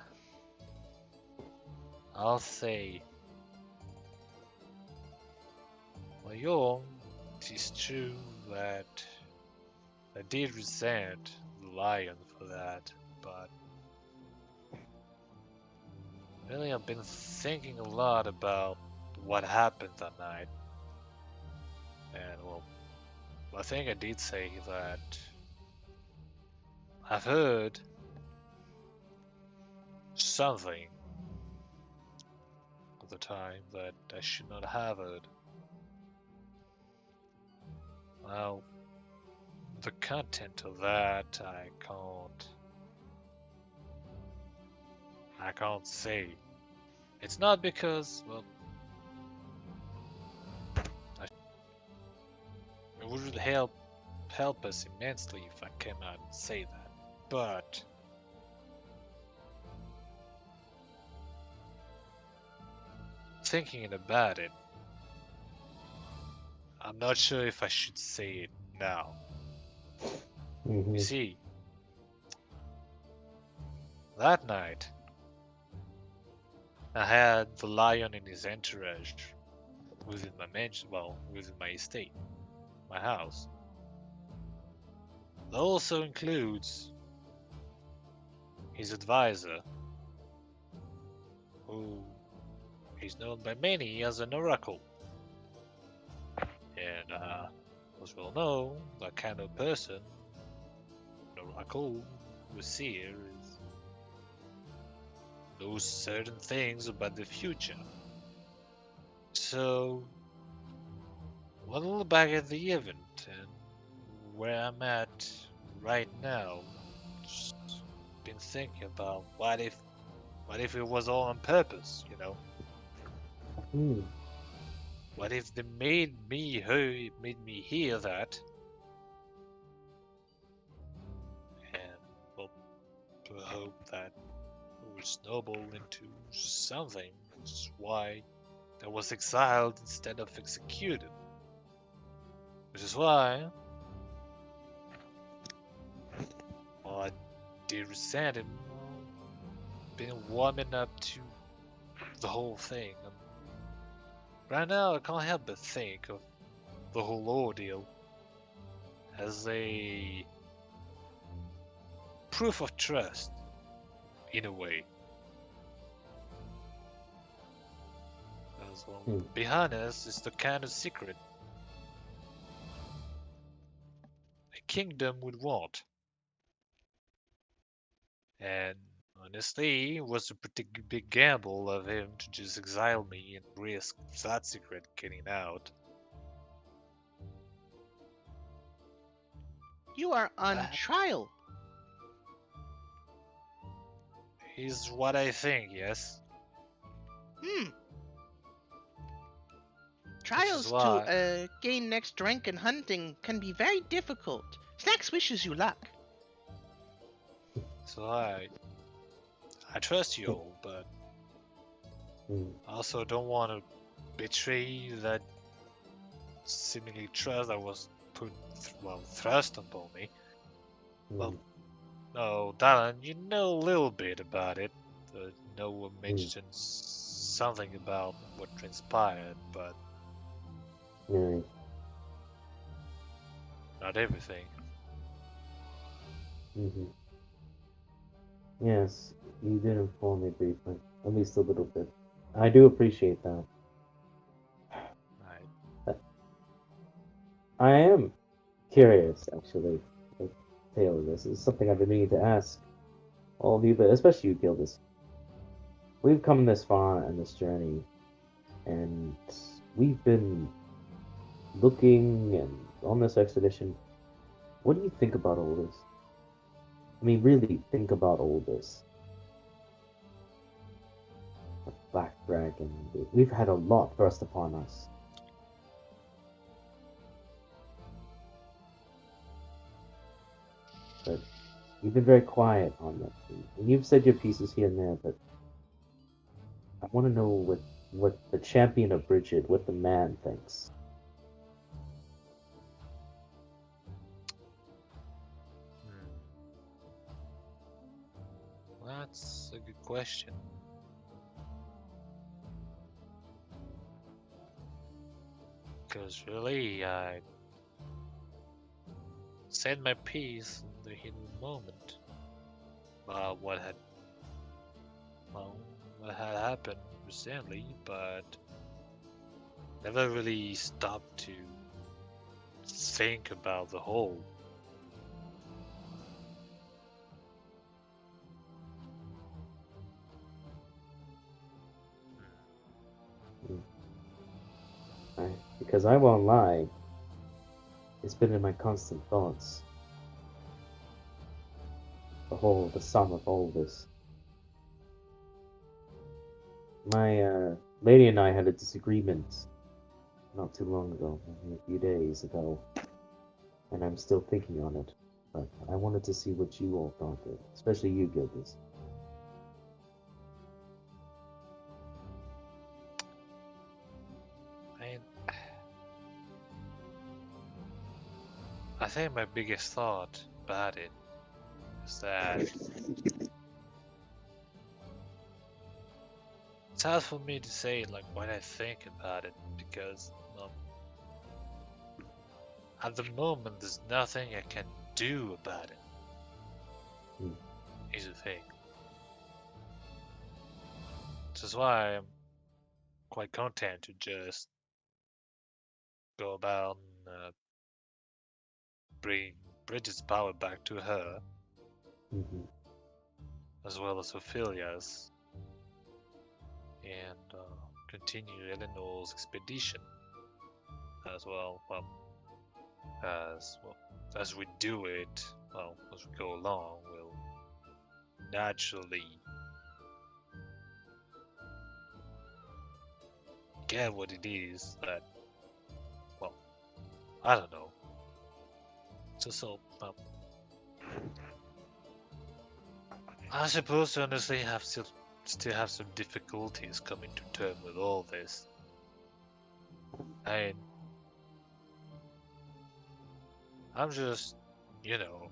I'll say, well, it is true that I did resent the lion for that, but really I've been thinking a lot about what happened that night. And well, I think I did say that I've heard something at the time that I should not have heard. Well, the content of that I can't say. It's not because, well, it would help us immensely if I came out and say that. But thinking about it, I'm not sure if I should say it now. You see, that night, I had the lion in his entourage within my mansion, within my estate, my house. That also includes his advisor, who is known by many as an oracle. And as well know, that kind of person, an oracle, a seer, knows certain things about the future. So, we'll look back at the event and where I'm at right now. Just been thinking about what if it was all on purpose, What if they made me hear that, and well, to hope that it would snowball into something, which is why I was exiled instead of executed. Which is why, well, I did resent him, been warming up to the whole thing. And right now, I can't help but think of the whole ordeal as a proof of trust, in a way. As well, behind us is the kind of secret a kingdom would want. And honestly, it was a pretty big gamble of him to just exile me and risk that secret getting out. You are on trial. Is what I think, yes. Trials to gain next rank in hunting can be very difficult. Snacks wishes you luck. So I trust you all, but Mm, I also don't want to betray that seemingly trust that was thrust upon me. Well, mm, no, Dylan, you know a little bit about it. Noah mm. mentioned something about what transpired, but Right. not everything. Mm-hmm. Yes, you did inform me briefly, at least a little bit. I do appreciate that. Right. I am curious, actually. The tale of this is something I've been meaning to ask all of you, but especially you, Gildas. We've come this far in this journey, and we've been looking and on this expedition. What do you think about all this? I mean, really think about all this. The Black Dragon. We've had a lot thrust upon us. But you've been very quiet on this. And you've said your pieces here and there, but I want to know what the champion of Bridget, what the man thinks. Hmm. That's a good question. Because really, I said my piece in the heat of the moment about what had happened recently, but never really stopped to think about the whole. Because I won't lie, it's been in my constant thoughts. The sum of all this. My lady and I had a disagreement not too long ago, maybe a few days ago, and I'm still thinking on it. But I wanted to see what you all thought of it, especially you, Gildas. I I think my biggest thought about it is that it's hard for me to say like what I think about it because at the moment there's nothing I can do about it. Hmm. Is the thing. Which is why I'm quite content to just go about and bring Bridget's power back to her, Mm-hmm. as well as Ophelia's, and continue Eleanor's expedition as well. Well, as we do it, as we go along, we'll naturally get what it is that, well, I don't know. I suppose honestly have still have some difficulties coming to terms with all this. And I'm just, you know,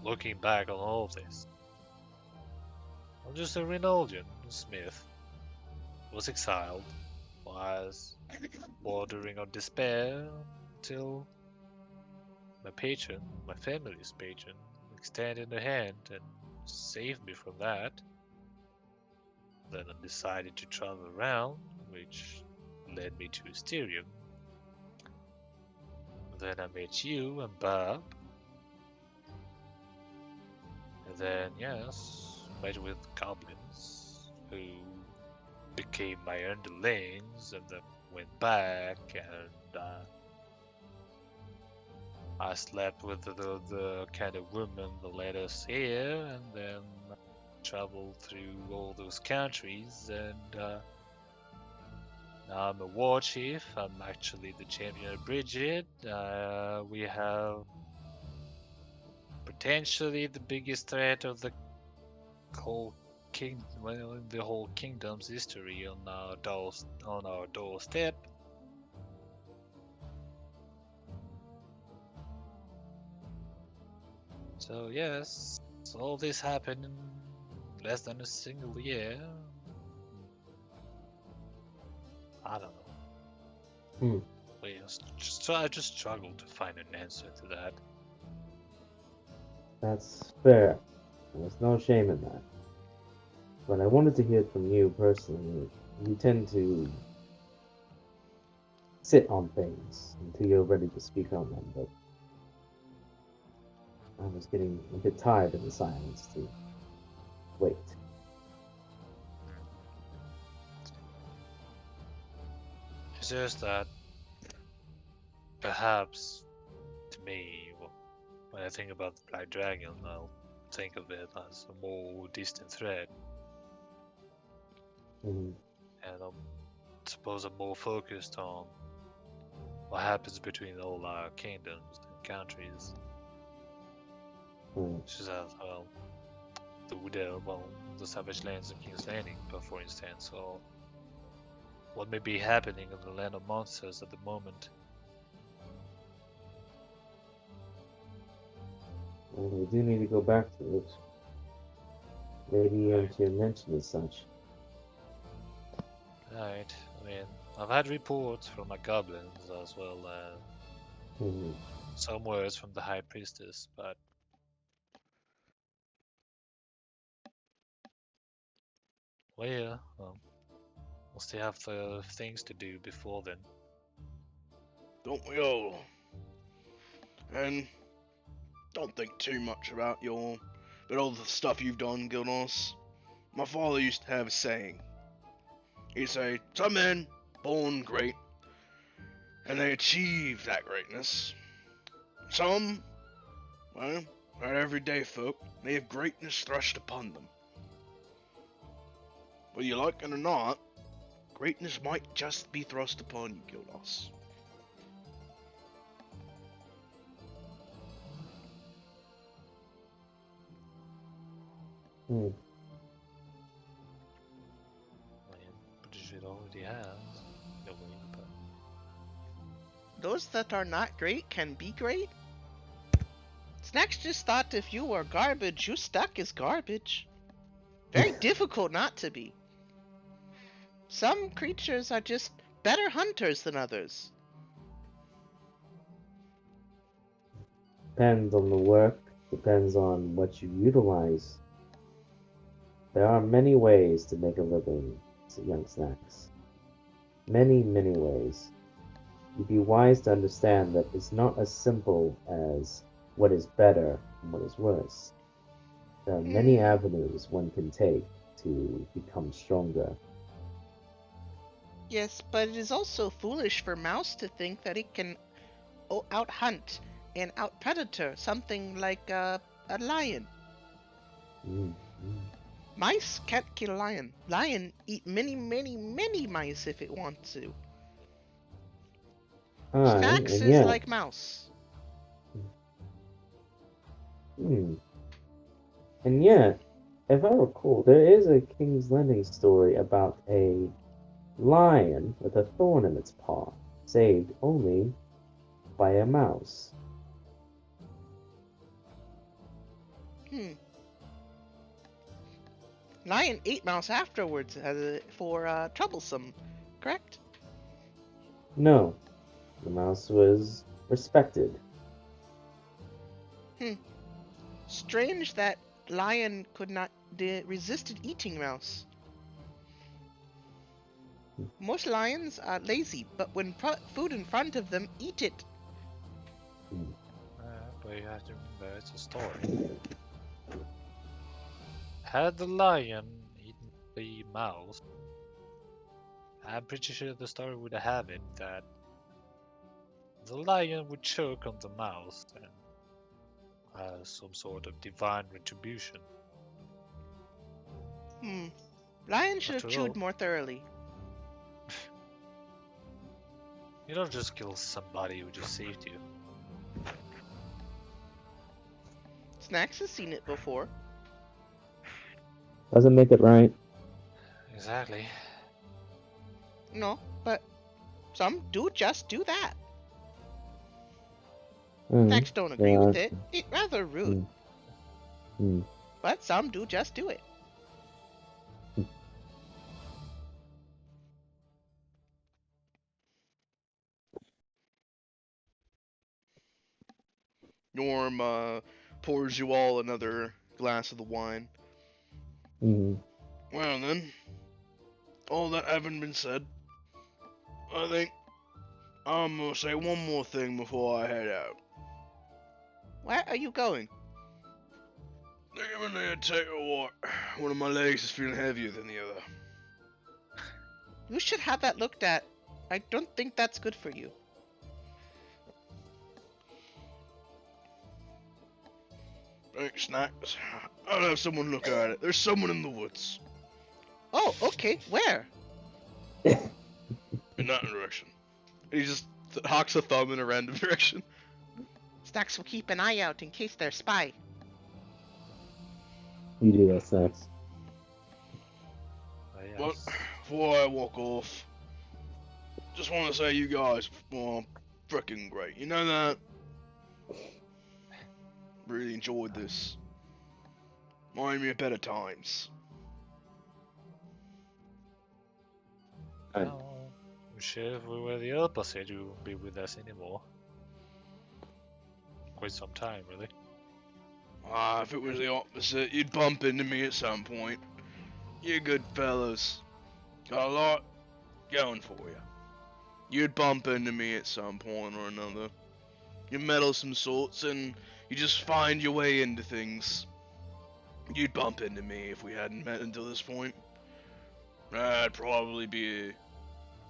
looking back on all this. I'm just a Rinaldian smith, was exiled, was bordering on despair until my family's patron, extended a hand and saved me from that. Then I decided to travel around, which led me to Asterium. Then I met you and Bob. And then, yes, met with goblins who became my underlings and then went back and I slept with the kind of woman that led us here and then traveled through all those countries and now I'm a war chief. I'm actually the champion of Bridget. We have potentially the biggest threat of the whole the whole kingdom's history on our doorstep. So yes, all this happened in less than a single year. I don't know. Hmm. I just struggle to find an answer to that. That's fair. There's no shame in that. But I wanted to hear it from you personally. You tend to sit on things until you're ready to speak on them, but I was getting a bit tired of the silence to wait. It's just that perhaps to me, when I think about the Black Dragon, I'll think of it as a more distant threat, Mhm. and I suppose I'm more focused on what happens between all our kingdoms and countries. Hmm. Such as, well, the Savage Lands of King's Landing, but for instance, or what may be happening in the Land of Monsters at the moment. Well, we do need to go back to it. Maybe Right. to mention as such. Right. I mean, I've had reports from my goblins as well as Mhm. some words from the High Priestess, but well, yeah, we'll still have things to do before then. Don't we all? And don't think too much about all the stuff you've done, Gilnos. My father used to have a saying. He'd say, some men born great, and they achieve that greatness. Some, well, are everyday folk, they have greatness thrust upon them. Whether you like it or not, greatness might just be thrust upon you, Gilnos. Hmm. I mean, pretty sure it already has, in a way, but Those that are not great can be great? Snacks just thought if you were garbage, you stuck as garbage. Very difficult not to be. Some creatures are just better hunters than others. Depends on the work, depends on what you utilize. There are many ways to make a living, young snacks. Many, many ways. You'd be wise to understand that it's not as simple as what is better and what is worse. There are many Hmm. avenues one can take to become stronger. Yes, but it is also foolish for mouse to think that it can out-hunt and out-predator something like a lion. Mm, mm. Mice can't kill a lion. Lion eat many, many, many mice if it wants to. Aye, Snacks and is yet, like mouse. hmm, and yet, if I recall, there is a King's Landing story about a lion with a thorn in its paw, saved only by a mouse. Hmm. Lion ate mouse afterwards for troublesome, correct? No, the mouse was respected. Hmm. Strange that lion could not resisted eating mouse. Most lions are lazy, but when food in front of them, eat it. but you have to remember it's a story. Had the lion eaten the mouse, I'm pretty sure the story would have it that the lion would choke on the mouse and some sort of divine retribution. Hmm. Lion should have After chewed all, more thoroughly. you don't just kill somebody who just saved you. Snacks has seen it before. Doesn't make it right. Exactly. No, but some do just do that. Mm, Snacks don't agree yeah. with it. It's rather rude. Mm, mm. But some do just do it. Norm pours you all another glass of the wine. Mm. Well then, all that having been said, I think I'm gonna say one more thing before I head out. Where are you going? I'm gonna take a walk. One of my legs is feeling heavier than the other. You should have that looked at. I don't think that's good for you. Thanks, Snacks. I'll have someone look at it. There's someone in the woods. Oh, okay. Where? In that direction. And he just hawks a thumb in a random direction. Snacks will keep an eye out in case they're spy. You do that, Snacks. Oh, yes. But before I walk off, just want to say you guys are freaking great. You know that? Really enjoyed this. Remind me of better times. Well, sure, if we were the opposite, you wouldn't be with us anymore. Quite some time, really. If it was the opposite, you'd bump into me at some point. You're good fellas. Got a lot going for you. You'd bump into me at some point or another. You're meddlesome sorts, and you just find your way into things. You'd bump into me if we hadn't met until this point. I'd probably be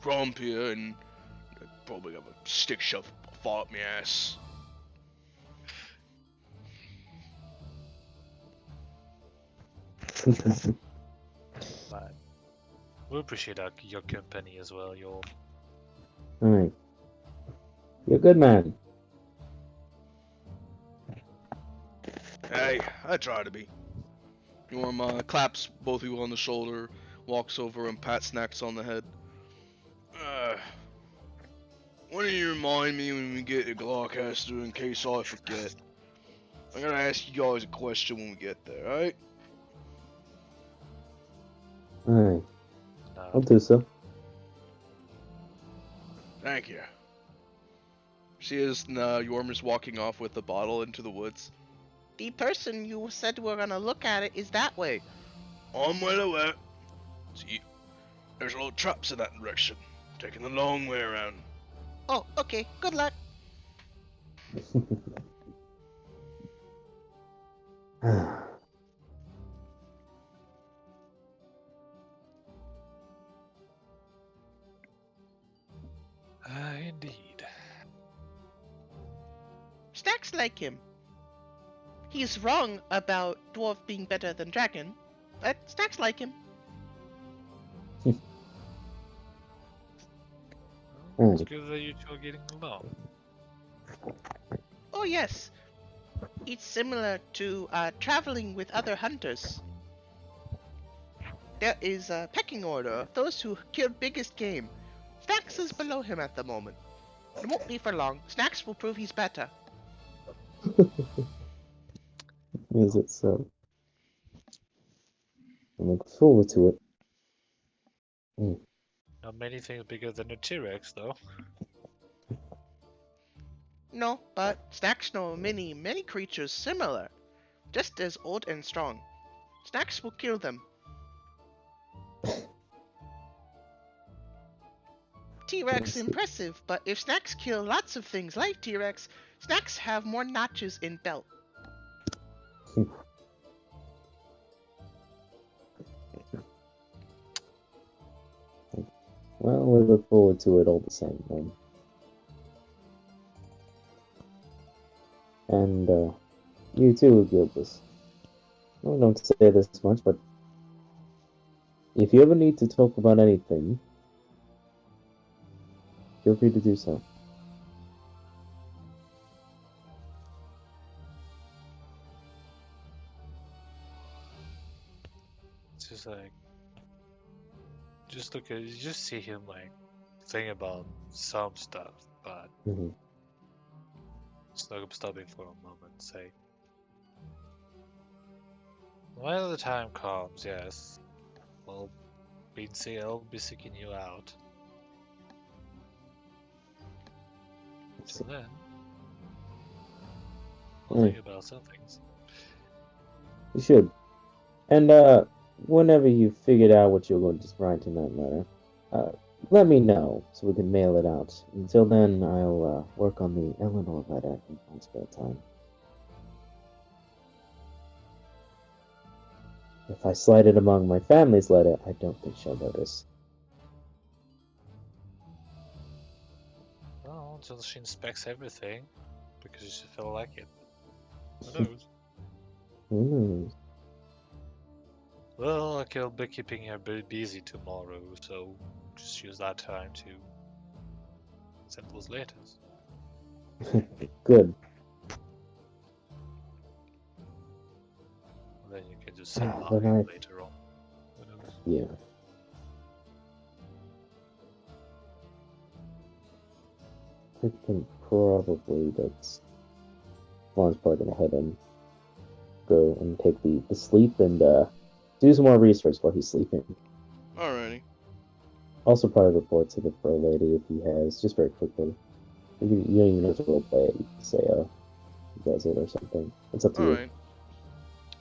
grumpier, and I'd probably have a stick shoved far up my ass. But we appreciate your company as well. Your Alright. You're a good man. Hey, I try to be. Norm claps both of you on the shoulder, walks over and pats Snacks on the head. Why don't you remind me when we get to Gloucester in case I forget? I'm gonna ask you guys a question when we get there, alright? Alright. I'll do so. Thank you. She is, Yorm is walking off with the bottle into the woods. The person you said were gonna look at it is that way. I'm well aware. See, there's a lot of traps in that direction. Taking the long way around. Oh, okay. Good luck. indeed. Snacks like him. He's wrong about dwarf being better than dragon, but Snacks like him. Well, it's good that you two are getting along. Oh yes. It's similar to traveling with other hunters. There is a pecking order of those who killed biggest game. Snacks is below him at the moment. It won't be for long. Snacks will prove he's better. Is it so? I look forward to it. Not many things bigger than a T-Rex, though. No, but Snacks know many creatures similar, just as old and strong. Snacks will kill them. T-Rex impressive, but if Snacks kill lots of things like T-Rex, Snacks have more notches in belt. Well, we look forward to it all the same, then. And, you too, Gilbus. I don't say this much, but if you ever need to talk about anything, feel free to do so. It's just like, just look at, you just see him like think about some stuff, but Hmm. stopping for a moment and say, when the time comes, yes, I'll I'll be seeking you out. Till then, I'll Mm. think about some things. You should. And whenever you figured out what you're going to write in that letter, uh, let me know so we can mail it out. Until then, I'll work on the Eleanor letter in my spare time. If I slide it among my family's letter, I don't think she'll notice. Well, until she inspects everything, because she feel like it. Who knows? Who knows? Well, like I'll be keeping her very busy tomorrow, so just use that time to send those letters. Good. Then you can just say bye Then later on. Who knows? yeah. I think probably that's Vaughn's probably gonna head and go and take the sleep and do some more research while he's sleeping. Alrighty. Also, probably report to the pro lady if he has, just very quickly. You don't even have to role play it. You can say, he does it or something. It's up to you. Alright.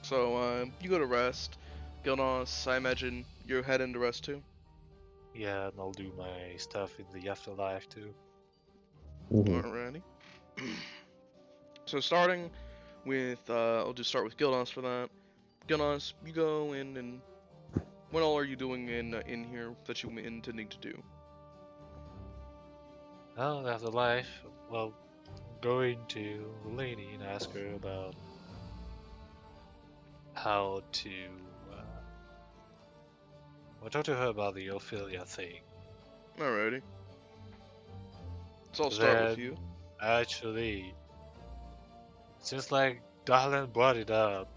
So, you go to rest. Gilnos, I imagine you're heading to rest too? Yeah, and I'll do my stuff in the afterlife too. Hmm. Alrighty. So starting with, I'll just start with Gilnos for that. Gilnos, you go in and what all are you doing in here that you intending to do? Oh, the afterlife. Well, going to the lady and ask her about how to. I'll talk to her about the Ophelia thing. Alrighty. So I'll start with Then, you. actually, since like Darlan brought it up,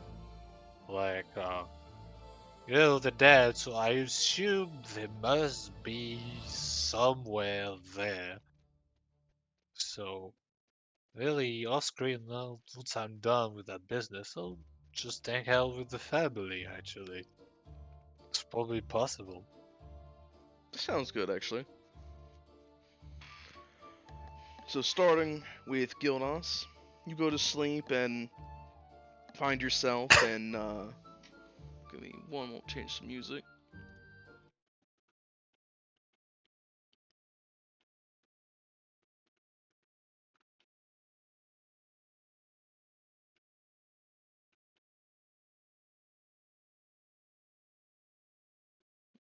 like, the dead, so I assume they must be somewhere there. So, really, off screen, now, once I'm done with that business, I'll just hang out with the family, actually. It's probably possible. This sounds good, actually. So starting with Gilnos, you go to sleep and find yourself in, give me one, won't change the music.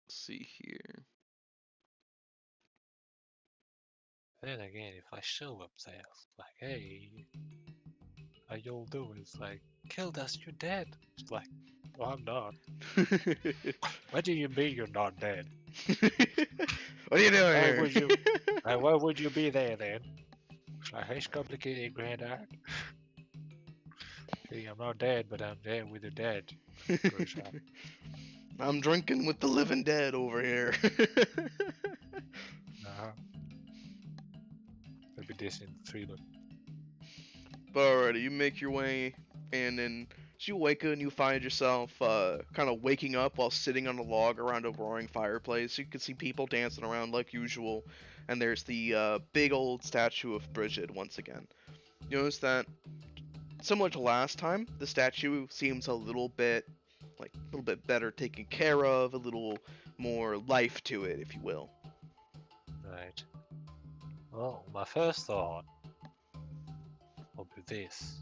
Let's see here. Then again, if I show up there, like, hey, how y'all doing? It's like, killed us, you're dead. It's like, well, I'm not. What do you mean you're not dead? What are you doing Why here? would you? Why would you be there then? It's like, it's complicated, Grandad. See, I'm not dead, but I'm there with the dead. Goes on. I'm drinking with the living dead over here. Uh-huh. Maybe this in the thriller. But alrighty, you make your way, and then as you wake up and you find yourself kind of waking up while sitting on a log around a roaring fireplace. You can see people dancing around like usual, and there's the big old statue of Bridget once again. You notice that, similar to last time, the statue seems a little bit, like, a little bit better taken care of, a little more life to it, if you will. Right. Well, my first thought will be this.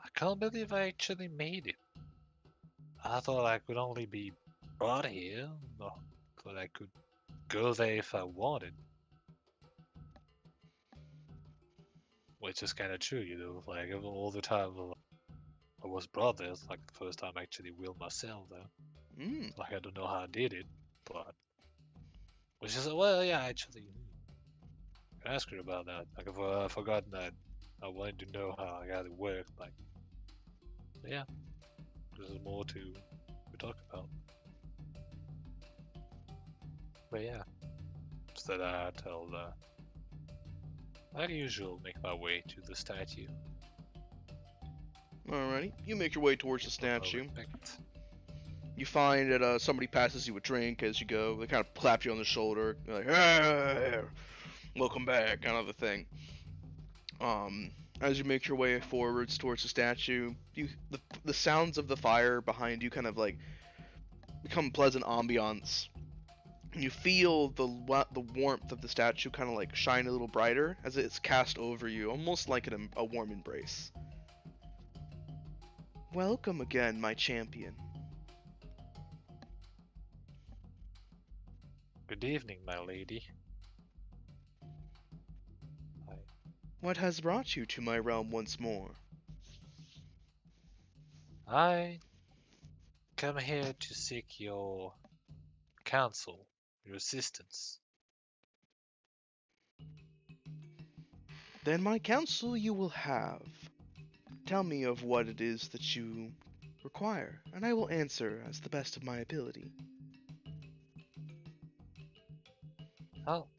I can't believe I actually made it. I thought I could only be brought here, not that I could go there if I wanted. Which is kind of true, like all the time I was brought there, it's like the first time I actually willed myself there. Mm. Like I don't know how I did it, but which is well, yeah, actually, I ask her about that. Like I've forgotten that I wanted to know how it worked. Like, yeah, there's more to talk about. But yeah, after that, I'll, like usual, make my way to the statue. Alrighty, you make your way towards the With no statue. respect. You find that somebody passes you a drink as you go. They kind of clap you on the shoulder, You're like, "Hey, welcome back," kind of a thing. As you make your way forwards towards the statue, the sounds of the fire behind you kind of like become pleasant ambiance. You feel the warmth of the statue kind of like shine a little brighter as it's cast over you, almost like a warm embrace. Welcome again, my champion. Good evening, my lady. What has brought you to my realm once more? I come here to seek your counsel, your assistance. Then my counsel you will have. Tell me of what it is that you require, and I will answer as the best of my ability. Well,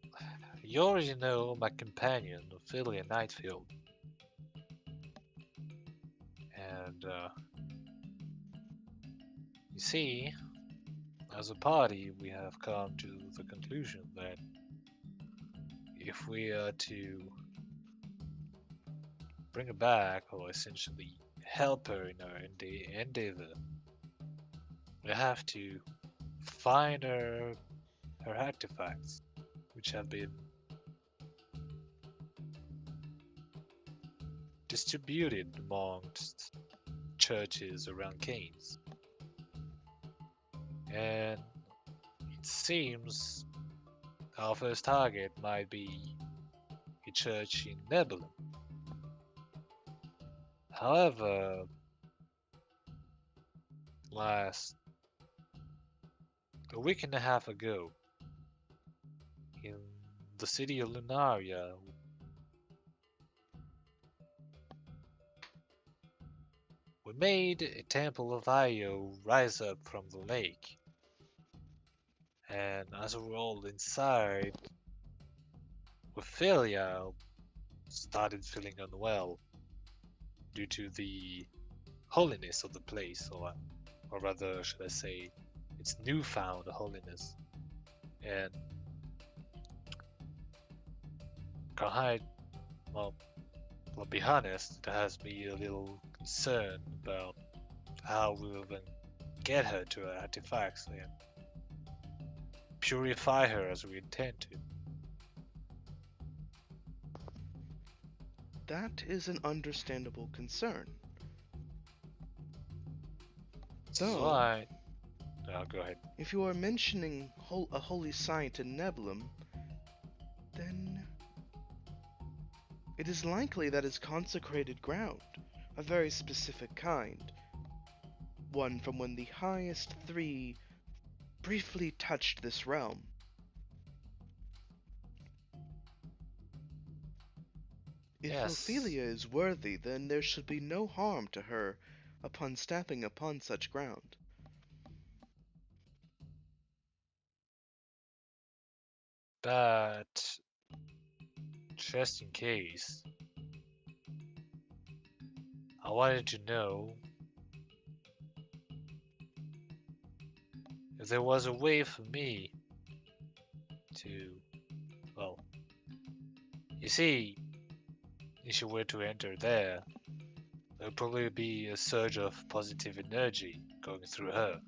you already know my companion, Ophelia Nightfield. And, you see, as a party, we have come to the conclusion that if we are to bring her back, or essentially help her in her endeavor, we have to find her artifacts, which have been distributed amongst churches around Keynes. And it seems our first target might be a church in Nebulum. However, last a week and a half ago, in the city of Lunaria, we made a temple of Io rise up from the lake. And as we rolled inside, Ophelia started feeling unwell due to the holiness of the place, or rather, should I say, its newfound holiness. And can't hide, well, I'll be honest, it has me a little concerned about how we will then get her to her artifacts and purify her as we intend to. That is an understandable concern. This is So, why. No, go ahead. if you are mentioning a holy site in Nebulum, then it is likely that it's consecrated ground, a very specific kind. One from when the highest three briefly touched this realm. If Yes. Ophelia is worthy, then there should be no harm to her upon stepping upon such ground. But just in case, I wanted to know if there was a way for me to, well, you see, if she were to enter there, there would probably be a surge of positive energy going through her.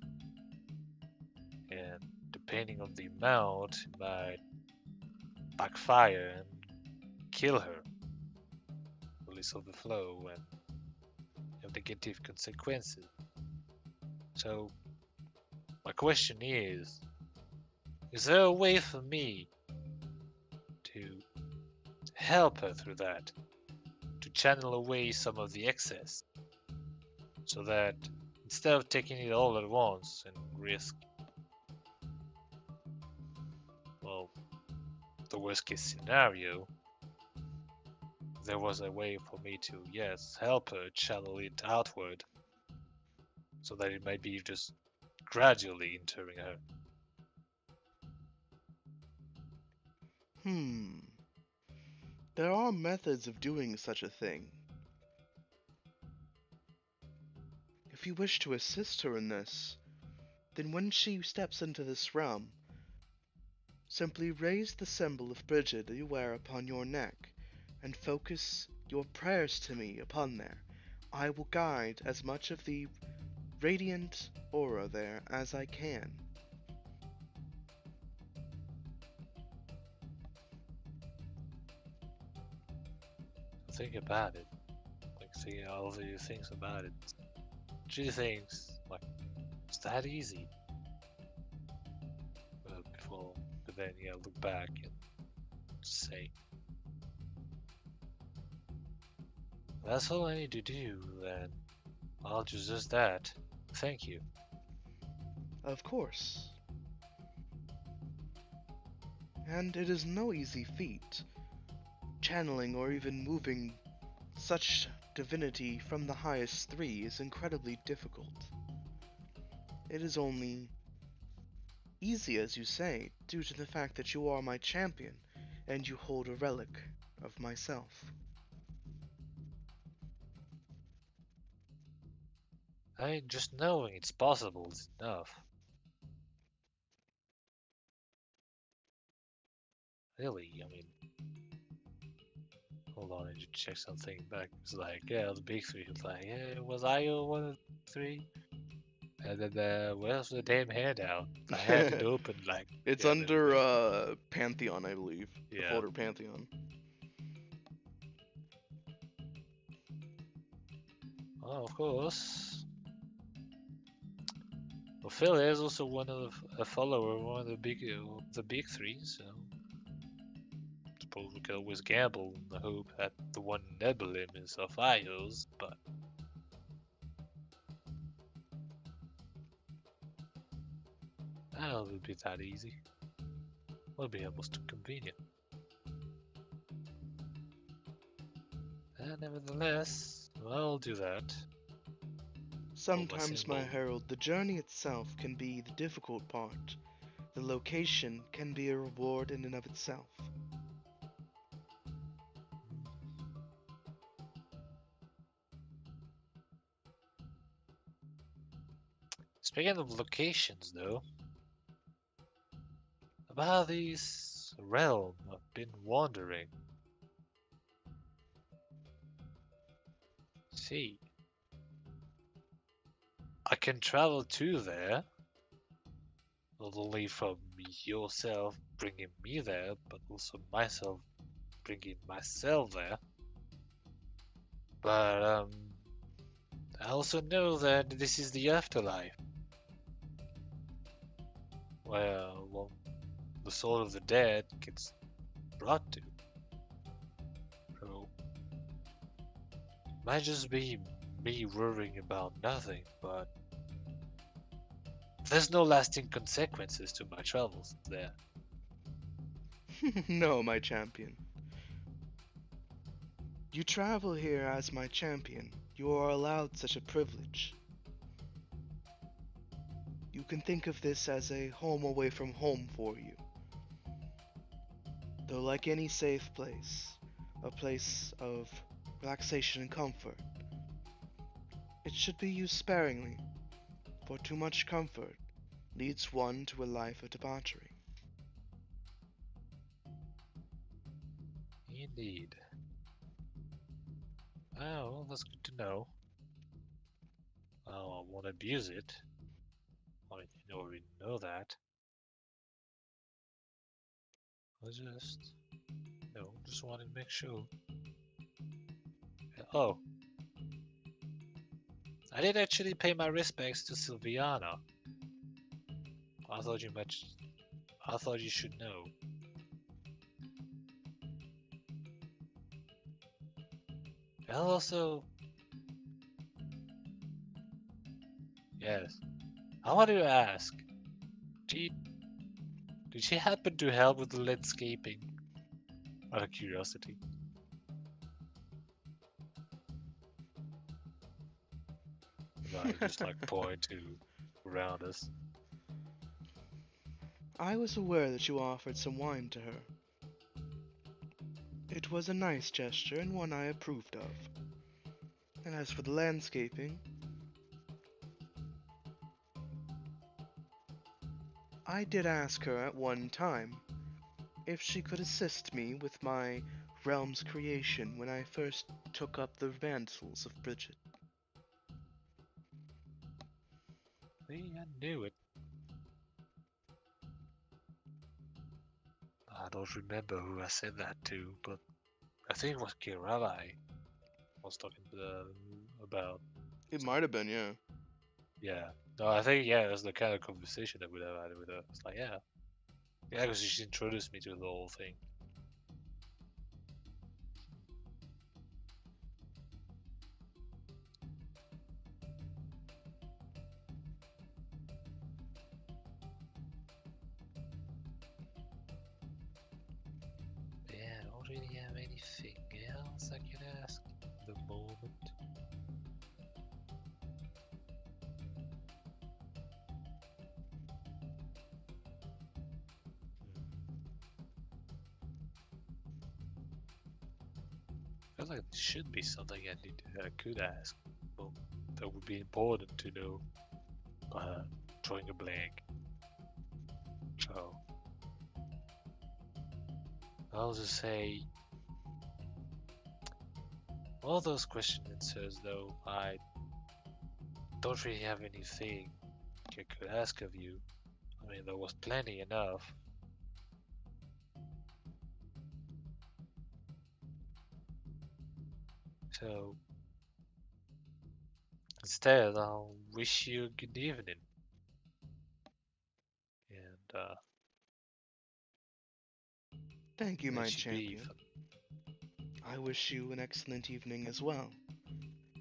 And depending on the amount, it might backfire and kill her, release overflow, and have negative consequences. So, my question is there a way for me to help her through that? To channel away some of the excess? So that instead of taking it all at once and risk, well, the worst case scenario, there was a way for me to, yes, help her channel it outward so that it might be just gradually entering her. Hmm. There are methods of doing such a thing. If you wish to assist her in this, then when she steps into this realm, simply raise the symbol of Brigid you wear upon your neck, and focus your prayers to me upon there. I will guide as much of the radiant aura there as I can. Think about it. Like, see all the things about it. She thinks, like, it's that easy. But then, yeah, look back and say, that's all I need to do, then I'll do just that. Thank you. Of course. And it is no easy feat, channeling or even moving such divinity from the highest three is incredibly difficult. It is only easy, as you say, due to the fact that you are my champion, and you hold a relic of myself. I mean, just knowing it's possible is enough. Really, I mean, hold on, I need to check something back. It's like, yeah, the big three. It's like, yeah, was I one of the three? And then, where's the damn handout? I had it open, like, It's yeah, there we under go. Pantheon, I believe. The Yeah. folder Pantheon. Oh, of course. Well, Phil is also a follower, of one of the big three, so suppose we could always gamble in the hope that the one Nebulim is of Ios, but I don't know if it'll be that easy. It'll be almost too convenient. Nevertheless, I'll do that. Hold my Sometimes, my symbol. herald, the journey itself can be the difficult part. The location can be a reward in and of itself. Speaking of locations, though, about this realm I've been wandering. See, I can travel to there, not only from yourself bringing me there, but also myself bringing myself there. But I also know that this is the afterlife, where well, the soul of the dead gets brought to. So, might just be me worrying about nothing, but there's no lasting consequences to my travels there. No, my champion. You travel here as my champion. You are allowed such a privilege. You can think of this as a home away from home for you. Though, like any safe place, a place of relaxation and comfort, it should be used sparingly, for too much comfort leads one to a life of debauchery. Indeed. Oh, well, that's good to know. Oh, I won't abuse it. I mean, you already know that. I just wanted to make sure. Oh, I did actually pay my respects to Sylviana. I thought you much. I thought you should know. And also, yes, I wanted to ask. Did, did she happen to help with the landscaping? Out of curiosity. I just like point to around us. I was aware that you offered some wine to her. It was a nice gesture and one I approved of. And as for the landscaping, I did ask her at one time if she could assist me with my realm's creation when I first took up the mantles of Bridget. See, I knew it. I don't remember who I said that to, but I think it was Kirala I was talking about. It might have been, yeah. Yeah. No, I think, yeah, that's the kind of conversation that we'd have had with her. It's like, yeah. Yeah, because she introduced me to the whole thing. Yeah, I don't really have anything else I can ask at the moment. I feel like there should be something I could ask. Well, that would be important to know. Drawing a blank. So, I'll just say all those question answers, though, I don't really have anything I could ask of you. I mean, there was plenty enough. So, instead, I'll wish you a good evening. And, Thank you, my let you be. champion. I wish you an excellent evening as well.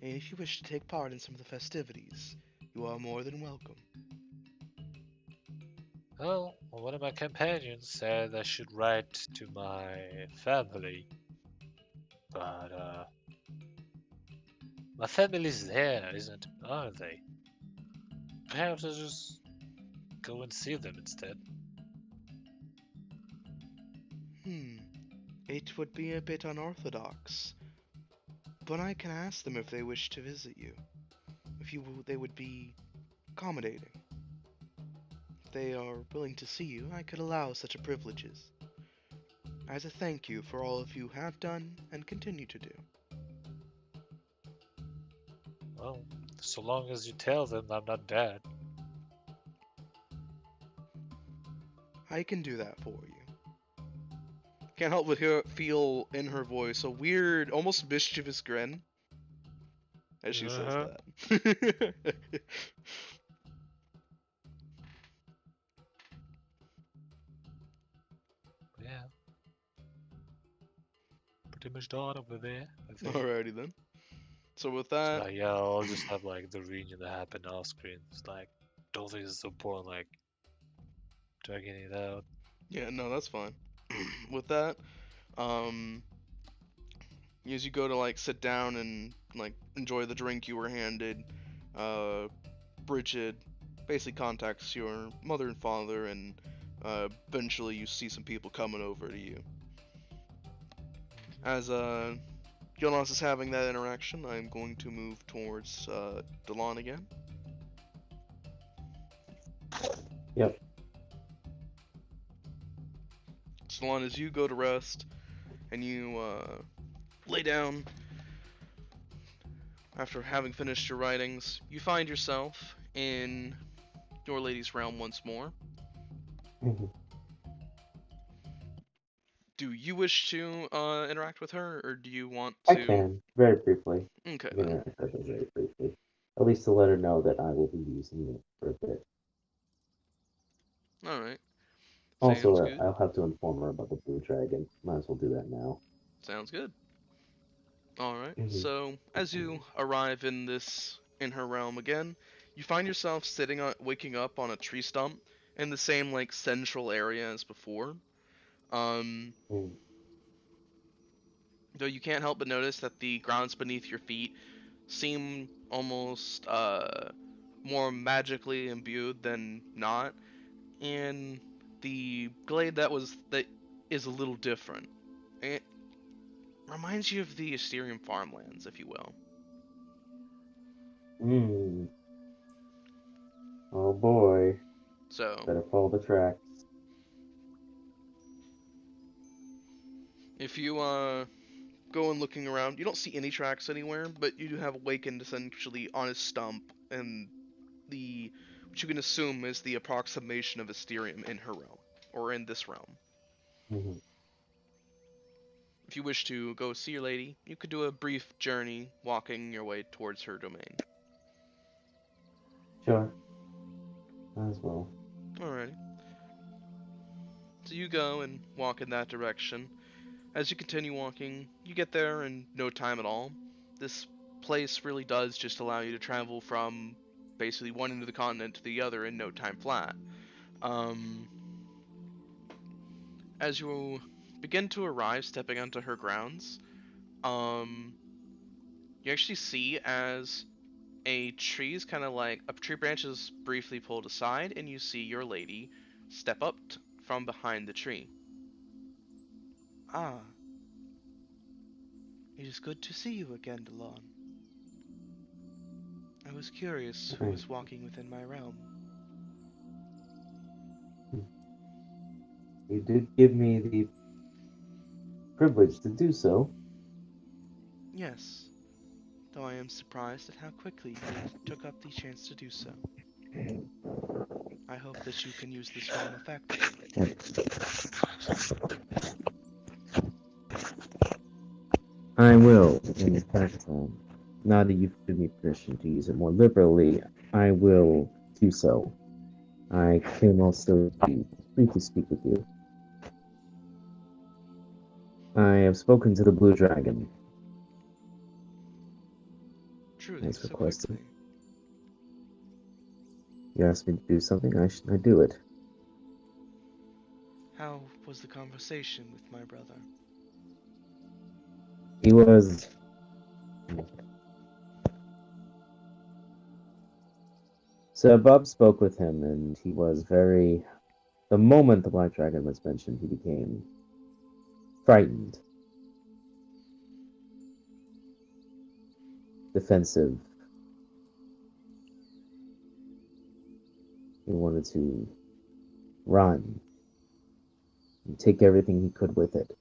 And if you wish to take part in some of the festivities, you are more than welcome. Well, one of my companions said I should write to my family. But, my family's there, aren't they? Perhaps I'll just go and see them instead. It would be a bit unorthodox, but I can ask them if they wish to visit you. They would be accommodating. If they are willing to see you, I could allow such a privileges. As a thank you for all of you have done and continue to do. Well, so long as you tell them I'm not dead. I can do that for you. Can't help but feel in her voice a weird, almost mischievous grin as she says Uh-huh. that. Yeah. Pretty much done over there, I think. Alrighty then. So with So that, yeah, I'll just have like the reunion that happened off screen. It's like, don't think it's so important, like dragging it out. yeah, no, that's fine. With that, um, as you go to like sit down and like enjoy the drink you were handed, uh, Bridget basically contacts your mother and father, and eventually you see some people coming over to you. As Jonas is having that interaction, I'm going to move towards Delon again. Yep. So Delon, as you go to rest and you lay down after having finished your writings, you find yourself in your lady's realm once more. Mhm. Do you wish to interact with her, or do you want I to? can, very briefly. Okay I can then. interact with her very briefly. At least to let her know that I will be using it for a bit. All right. Sounds Also, good. I'll have to inform her about the blue dragon. Might as well do that now. Sounds good. All right. Mhm. So as you arrive in her realm again, you find yourself waking up on a tree stump in the same like central area as before. Um, Mm. though you can't help but notice that the ground's beneath your feet seem almost more magically imbued than not, and the glade that is a little different. It reminds you of the Asterium farmlands, if you will. Hmm. Oh boy. So, Better follow the tracks. if you go and looking around, you don't see any tracks anywhere, but you do have awakened essentially on a stump, and the what you can assume is the approximation of Asterium in her realm, or in this realm. Mhm. If you wish to go see your lady, you could do a brief journey walking your way towards her domain. Sure. Might as well. Alrighty. So you go and walk in that direction. As you continue walking, you get there in no time at all. This place really does just allow you to travel from basically one end of the continent to the other in no time flat. Um, as you begin to arrive, stepping onto her grounds, um, you actually see as a tree is kind of like a tree branch is briefly pulled aside, and you see your lady step up from behind the tree. Ah, it is good to see you again, Delon. I was curious who Right. was walking within my realm. You did give me the privilege to do so. Yes, though I am surprised at how quickly you took up the chance to do so. I hope that you can use this realm effectively. I will. In fact, now that you've given me permission to use it more liberally, I will do so. I can also briefly speak with you. I have spoken to the Blue Dragon, Truly, as so requested. quickly. You asked me to do something, I do it. How was the conversation with my brother? He was. So Bob spoke with him, and he was very. The moment the Black Dragon was mentioned, he became frightened, defensive. He wanted to run and take everything he could with it.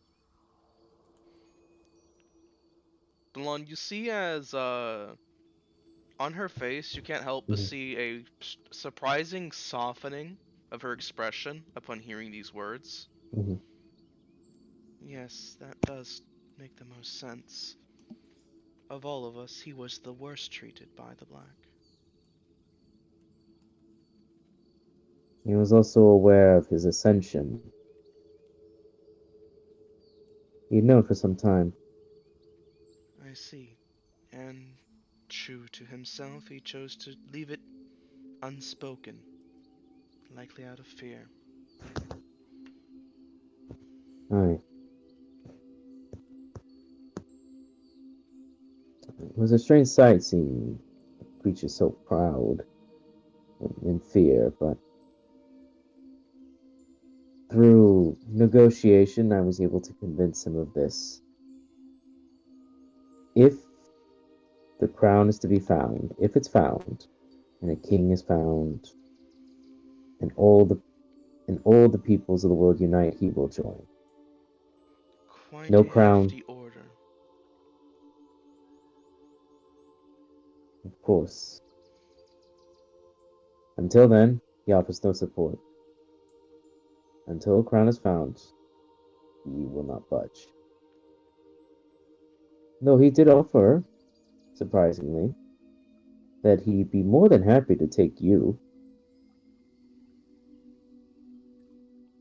Delon, you see as on her face, you can't help but Mhm. see a surprising softening of her expression upon hearing these words. Mhm. Yes, that does make the most sense. Of all of us, he was the worst treated by the Black. He was also aware of his ascension. He'd known for some time. I see. And true to himself, he chose to leave it unspoken, likely out of fear. Aye. It was a strange sight seeing a creature so proud and in fear, but through negotiation, I was able to convince him of this. If the crown is to be found, if it's found, and a king is found, and all the peoples of the world unite, he will join. Quite No a crown, hefty order. of course. Until then, he offers no support. Until a crown is found, he will not budge. Though he did offer, surprisingly, that he'd be more than happy to take you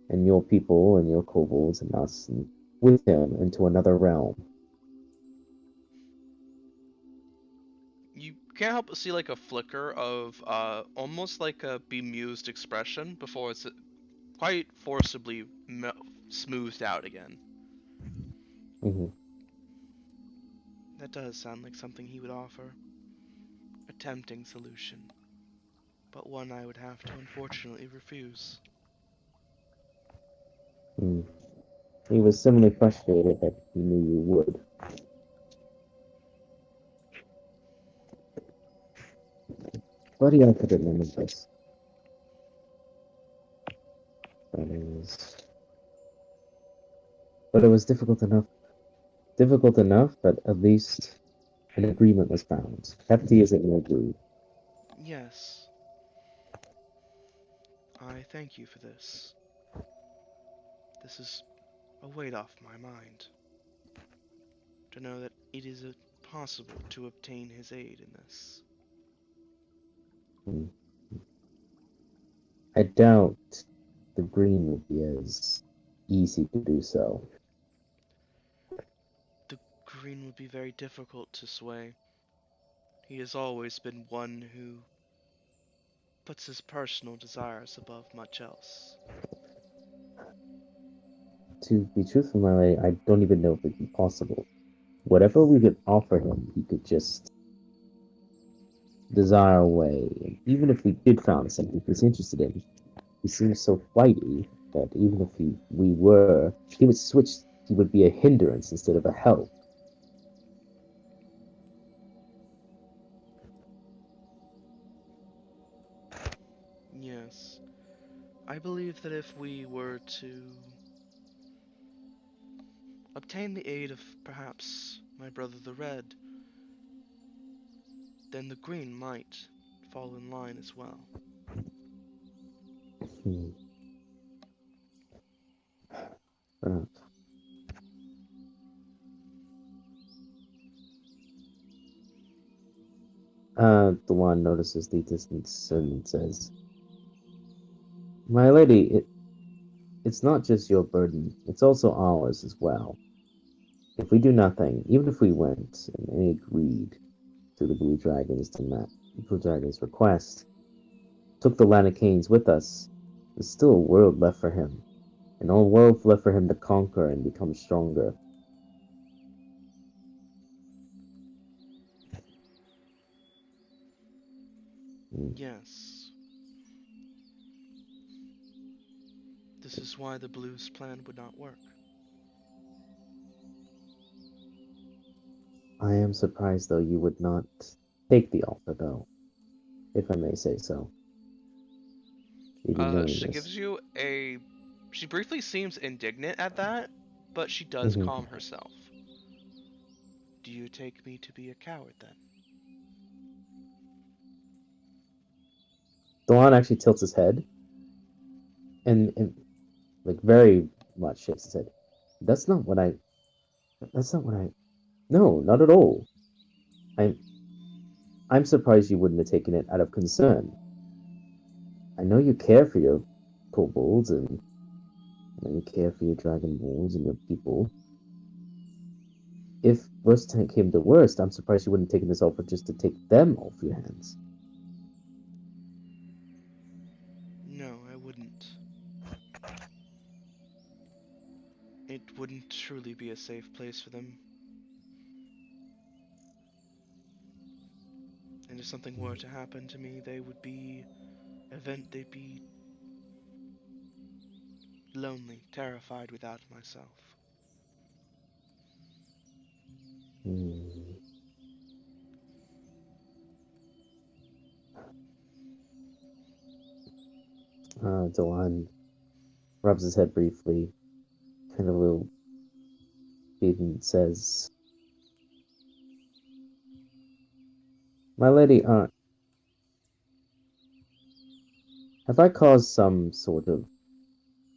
and your people and your kobolds and us and with him into another realm. You can't help but see like a flicker of almost like a bemused expression before it's quite forcibly smoothed out again. Mhm. That does sound like something he would offer. a tempting solution, but one I would have to unfortunately refuse. Hmm. He was similarly frustrated that he knew you would. But he could remember this. That is. But it was difficult enough. Difficult enough that at least an agreement was found. Hefty isn't going to agree. Yes, I thank you for this. This is a weight off my mind, to know that it is possible to obtain his aid in this. Hmm. I doubt the green would be as easy to do so. The green would be very difficult to sway. He has always been one who puts his personal desires above much else. To be truthful, my lady, I don't even know if it'd be possible. Whatever we could offer him, he could just desire away. And even if we did find something he was interested in, he seems so flighty that even if we were, he would switch. He would be a hindrance instead of a help. Yes, I believe that if we were to obtain the aid of perhaps my brother the Red, then the green might fall in line as well. Hmm. Uh, the one notices the distance and says, "My lady, it's not just your burden; it's also ours as well. If we do nothing, even if we went and they agreed to the Blue Dragon's request, took the Lanacanes with us, there's still a world left for him, an old world left for him to conquer and become stronger." Hmm. Yes, this is why the Blues plan would not work. I am surprised, though, you would not take the offer, though, if I may say so. Even knowing She this. gives you a. She briefly seems indignant at that, but she does Hmm. calm herself. Do you take me to be a coward then? Dawn actually tilts his head and like very much shakes his head. That's not what I. That's not what I. No, not at all. I'm. I'm surprised you wouldn't have taken it out of concern. I know you care for your kobolds and I know you care for your dragon balls and your people. If worst came to worst, I'm surprised you wouldn't have taken this offer just to take them off your hands. No, I wouldn't. It wouldn't truly be a safe place for them. And if something were to happen to me, they'd be lonely, terrified without myself. Hmm. Dewan rubs his head briefly, kind of a little beat, and says, "My lady, have I caused some sort of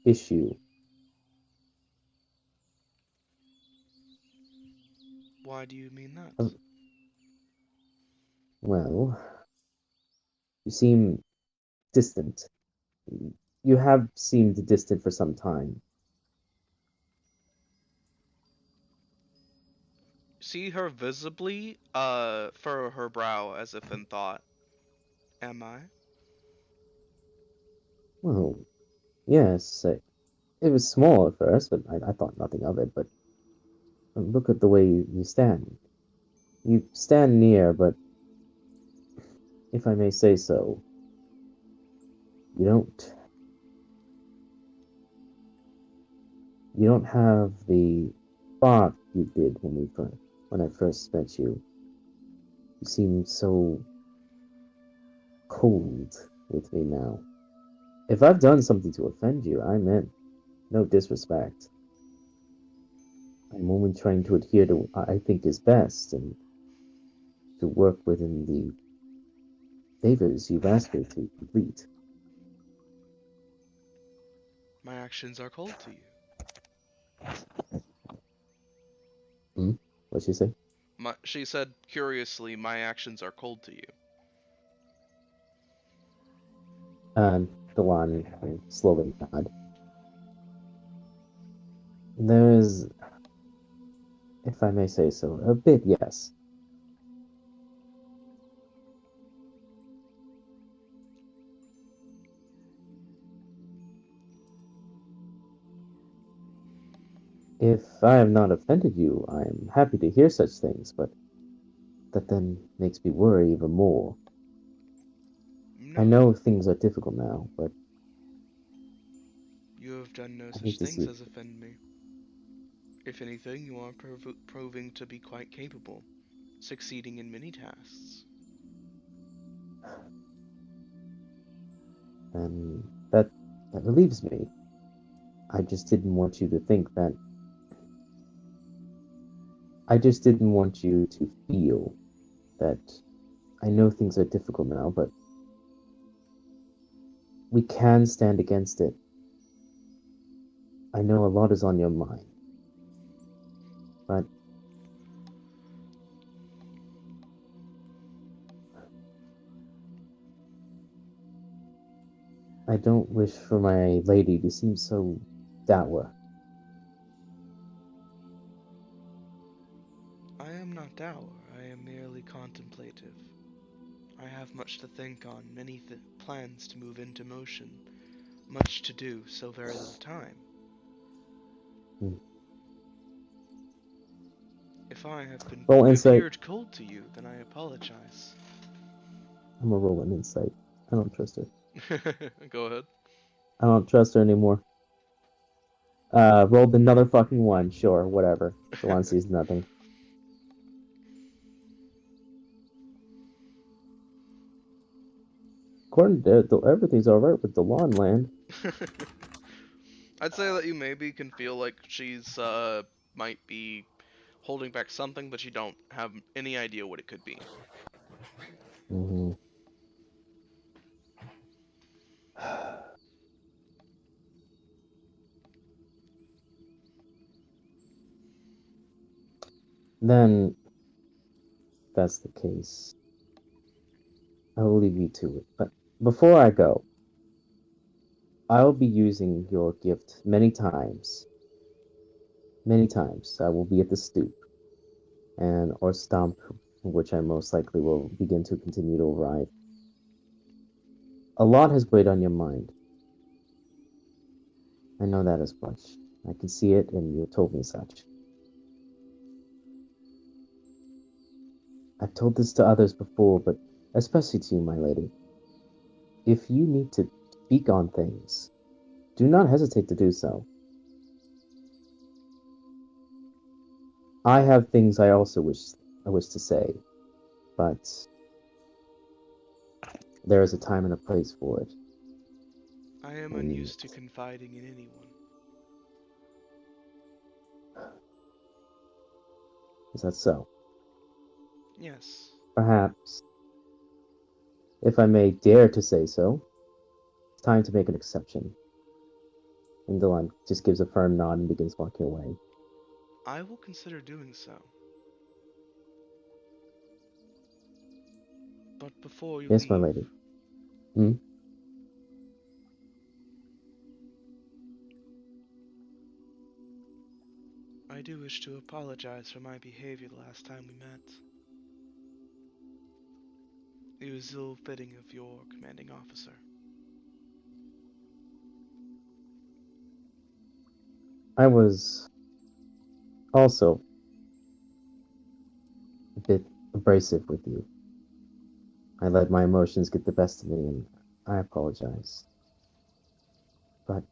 issue?" Why do you mean that? Um, well, you seem distant. You have seemed distant for some time. See her visibly, furrow her brow as if in thought. Am I? Well, yes, it was small at first, but I thought nothing of it. But look at the way you stand. You stand near, but if I may say so, you don't have the thought you did when I first met you. You seem so cold with me now. If I've done something to offend you, I meant no disrespect. I'm only trying to adhere to what I think is best and to work within the favors you've asked me to complete. My actions are cold to you. Hmm? What'd she say? She said curiously, my actions are cold to you. The one slowly nod. There's, if I may say so, a bit, yes. If I have not offended you, I am happy to hear such things, but that then makes me worry even more. I No, know things are difficult now, but you have done no I such hate to things see. as offend me. If anything, you are proving to be quite capable, succeeding in many tasks. And that relieves me. I just didn't want you to think that. I just didn't want you to feel that I know things are difficult now, but we can stand against it. I know a lot is on your mind, but I don't wish for my lady to seem so dour. I am not dour, I am merely contemplative. I have much to think on, many plans to move into motion, much to do, so very little time. Hmm. If I have Roll insight. appeared cold to you, then I apologize. I'm gonna roll an insight. I don't trust her. Go ahead. I don't trust her anymore. Rolled another fucking one. Sure, whatever. The one sees nothing. According to everything's alright with the lawn land. I'd say that you maybe can feel like she's might be holding back something, but you don't have any idea what it could be. Mm-hmm. Then, if that's the case, I will leave you to it. But before I go, I'll be using your gift many times. Many times. I will be at the stoop and or stomp, which I most likely will begin to continue to override. A lot has weighed on your mind. I know that as much. I can see it, and you told me such. I've told this to others before, but especially to you, my lady. If you need to speak on things, do not hesitate to do so. I have things I wish to say, but there is a time and a place for it. I am And unused to confiding in anyone. is that so? Yes, Perhaps, if I may dare to say so, it's time to make an exception. And Dylan just gives a firm nod and begins walking away. I will consider doing so. But before you Yes, my leave, lady. Hmm? I do wish to apologize for my behavior the last time we met. It was ill-fitting of your commanding officer. I was also a bit abrasive with you. I let my emotions get the best of me, and I apologize. But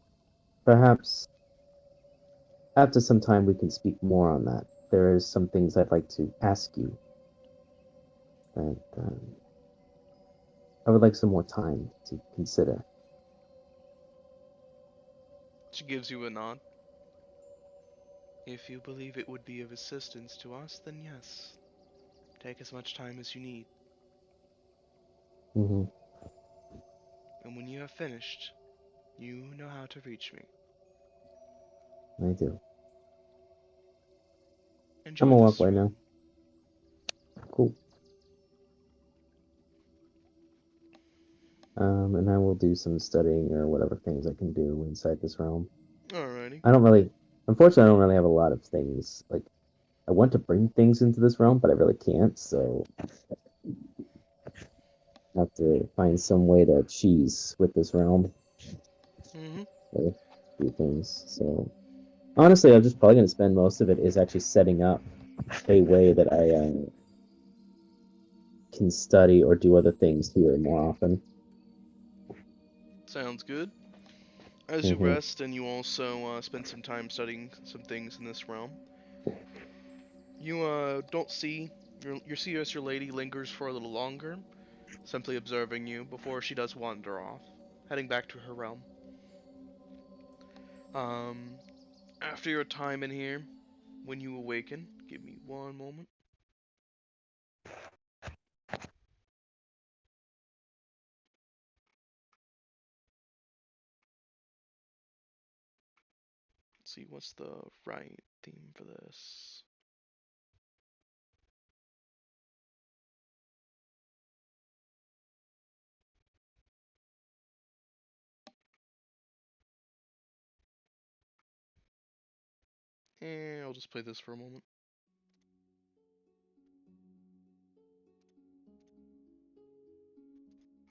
perhaps after some time we can speak more on that. There is some things I'd like to ask you that I would like some more time to consider. She gives you a nod. If you believe it would be of assistance to us, then yes. Take as much time as you need. Mm-hmm. And when you have finished, you know how to reach me. I do. I'm Enjoy gonna walk this right room. now. Cool. And I will do some studying or whatever things I can do inside this realm. Alrighty. Unfortunately, I don't really have a lot of things. Like, I want to bring things into this realm, but I really can't, so I have to find some way to cheese with this realm Mm-hmm. with a few things. So, honestly, I'm just probably going to spend most of it is actually setting up a way that I can study or do other things here more often. Sounds good. As you Hmm. rest and you also spend some time studying some things in this realm, you don't see you see as your lady lingers for a little longer, simply observing you before she does wander off, heading back to her realm. Um, After your time in here, when you awaken, give me one moment. Let's see what's the right theme for this. I'll just play this for a moment.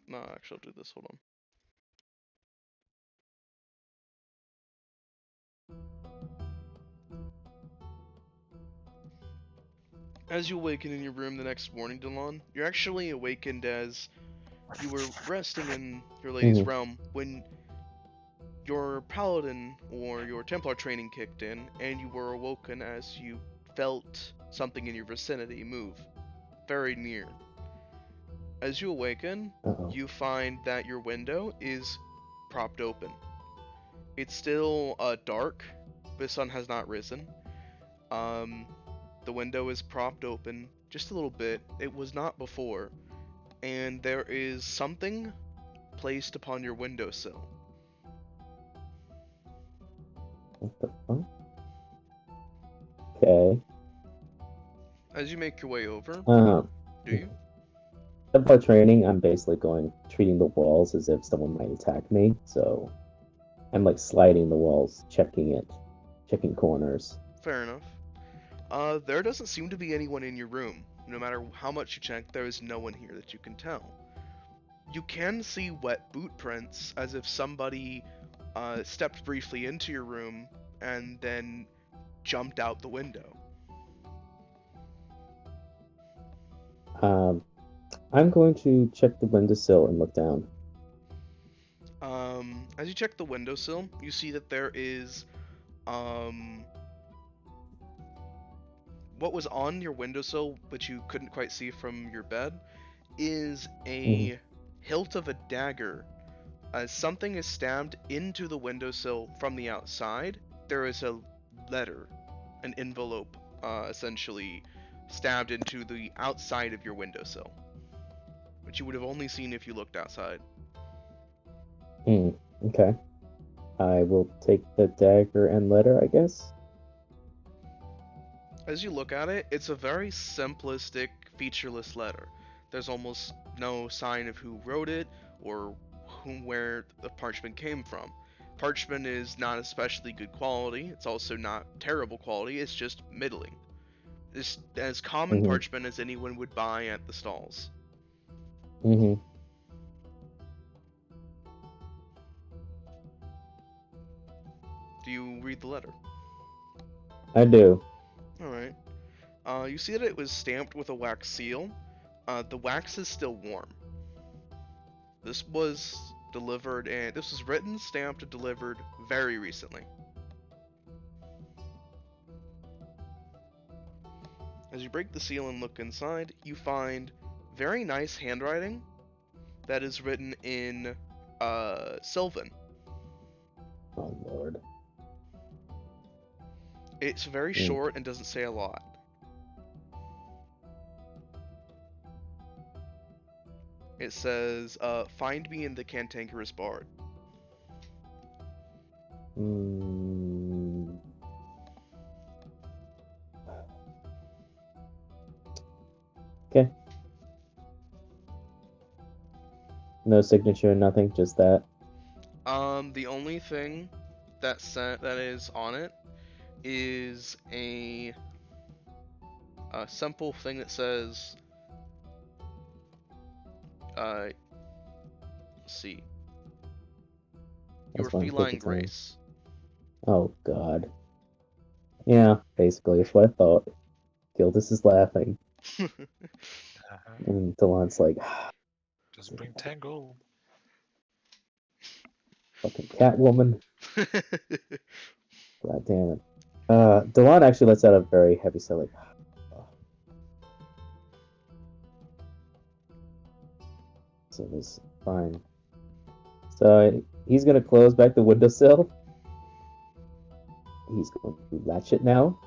No, actually, I'll do this. Hold on. As you awaken in your room the next morning, Delon, you're actually awakened as you were resting in your lady's Hmm. realm when your paladin or your Templar training kicked in, and you were awoken as you felt something in your vicinity move, very near. As you awaken, Uh-oh. you find that your window is propped open. It's still dark, the sun has not risen. Um, the window is propped open just a little bit. It was not before, and there is something placed upon your windowsill. What the fuck? Okay. As you make your way over, Um, do you? About training, I'm basically treating the walls as if someone might attack me. So I'm like sliding the walls, checking corners. Fair enough. There doesn't seem to be anyone in your room. No matter how much you check, there is no one here that you can tell. You can see wet boot prints, as if somebody stepped briefly into your room and then jumped out the window. Um, I'm going to check the windowsill and look down. As you check the windowsill, you see that there is um, what was on your windowsill, which you couldn't quite see from your bed, is Hmm. a hilt of a dagger. As something is stabbed into the windowsill from the outside, there is a letter, an envelope, essentially stabbed into the outside of your windowsill, which you would have only seen if you looked outside. Hmm. Okay. I will take the dagger and letter, I guess. As you look at it, it's a very simplistic, featureless letter. There's almost no sign of who wrote it or where the parchment came from. Parchment is not especially good quality. It's also not terrible quality. It's just middling. It's as common Hmm. parchment as anyone would buy at the stalls. Hmm. Do you read the letter? I do. Alright. You see that it was stamped with a wax seal. The wax is still warm. This was delivered, and this was written, stamped, and delivered very recently. As you break the seal and look inside, you find very nice handwriting that is written in Sylvan. Oh lord. It's very short and doesn't say a lot. It says, find me in the Cantankerous Bard. Hmm. Okay. No signature, nothing, just that. The only thing that is on it is a simple thing that says, let's see, your That's fine, take feline your time. grace. Oh god. Yeah, basically, it's what I thought. Gildas is laughing, and Delon's like, Just bring 10 gold. fucking Catwoman. God damn it. Delon actually lets out a very heavy sigh, like, so it was fine. So he's gonna close back the windowsill. He's going to latch it now.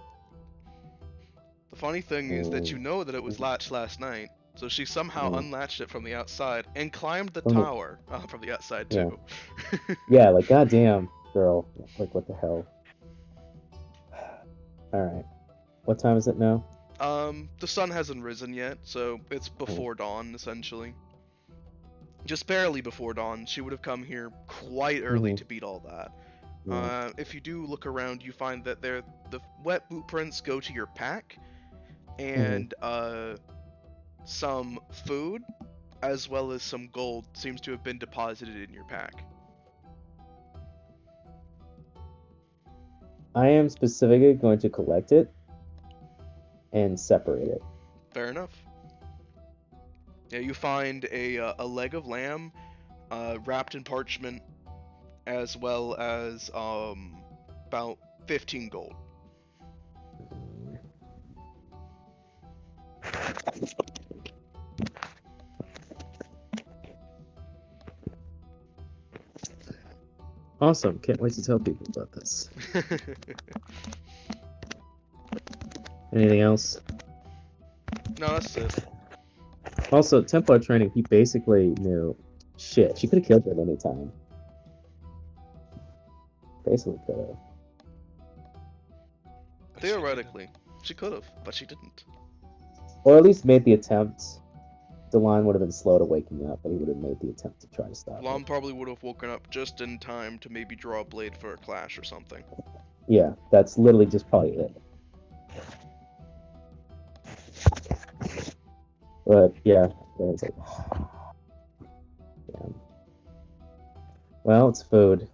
The funny thing is that you know that it was latched last night, so she somehow unlatched it from the outside and climbed the tower from the outside too. Yeah, like goddamn, girl. Like what the hell? All right, what time is it now? The sun hasn't risen yet, so it's before dawn essentially. Just barely before dawn. She would have come here quite early to beat all that. If you do look around, you find that the wet boot prints go to your pack, and some food, as well as some gold, seems to have been deposited in your pack. I am specifically going to collect it and separate it. Fair enough. Yeah, you find a leg of lamb wrapped in parchment, as well as about 15 gold. Awesome. Can't wait to tell people about this. Anything else? No, that's it. Also, Templar training, he basically knew. Shit, she could have killed her at any time. Basically could have. Theoretically, she could have, but she didn't. Or at least made the attempt. Delon would have been slow to waking up, but he would have made the attempt to try to stop Lom it. probably would have woken up just in time to maybe draw a blade for a clash or something. Yeah, that's literally just probably it. But yeah, it's like, damn. Well, it's food.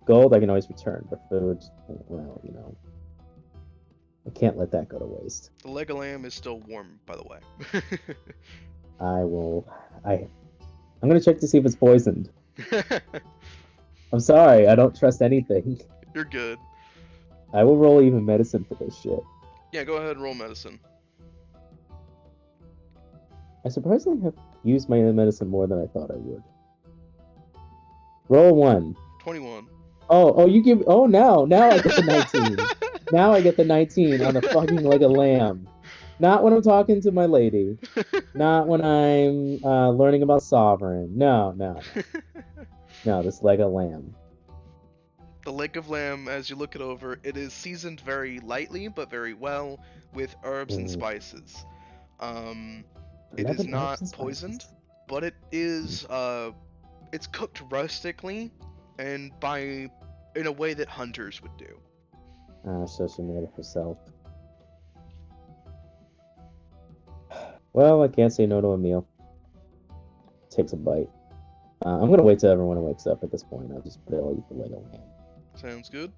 Gold I can always return, but food, well, you know, I can't let that go to waste. The leg of lamb is still warm, by the way. I'm gonna check to see if it's poisoned. I'm sorry, I don't trust anything. You're good. I will roll even medicine for this shit. Yeah, go ahead and roll medicine. I surprisingly have used my medicine more than I thought I would. Roll 1. 21. Now I get the 19. Now I get the 19 on the fucking leg of lamb. Not when I'm talking to my lady. Not when I'm learning about Sovereign. No. No, this leg of lamb. The leg of lamb, as you look it over, it is seasoned very lightly but very well with herbs and spices. It is not poisoned, but it is it's cooked rustically and in a way that hunters would do. So she made it herself. Well, I can't say no to a meal. Takes a bite. I'm gonna wait till everyone wakes up at this point. I'll just barely eat the leg of lamb. Sounds good.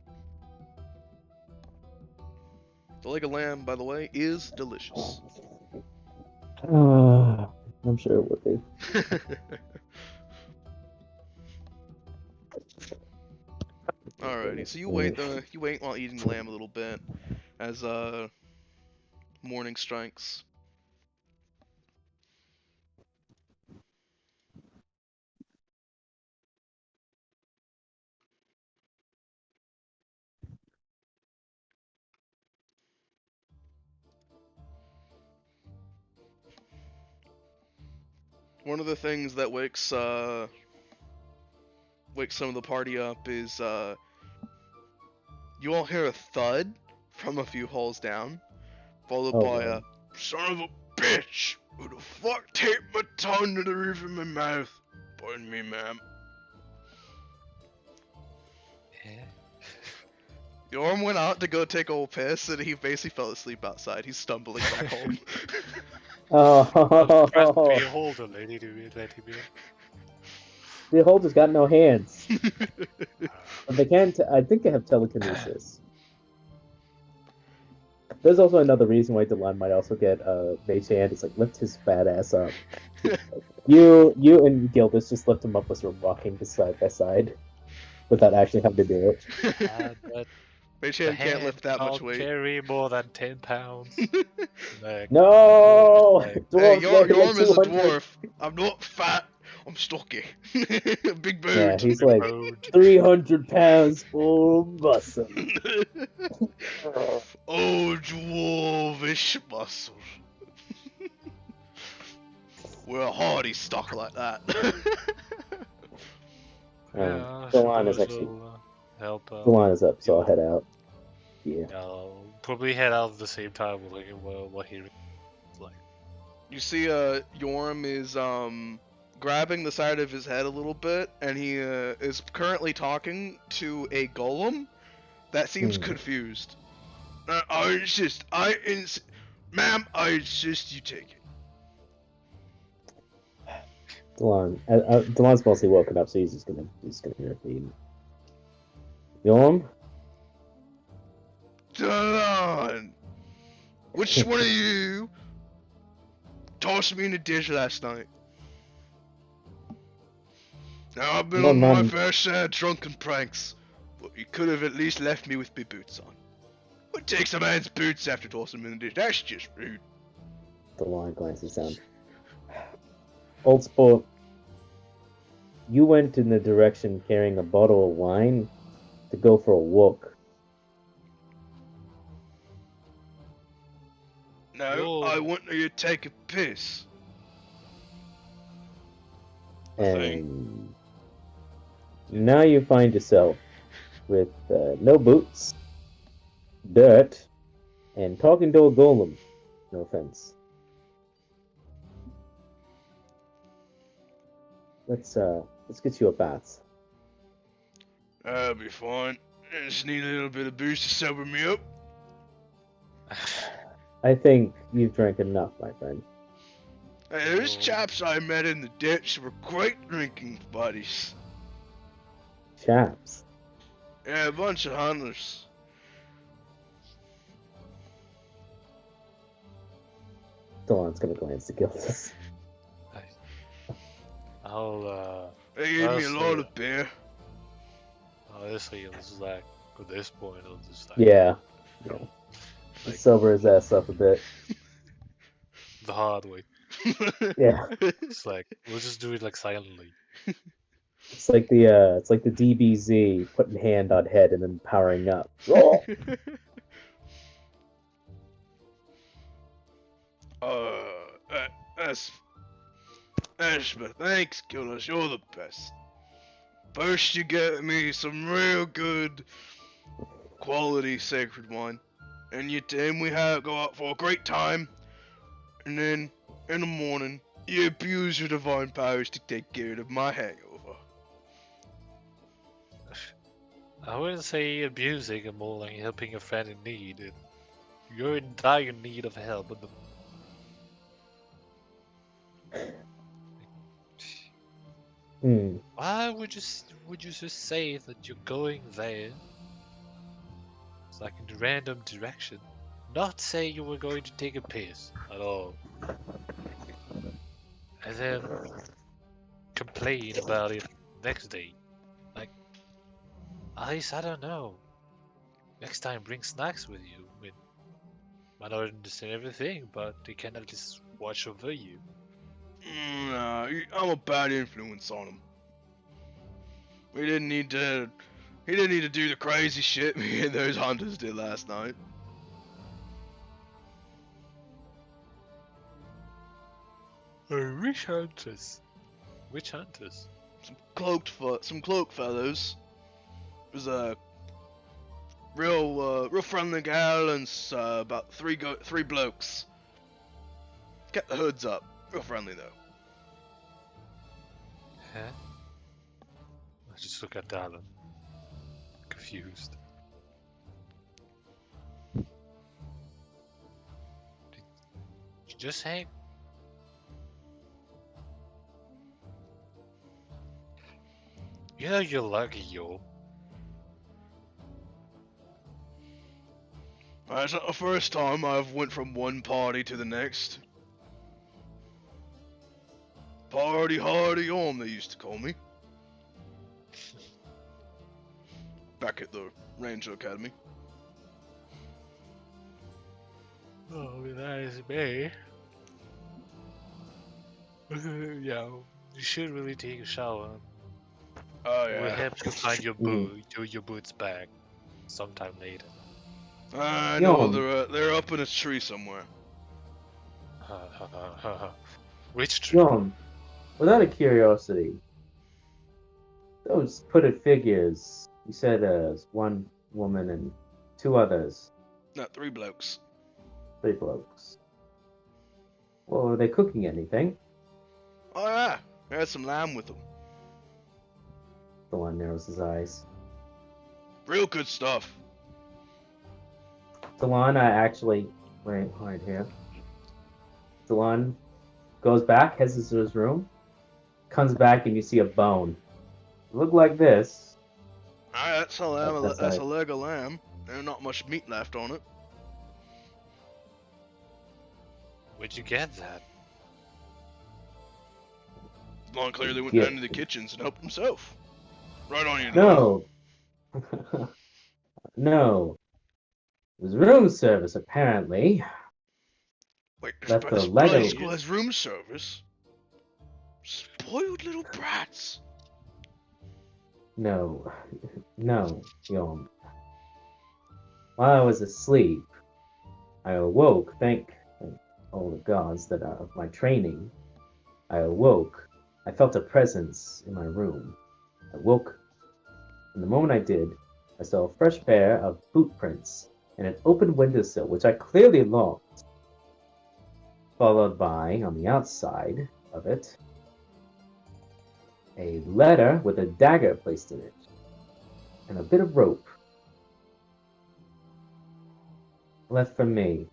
The leg of lamb, by the way, is delicious. I'm sure it would be. Alrighty, so you wait while eating lamb a little bit as morning strikes. One of the things that wakes some of the party up is you all hear a thud from a few halls down, followed Oh, by wow. a son of a bitch! Who the fuck taped my tongue to the roof of my mouth? Pardon me, ma'am. Yeah. Yorm went out to go take a old piss and he basically fell asleep outside. He's stumbling back home. Oh, Beholder, lady, to be let him in. the Beholder's got no hands. But they can't. I think they have telekinesis. There's also another reason why Delon might also get Mage Hand. It's like lift his fat ass up. You and Gildas just lift him up as we're walking side by side, without actually having to do it. But Mage the Hand can't hand lift that much can't weight. carry more than 10 pounds. Like, No, like, Hey, dwarves weigh like Yorm is a 200. dwarf. I'm not fat. I'm stocky. Big Yeah, bird. he's like road. 300 pounds full muscle. Oh, dwarvish muscle. We're a hardy stock like that. Yeah, Delon is suppose actually we'll help out. Delon is up, so I'll head out. Yeah. I'll probably head out at the same time, looking at what he like. You see, Yorm is grabbing the side of his head a little bit, and he is currently talking to a golem that seems confused. Ma'am, I insist you take it. Delon's mostly woken up, so he's just gonna repeat. Yorm? Delon, which one of you tossed me in the dish last night? Now I've been on my fair share of drunken pranks, but you could have at least left me with my boots on. What takes a man's boots after tossing them in the dish? That's just rude. Delon glances down. Old sport, you went in the direction carrying a bottle of wine to go for a walk. No, I want you to take a piss. And now you find yourself with no boots, dirt, and talking to a golem. No offense. Let's get you a bath. That'll be fine. I just need a little bit of booze to sober me up. I think you've drank enough, my friend. Hey, those chaps I met in the ditch were great drinking buddies. Chaps. Yeah, a bunch of hunters. Delon's gonna glance to Gildas. They gave me a lot of beer. Honestly, it was like, at this point, it was just like, Yeah. Like- Sober his ass up a bit. the hard way. Yeah. It's like, we'll just do it like silently. It's like the DBZ putting hand on head and then powering up. That's Ashma, thanks, Gildas, you're the best. First you get me some real good quality sacred wine, and we go out for a great time, and then in the morning you abuse your divine powers to take care of my hangover. I wouldn't say abusing, and more like helping a friend in need. And you're in dire need of help at the Why would you just say that you're going there? It's like in a random direction. Not say you were going to take a piss at all. And then complain about it next day. Like, At least I don't know. Next time, bring snacks with you. I mean, might not understand everything, but they can at least watch over you. Nah, I'm a bad influence on him. He didn't need to do the crazy shit me and those hunters did last night. Which hunters? Which hunters? Some cloak fellows. It was a real friendly gal and about three blokes. Kept the hoods up. Real friendly though. Huh? I just look at Dallin. Confused. Did you just say? You know you're lucky, yo. It's not the first time I've went from one party to the next. Party hardy on, they used to call me. Back at the Ranger Academy. Oh, that is me. Yeah, you should really take a shower. Oh We'll yeah. help you find your your boots back sometime later. I Yo. know they're up in a tree somewhere. Which tree? John, without a curiosity, those hooded figures, you said there's one woman and two others, Not 3 blokes. 3 blokes. Well, are they cooking anything? Oh yeah, they had some lamb with them. The one narrows his eyes. Real good stuff. Talon actually, wait, right here. Talon goes back, heads into his room, comes back, and you see a bone. Look like this. Alright, that's a lamb. That's That's right. a leg of lamb. There's not much meat left on it. Where'd you get that? Long clearly went Yeah. down to the kitchens and helped himself. Right on you now. No. No. It was room service, apparently. Wait, That's the this Lego. bloody school has room service? Spoiled little brats. No. No, Yom. While I was asleep, I awoke, thank all the gods that are of my training. I awoke. I felt a presence in my room. I woke. And the moment I did, I saw a fresh pair of boot prints and an open windowsill, which I clearly locked. Followed by, on the outside of it, a letter with a dagger placed in it, and a bit of rope. Left for me.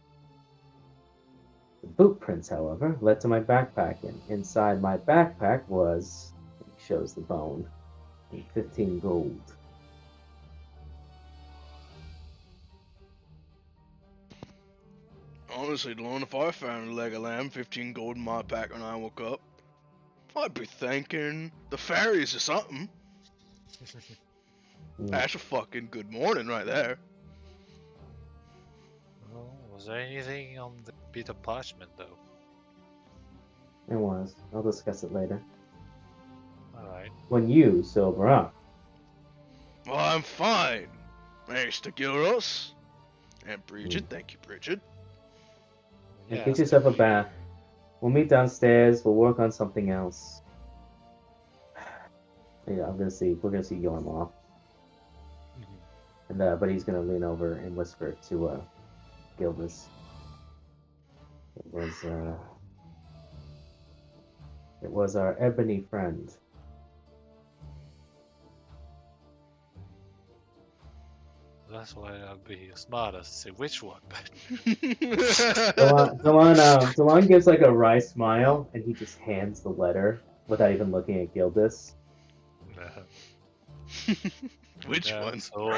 The boot prints, however, led to my backpack, and inside my backpack was, he shows the bone, and 15 gold. Honestly, Lorne, if I found a leg of lamb, 15 gold in my pack when I woke up, I'd be thanking the fairies or something. That's a fucking good morning right there. Oh, was there anything on the bit of parchment though? It was. I'll discuss it later. Alright. When you sober up. Well, I'm fine. Thanks to Gilros. And Bridget, thank you, Bridget. And get yourself a bath. We'll meet downstairs. We'll work on something else. Yeah, we're gonna see Yorm off. And but he's gonna lean over and whisper to Gildas. It was our ebony friend. That's why I'll be smart as to say which one, but Delon gives like a wry smile, and he just hands the letter without even looking at Gildas. Which yeah, one? So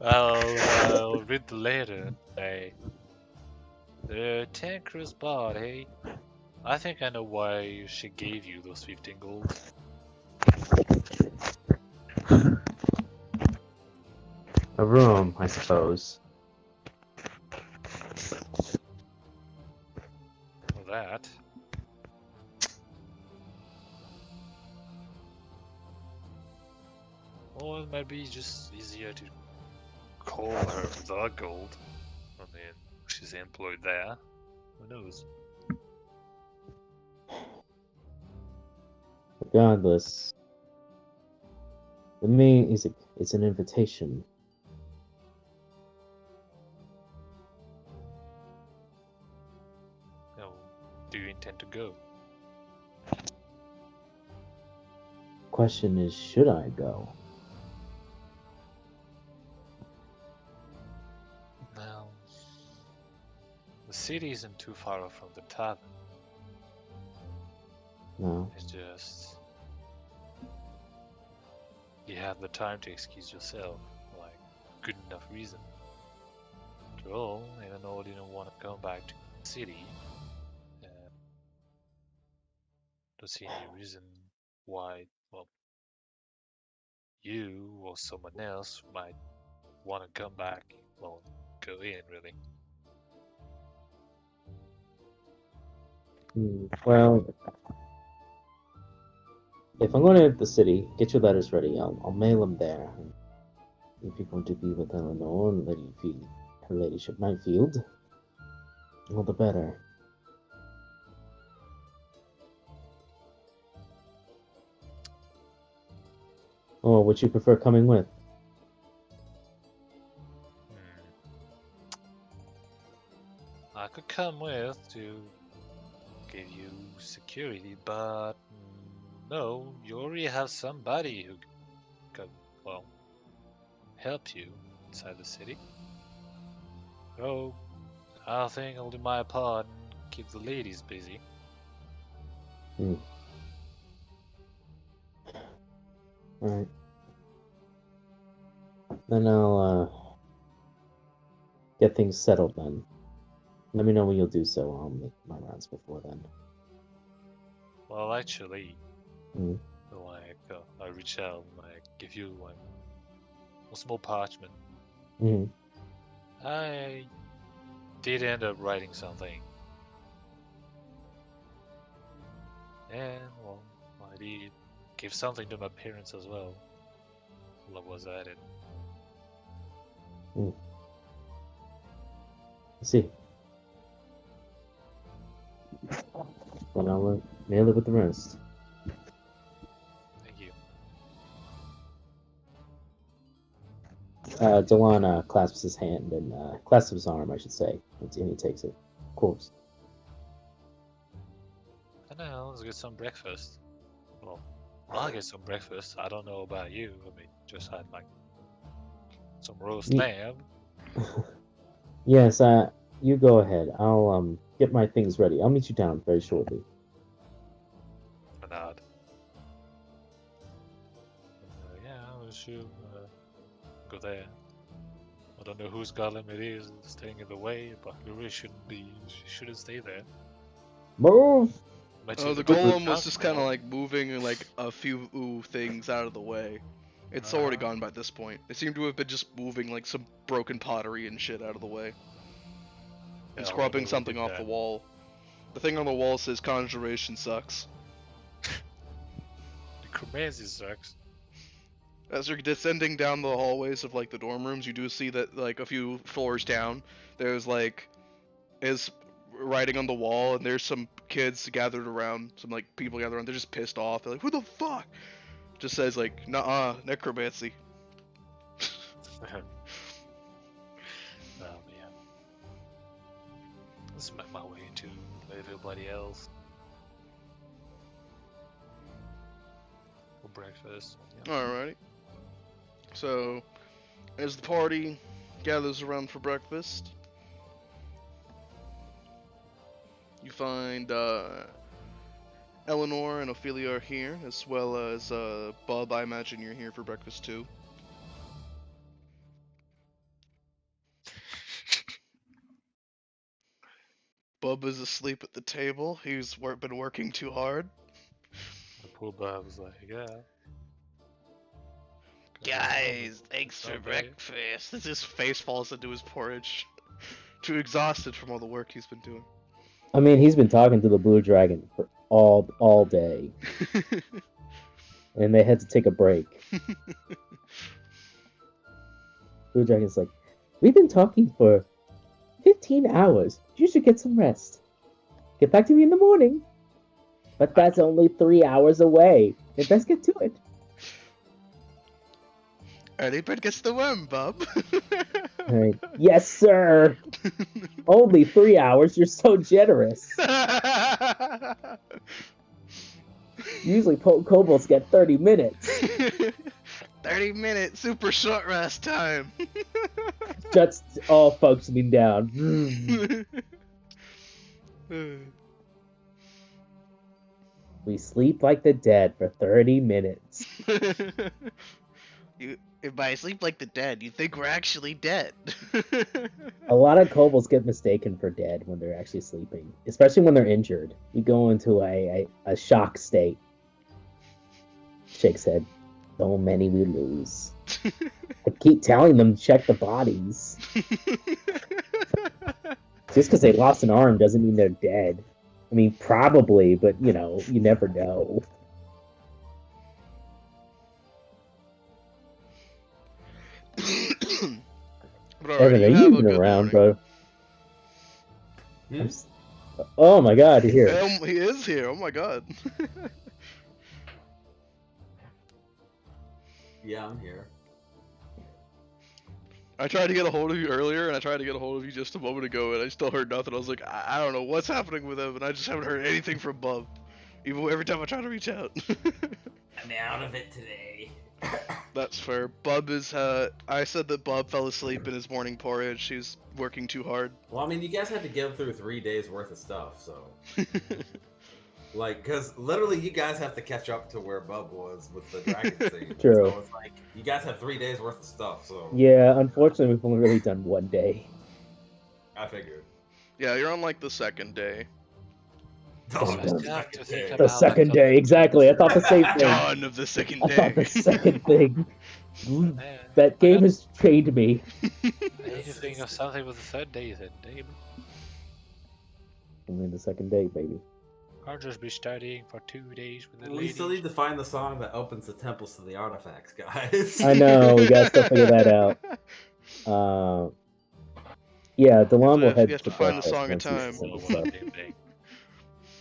I'll read the letter and say, "The tanker's bard, hey? I think I know why she gave you those 15 gold. A room, I suppose. For that. Or it might be just easier to call her the Gold. I mean, she's employed there. Who knows? Regardless, the main is it's an invitation. Now, do you intend to go? Question is, should I go? Now, the city isn't too far off from the tavern. No. It's just you have the time to excuse yourself, like good enough reason. After all, even though I didn't want to come back to the city, uh, don't see any reason why, well, you or someone else might want to come back. Well, go in, really. Well, if I'm going to the city, get your letters ready. I'll mail them there. If you're going to be with Eleanor and her ladyship Nightfield, all the better. Or would you prefer coming with? I could come with to give you security, but no, you already have somebody who could, well, help you inside the city. So, I think I'll do my part and keep the ladies busy. Alright. Then I'll get things settled then. Let me know when you'll do so. I'll make my rounds before then. Well, actually, Mm. like, I reach out and like give you like a small parchment. Mm. I did end up writing something. And, well, I did give something to my parents as well. What was added? I see. Then I'll mail it with the rest. Thank you. Dewan clasps his hand and clasps his arm, I should say, and he takes it. Of course. And now let's get some breakfast. Well, I'll get some breakfast. I don't know about you. I mean, just had like some roast lamb. Yes, you go ahead. I'll get my things ready. I'll meet you down very shortly. Bernard. Yeah, we should go there. I don't know whose golem it is staying in the way, but we really shouldn't be. Shouldn't stay there. Move! Oh, the golem was just kind of like moving like a few things out of the way. It's already gone by this point. It seemed to have been just moving like some broken pottery and shit out of the way. And scrubbing something off the wall. The thing on the wall says conjuration sucks. Necromancy sucks. As you're descending down the hallways of like the dorm rooms, you do see that like a few floors down, there's like is writing on the wall, and there's some kids gathered around, some like people gathered around. They're just pissed off. They're like, "Who the fuck?" Just says like, "Nah, necromancy." Oh man. Let's make my way to everybody else for breakfast. Yeah. Alrighty. So, as the party gathers around for breakfast, you find Eleanor and Ophelia are here, as well as Bub. I imagine you're here for breakfast too. Bub is asleep at the table. He's been working too hard. The poor Bob was like, yeah. Guys, thanks for Okay. breakfast. As his face falls into his porridge. Too exhausted from all the work he's been doing. I mean, he's been talking to the Blue Dragon for all day, and they had to take a break. Blue Dragon's like, we've been talking for 15 hours. You should get some rest. Get back to me in the morning. But that's only 3 hours away. Then best get to it. Early bird gets the worm, bub. All right. Yes, sir. Only 3 hours. You're so generous. Usually kobolds get 30 minutes. 30-minute super short rest time. Just all functioning down. We sleep like the dead for 30 minutes. If by sleep like the dead, you think we're actually dead. A lot of kobolds get mistaken for dead when they're actually sleeping, especially when they're injured. You go into a shock state. Shake said, so many we lose. I keep telling them to check the bodies. Just because they lost an arm doesn't mean they're dead. I mean, probably, but, you know, you never know. But Evan, are you even around, bro? Oh my god, you're here. He is here, oh my god. Yeah, I'm here. I tried to get a hold of you earlier, and I tried to get a hold of you just a moment ago, and I still heard nothing. I was like, I don't know what's happening with him, and I just haven't heard anything from Bub. Even every time I try to reach out. I'm out of it today. That's fair. Bub is, I said that Bub fell asleep in his morning porridge. He's working too hard. Well, I mean, you guys had to get through 3 days worth of stuff, so. Like, because literally you guys have to catch up to where Bub was with the dragon scene. True. So it's like, you guys have 3 days worth of stuff, so. Yeah, unfortunately, we've only really done one day. I figured. Yeah, you're on like the second day. Oh, Dun, You have to think The about second it. day, exactly. I thought the same thing. Dawn of the second I thought day. the second thing. Yeah, That game has trained me. I need to think of something with the third day then, Dave. Only the second day, baby. I'll just be studying for 2 days with the We ladies. still need to find the song that opens the temples to the artifacts, guys. I know, we gotta still figure that out. Yeah, Delon will head You have to to find the breakfast song in once he's time. assembled Well, stuff. same thing.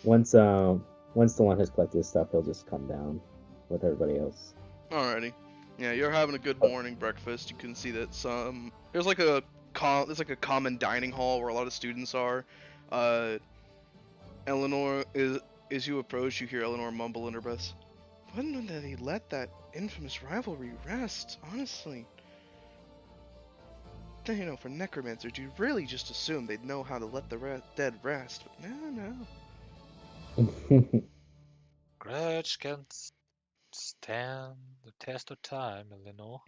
Once Delon has collected his stuff, he'll just come down with everybody else. Alrighty. Yeah, you're having a good morning breakfast. You can see that there's like a common dining hall where a lot of students are. Eleanor as you approach, you hear Eleanor mumble in her breath. When would they let that infamous rivalry rest? Honestly. Then, you know, for necromancers, you'd really just assume they'd know how to let the dead rest. But no. Grudge can't stand the test of time, Eleanor.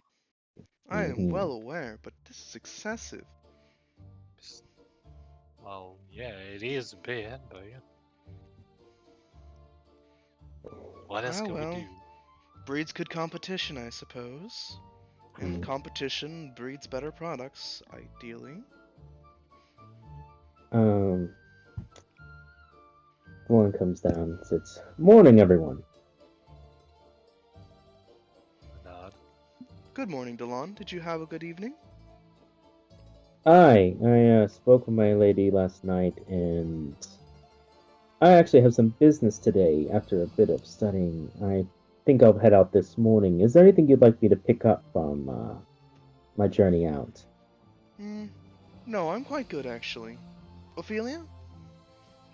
I am well aware, but this is excessive. Well, yeah, it is a bit, but yeah. What else can we do? Breeds good competition, I suppose. And competition breeds better products, ideally. One comes down and says, "Morning, everyone." Nod. Good morning, Delon. Did you have a good evening? I spoke with my lady last night, and I actually have some business today after a bit of studying. I think I'll head out this morning. Is there anything you'd like me to pick up from my journey out? No, I'm quite good, actually. Ophelia?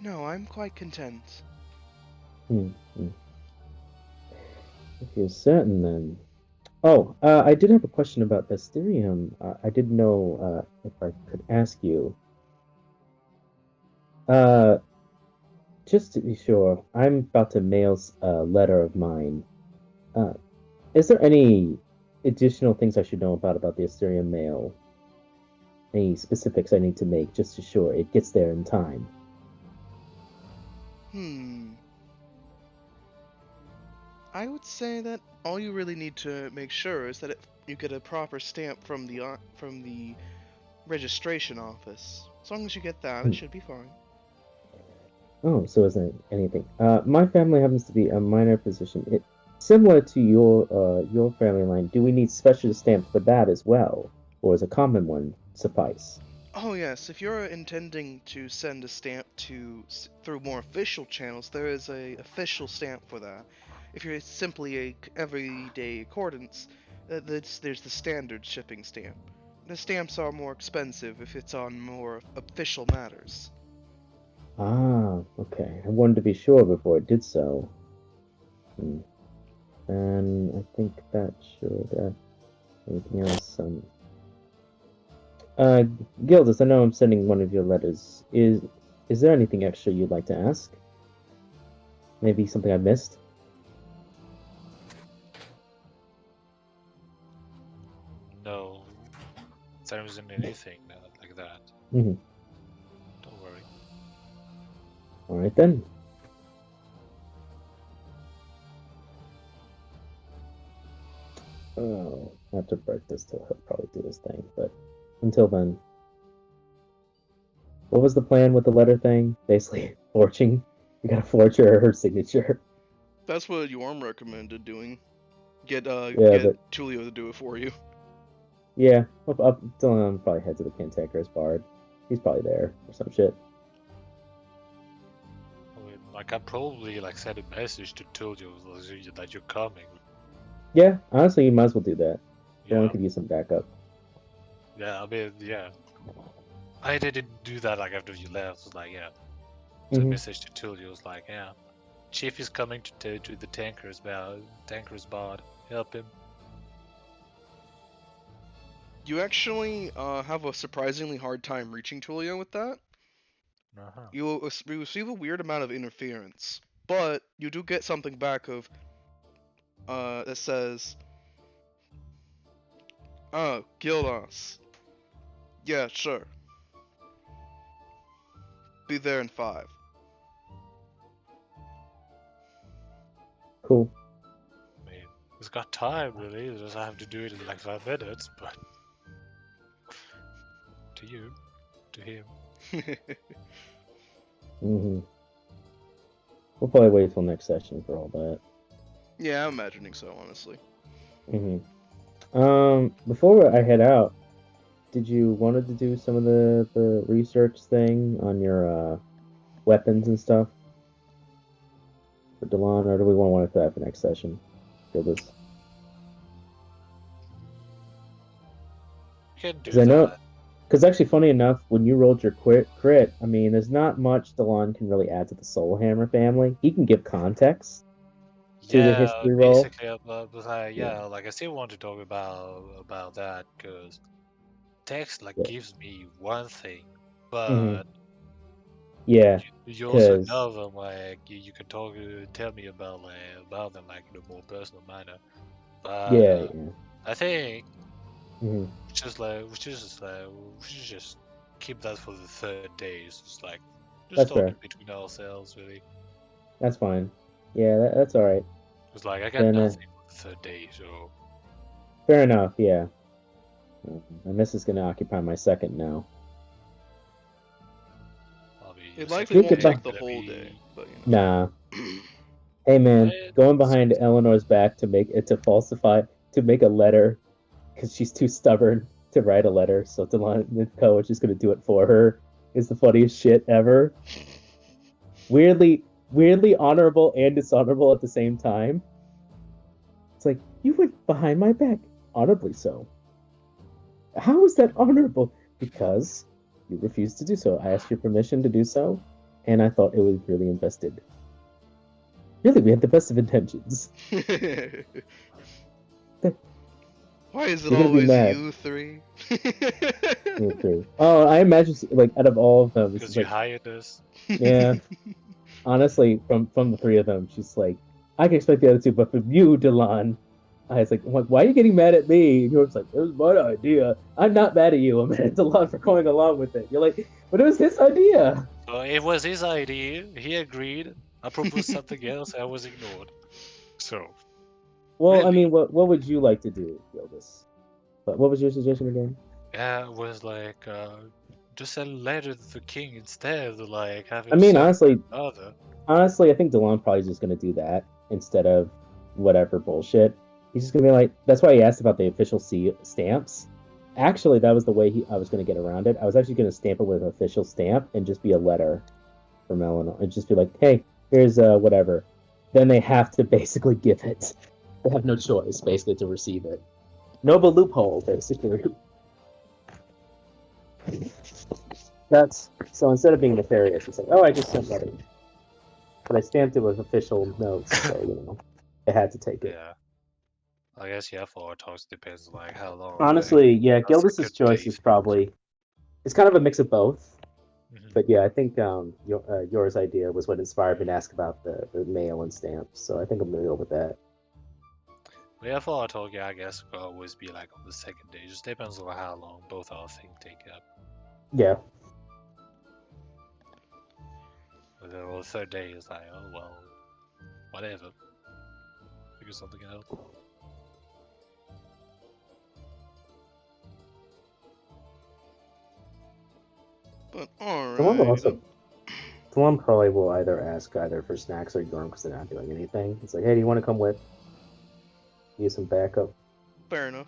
No, I'm quite content. If you're certain, then. Oh, I did have a question about Asterium. I didn't know if I could ask you. Just to be sure, I'm about to mail a letter of mine. Is there any additional things I should know about the Asterium mail? Any specifics I need to make just to sure it gets there in time? I would say that all you really need to make sure is that you get a proper stamp from the registration office. As long as you get that, it should be fine. Oh, so isn't anything. My family happens to be a minor position. Similar to your family line. Do we need special stamps for that as well, or is a common one suffice? Oh yes, if you're intending to send a stamp through more official channels, there is a official stamp for that. If you're simply a everyday accordance, there's the standard shipping stamp. The stamps are more expensive if it's on more official matters. Ah, okay. I wanted to be sure before I did so. And I think that should. Anything else? Gildas, I know I'm sending one of your letters. Is there anything extra you'd like to ask? Maybe something I missed? No, there isn't anything like that. Mm-hmm. Don't worry. All right then. Oh, after breakfast, he'll probably do his thing. But until then, what was the plan with the letter thing? Basically, forging. You gotta forge her signature. That's what Yorm recommended doing. Get Yeah, but Tulio to do it for you. yeah, up Dylan probably head to the Cantankerous Bard. He's probably there or some shit. I mean, like I probably like send a message to Tulio that you're coming. Yeah, honestly, you might as well do that. Yeah, Dylan could use some backup. yeah. I mean, yeah. I didn't do that like after you left. It was like, yeah. Send a message to Tulio. Was like, yeah. Chief is coming to the Tanker's Bard. Help him. You actually have a surprisingly hard time reaching Tulio with that. Uh-huh. You will receive a weird amount of interference, but you do get something back of that says, "Oh, Gildas. Yeah, sure. Be there in 5." Cool. I mean, he's got time really. He doesn't have to do it in like 5 minutes, but to him. Mm-hmm. We'll probably wait till next session for all that. Yeah, I'm imagining so, honestly. Mm-hmm. Before I head out, did you wanted to do some of the research thing on your weapons and stuff for Delon, or do we want to that for next session? Gildas? You can do Because I know, that. because actually, funny enough, when you rolled your crit, I mean, there's not much Delon can really add to the Soul Hammer family. He can give context to the history roll. Basically, like I still want to talk about that because text like gives me one thing, but yeah, you also 'cause- know them like you can tell me about them like in a more personal manner. But yeah. I think Mm-hmm. we should just keep that for the third day. It's just like That's talking fair. between ourselves, really. That's fine. Yeah, that's all right. It's like I got Then, nothing for the third day, so Fair enough. Yeah. And this is gonna occupy my second now. I'll be It your likely second won't day take the gonna whole be- day, but you know. Nah. Hey man, What? going behind Eleanor's back to make a letter because she's too stubborn to write a letter. So Nico is just gonna do it for her. Is the funniest shit ever. Weirdly honorable and dishonorable at the same time. It's like, you went behind my back, honorably so. How is that honorable? Because you refused to do so. I asked your permission to do so, and I thought it was really invested. Really, we had the best of intentions. Why is it You're gonna be always mad. you three? Me too. Oh, I imagine like out of all of them, it's because just you like, hired us. yeah. Honestly, from the three of them, she's like, I can expect the other two, but from you, Delon, I was like, why are you getting mad at me? And you're like, it was my idea. I'm not mad at you. I'm mad at Delon for going along with it. You're like, but it was his idea. So it was his idea. He agreed. I proposed something else. I was ignored. So Well, I Really? mean, what would you like to do, Gildas? But what was your suggestion again? Yeah, it was like just a letter to the king instead, like have I him mean, send honestly, another. I think Delon probably just gonna do that instead of whatever bullshit. He's just gonna be like, that's why he asked about the official stamps. Actually, that was the way I was gonna get around it. I was actually gonna stamp it with an official stamp and just be a letter from Eleanor and just be like, hey, here's whatever. Then they have to basically give it. They have no choice, basically, to receive it. Nova loophole, basically. That's so instead of being nefarious, it's like, oh, I just sent that in. But I stamped it with official notes, so they had to take it. Yeah, I guess yeah. For our talks depends like how long like Honestly, yeah, that's Gildas's could choice is take. probably it's kind of a mix of both. Mhm. But yeah, I think yours idea was what inspired me to ask about the mail and stamps. So I think I'm gonna go with that. But yeah, for our talk, yeah, I guess will always be like on the second day. Just depends on how long both our things take up. Yeah. But then on the third day is like, oh well, whatever. Figure something out. But Someone will alright also then. someone probably will either ask either for snacks or Yorm because they're not doing anything. It's like, hey, do you want to come with? Need some backup. Fair enough.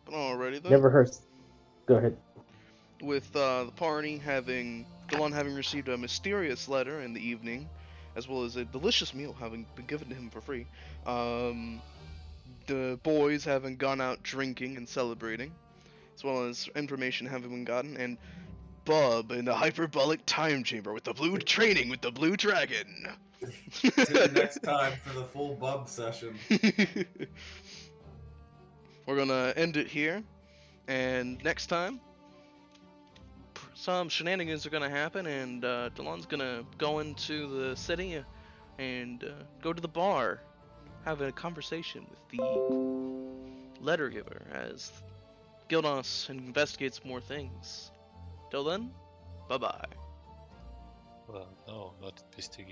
But alrighty then. Never hurts. Go ahead. With the party Delon having received a mysterious letter in the evening, as well as a delicious meal having been given to him for free. The boys having gone out drinking and celebrating, as well as information having been gotten, and Bub in the hyperbolic time chamber with the blue training with the blue dragon. Tune next time for the full bub session. We're gonna end it here, and next time, some shenanigans are gonna happen, and Delon's gonna go into the city and go to the bar, have a conversation with the letter giver as Gildas investigates more things. Till then, bye bye. Well, no, not this thing,